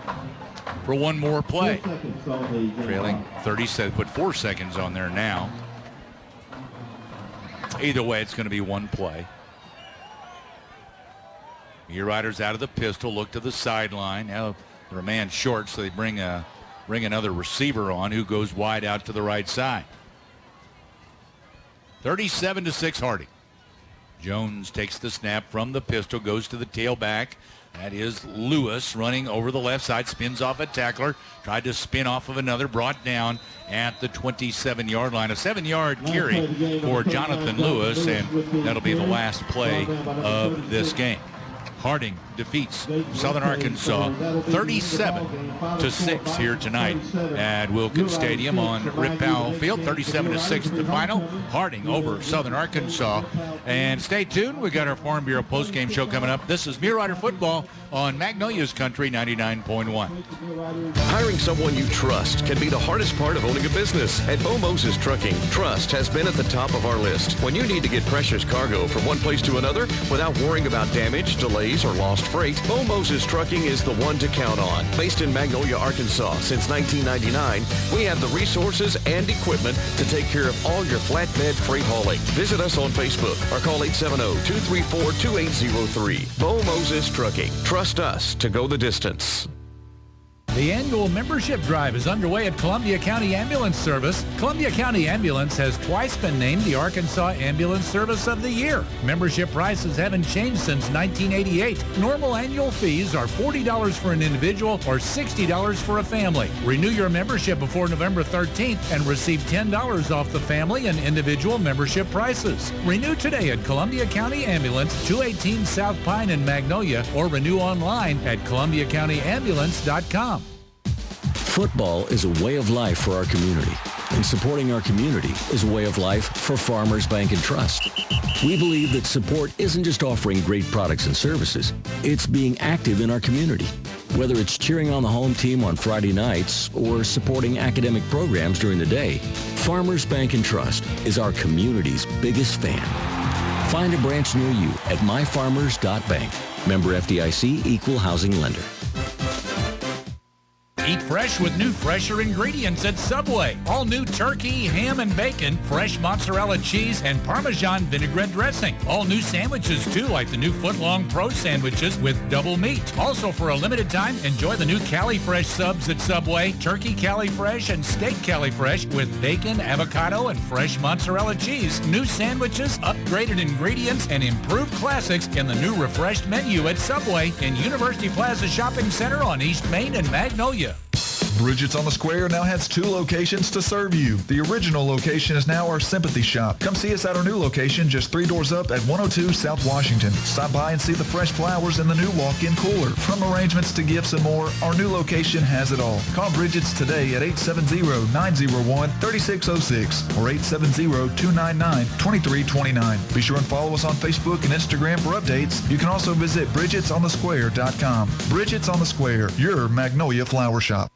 for one more play. Trailing 37, put 4 seconds on there now. Either way, it's going to be one play. Mulerider's out of the pistol, look to the sideline. Now they're a man short, so they bring another receiver on who goes wide out to the right side. 37-6 Harding. Jones takes the snap from the pistol, goes to the tailback. That is Lewis running over the left side, spins off a tackler, tried to spin off of another, brought down at the 27-yard line. A 7-yard carry for Jonathan Lewis, and that'll be the last play of this game. Harding defeats Southern Arkansas 37-6 here tonight at Wilkins Stadium on Rip Powell Field. 37-6 the final. Harding over Southern Arkansas. And stay tuned. We got our Farm Bureau postgame show coming up. This is Mulerider football on Magnolia's Country 99.1. Hiring someone you trust can be the hardest part of owning a business. At Bo Moses Trucking, trust has been at the top of our list. When you need to get precious cargo from one place to another without worrying about damage, delays, or lost freight, Bo Moses Trucking is the one to count on. Based in Magnolia, Arkansas since 1999, we have the resources and equipment to take care of all your flatbed freight hauling. Visit us on Facebook or call 870-234-2803. Bo Moses Trucking. Trust us to go the distance. The annual membership drive is underway at Columbia County Ambulance Service. Columbia County Ambulance has twice been named the Arkansas Ambulance Service of the Year. Membership prices haven't changed since 1988. Normal annual fees are $40 for an individual or $60 for a family. Renew your membership before November 13th and receive $10 off the family and individual membership prices. Renew today at Columbia County Ambulance, 218 South Pine in Magnolia, or renew online at ColumbiaCountyAmbulance.com. Football is a way of life for our community, and supporting our community is a way of life for Farmers Bank and Trust. We believe that support isn't just offering great products and services, it's being active in our community. Whether it's cheering on the home team on Friday nights or supporting academic programs during the day, Farmers Bank and Trust is our community's biggest fan. Find a branch near you at myfarmers.bank. Member FDIC, Equal Housing Lender. Eat fresh with new, fresher ingredients at Subway. All new turkey, ham, and bacon, fresh mozzarella cheese, and Parmesan vinaigrette dressing. All new sandwiches, too, like the new foot-long Pro sandwiches with double meat. Also, for a limited time, enjoy the new Cali Fresh subs at Subway. Turkey Cali Fresh and steak Cali Fresh with bacon, avocado, and fresh mozzarella cheese. New sandwiches, upgraded ingredients, and improved classics in the new refreshed menu at Subway in University Plaza Shopping Center on East Main and Magnolia. Bridget's on the Square now has 2 locations to serve you. The original location is now our Sympathy Shop. Come see us at our new location just 3 doors up at 102 South Washington. Stop by and see the fresh flowers in the new walk-in cooler. From arrangements to gifts and more, our new location has it all. Call Bridget's today at 870-901-3606 or 870-299-2329. Be sure and follow us on Facebook and Instagram for updates. You can also visit bridgetsonthesquare.com. Bridget's on the Square, your Magnolia Flower Shop.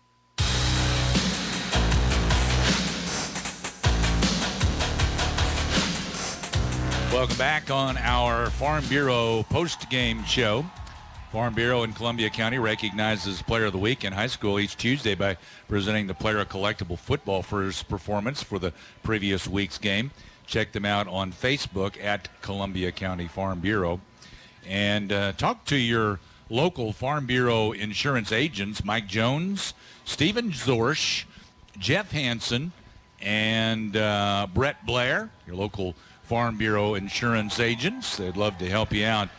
Welcome back on our Farm Bureau post-game show. Farm Bureau in Columbia County recognizes Player of the Week in high school each Tuesday by presenting the player a collectible football for his performance for the previous week's game. Check them out on Facebook at Columbia County Farm Bureau. And talk to your local Farm Bureau insurance agents, Mike Jones, Stephen Zorsch, Jeff Hansen, and Brett Blair, your local Farm Bureau insurance agents. They'd love to help you out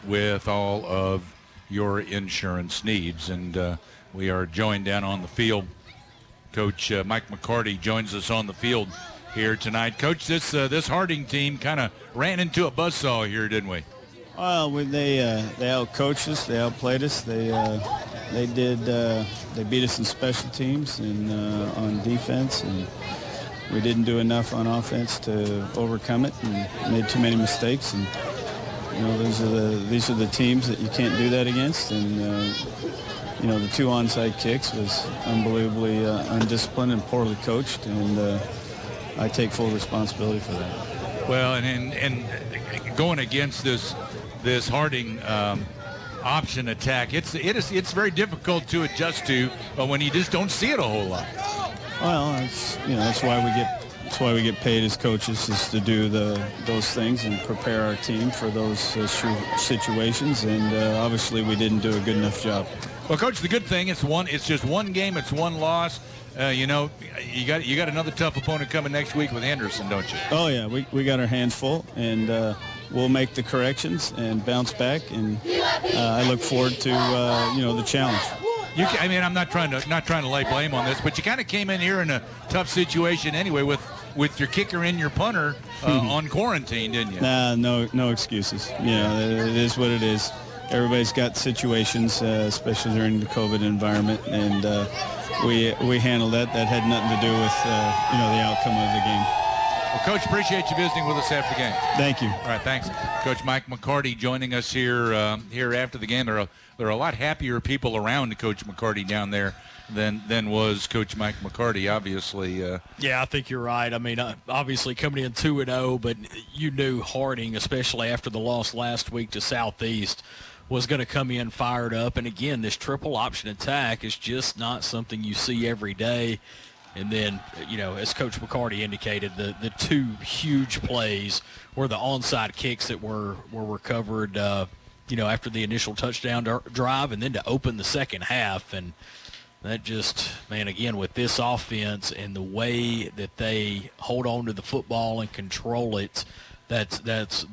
with all of your insurance needs. And we are joined down on the field. Coach Mike McCarty joins us on the field here tonight. Coach, this Harding team kind of ran into a buzzsaw here, didn't we? Well, they out-coached us, they outplayed us. They beat us in special teams and on defense, and we didn't do enough on offense to overcome it and made too many mistakes. And these are the teams that you can't do that against, and the 2 onside kicks was unbelievably undisciplined and poorly coached, and I take full responsibility for that. Well, and going against this Harding option attack, it's very difficult to adjust to when you just don't see it a whole lot. Well, that's why we get paid as coaches, is to do those things and prepare our team for those situations, and obviously we didn't do a good enough job. Well, Coach, the good thing it's just one game, it's one loss. You got another tough opponent coming next week with Henderson, don't you? Oh yeah, we got our hands full, and we'll make the corrections and bounce back, and I look forward to the challenge. I'm not trying to lay blame on this, but you kind of came in here in a tough situation anyway with your kicker and your punter on quarantine, didn't you? Nah, no excuses. It is what it is. Everybody's got situations, especially during the COVID environment, and we handled that. That had nothing to do with the outcome of the game. Well, Coach, appreciate you visiting with us after the game. Thank you. All right, thanks. Coach Mike McCarty joining us here after the game. There are a lot happier people around Coach McCarty down there than was Coach Mike McCarty, obviously. Yeah, I think you're right. I mean, obviously coming in 2-0, but you knew Harding, especially after the loss last week to Southeast, was going to come in fired up. And again, this triple option attack is just not something you see every day. And then, as Coach McCarty indicated, the 2 huge plays were the onside kicks that were recovered, after the initial touchdown drive, and then to open the second half. And that just, man, again, with this offense and the way that they hold on to the football and control it, that's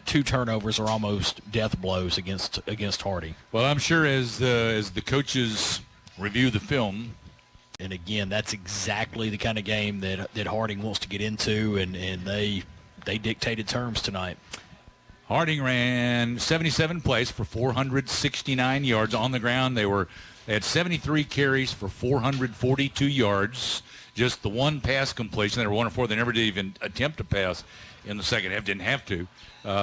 2 turnovers are almost death blows against Harding. Well, I'm sure as the coaches review the film, and again, that's exactly the kind of game that Harding wants to get into, and they dictated terms tonight. Harding ran 77 plays for 469 yards on the ground. They had 73 carries for 442 yards. Just the 1 pass completion. They were 1 of 4. They never did even attempt a pass in the second half. Didn't have to.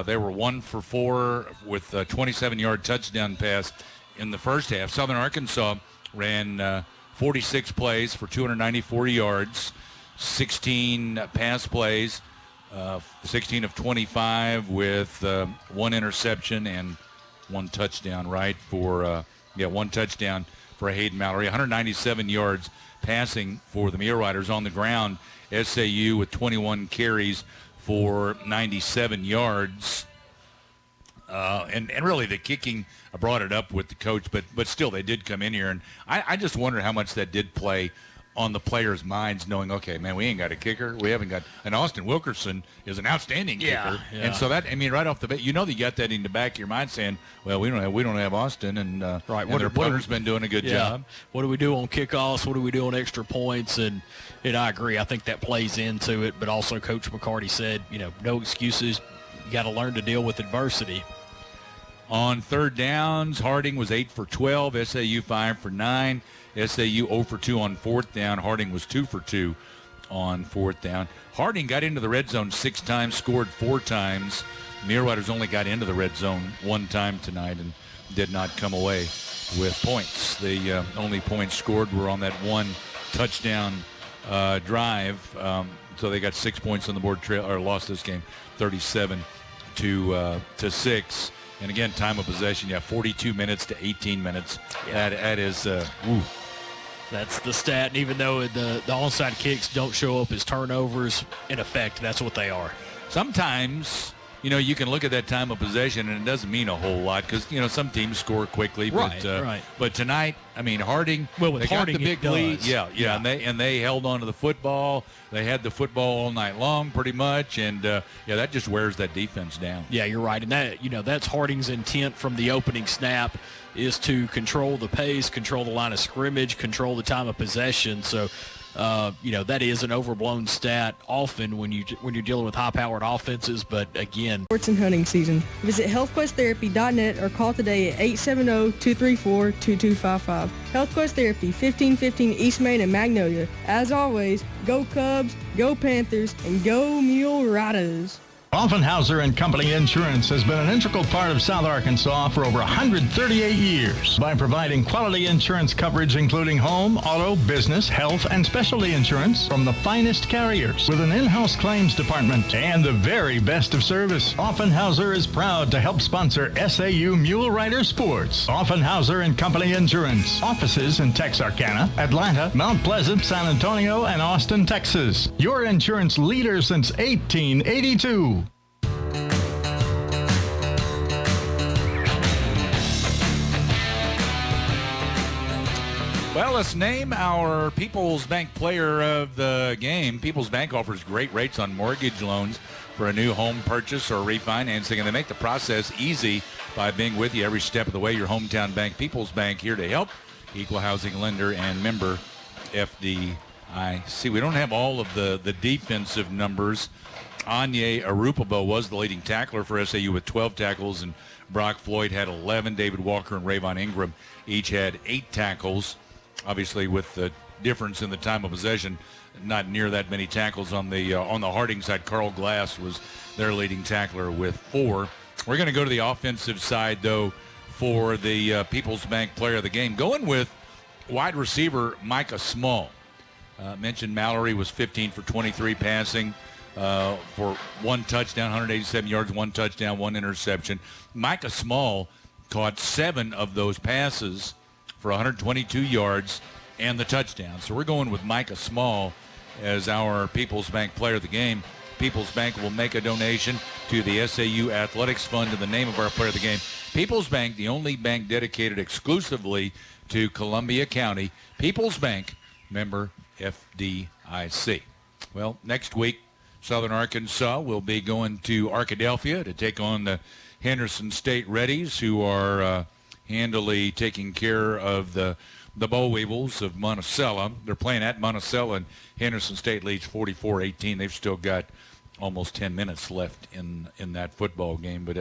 They were 1 for 4 with a 27-yard touchdown pass in the first half. Southern Arkansas ran 46 plays for 294 yards, 16 pass plays, 16 of 25 with 1 interception and 1 touchdown, one touchdown for Hayden Mallory. 197 yards passing for the Muleriders on the ground. SAU with 21 carries for 97 yards. And really the kicking, I brought it up with the coach, but still they did come in here. And I just wonder how much that did play on the players' minds, knowing, okay, man, we ain't got a kicker. We haven't got – and Austin Wilkerson is an outstanding kicker. Yeah. And so that – right off the bat, that you got that in the back of your mind saying, well, we don't have Austin, and their punter's been doing a good job. What do we do on kickoffs? What do we do on extra points? And I agree. I think that plays into it. But also Coach McCarty said, no excuses. You got to learn to deal with adversity. On third downs, Harding was 8 for 12, SAU 5 for 9. SAU 0 for 2 on fourth down. Harding was 2 for 2 on fourth down. Harding got into the red zone 6 times, scored 4 times. Muleriders only got into the red zone 1 time tonight and did not come away with points. The only points scored were on that 1 touchdown drive. So they got 6 points on the board, lost this game 37 to 6. And again, time of possession, 42 minutes to 18 minutes. Yeah. That is, That's the stat, and even though the onside kicks don't show up as turnovers, in effect, that's what they are. Sometimes, you can look at that time of possession, and it doesn't mean a whole lot because, some teams score quickly. Right. But tonight, Harding, with they Harding, got the big lead. Yeah. And they held on to the football. They had the football all night long pretty much, and, that just wears that defense down. Yeah, you're right. And that, that's Harding's intent from the opening snap is to control the pace, control the line of scrimmage, control the time of possession. So, that is an overblown stat often when you're dealing with high-powered offenses. But again, sports and hunting season. Visit healthquesttherapy.net or call today at 870-234-2255. HealthQuest Therapy, 1515 East Main in Magnolia. As always, go Cubs, go Panthers, and go Mule Riders. Offenhauser and Company Insurance has been an integral part of South Arkansas for over 138 years by providing quality insurance coverage including home, auto, business, health, and specialty insurance from the finest carriers with an in-house claims department and the very best of service. Offenhauser is proud to help sponsor SAU Mulerider Sports. Offenhauser and Company Insurance. Offices in Texarkana, Atlanta, Mount Pleasant, San Antonio, and Austin, Texas. Your insurance leader since 1882. Well, let's name our People's Bank player of the game. People's Bank offers great rates on mortgage loans for a new home purchase or refinancing, and they make the process easy by being with you every step of the way. Your hometown bank, People's Bank, here to help. Equal housing lender and member FDIC. We don't have all of the defensive numbers. Anye Arupabo was the leading tackler for SAU with 12 tackles, and Brock Floyd had 11. David Walker and Rayvon Ingram each had 8 tackles. Obviously, with the difference in the time of possession, not near that many tackles on the Harding side. Carl Glass was their leading tackler with 4. We're going to go to the offensive side, though, for the People's Bank player of the game. Going with wide receiver Micah Small. Mentioned Mallory was 15 for 23 passing for 1 touchdown, 187 yards, 1 touchdown, 1 interception. Micah Small caught 7 of those passes for 122 yards and the touchdown. So we're going with Micah Small as our People's Bank player of the game. People's Bank will make a donation to the SAU Athletics Fund in the name of our player of the game. People's Bank, the only bank dedicated exclusively to Columbia County. People's Bank, member FDIC. Well, next week, Southern Arkansas will be going to Arkadelphia to take on the Henderson State Reddies, who are handily taking care of the Boll Weevils of Monticello. They're playing at Monticello, and Henderson State leads 44-18. They've still got almost 10 minutes left in that football game, but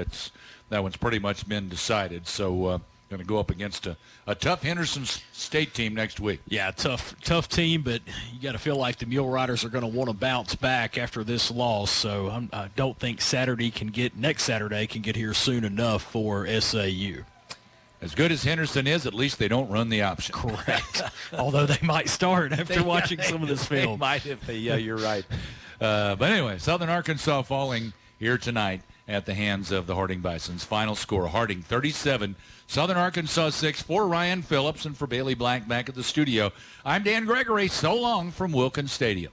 that one's pretty much been decided. So going to go up against a tough Henderson State team next week. Yeah, tough team, but you got to feel like the Mule Riders are going to want to bounce back after this loss. So I don't think next Saturday can get here soon enough for SAU. As good as Henderson is, at least they don't run the option. Correct. Although they might start after watching some of this film. They might if they, yeah, you're right. But anyway, Southern Arkansas falling here tonight at the hands of the Harding Bisons. Final score, Harding 37, Southern Arkansas 6. For Ryan Phillips and for Bailey Black back at the studio, I'm Dan Gregory. So long from Wilkins Stadium.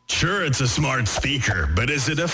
Sure, it's a smart speaker, but is it a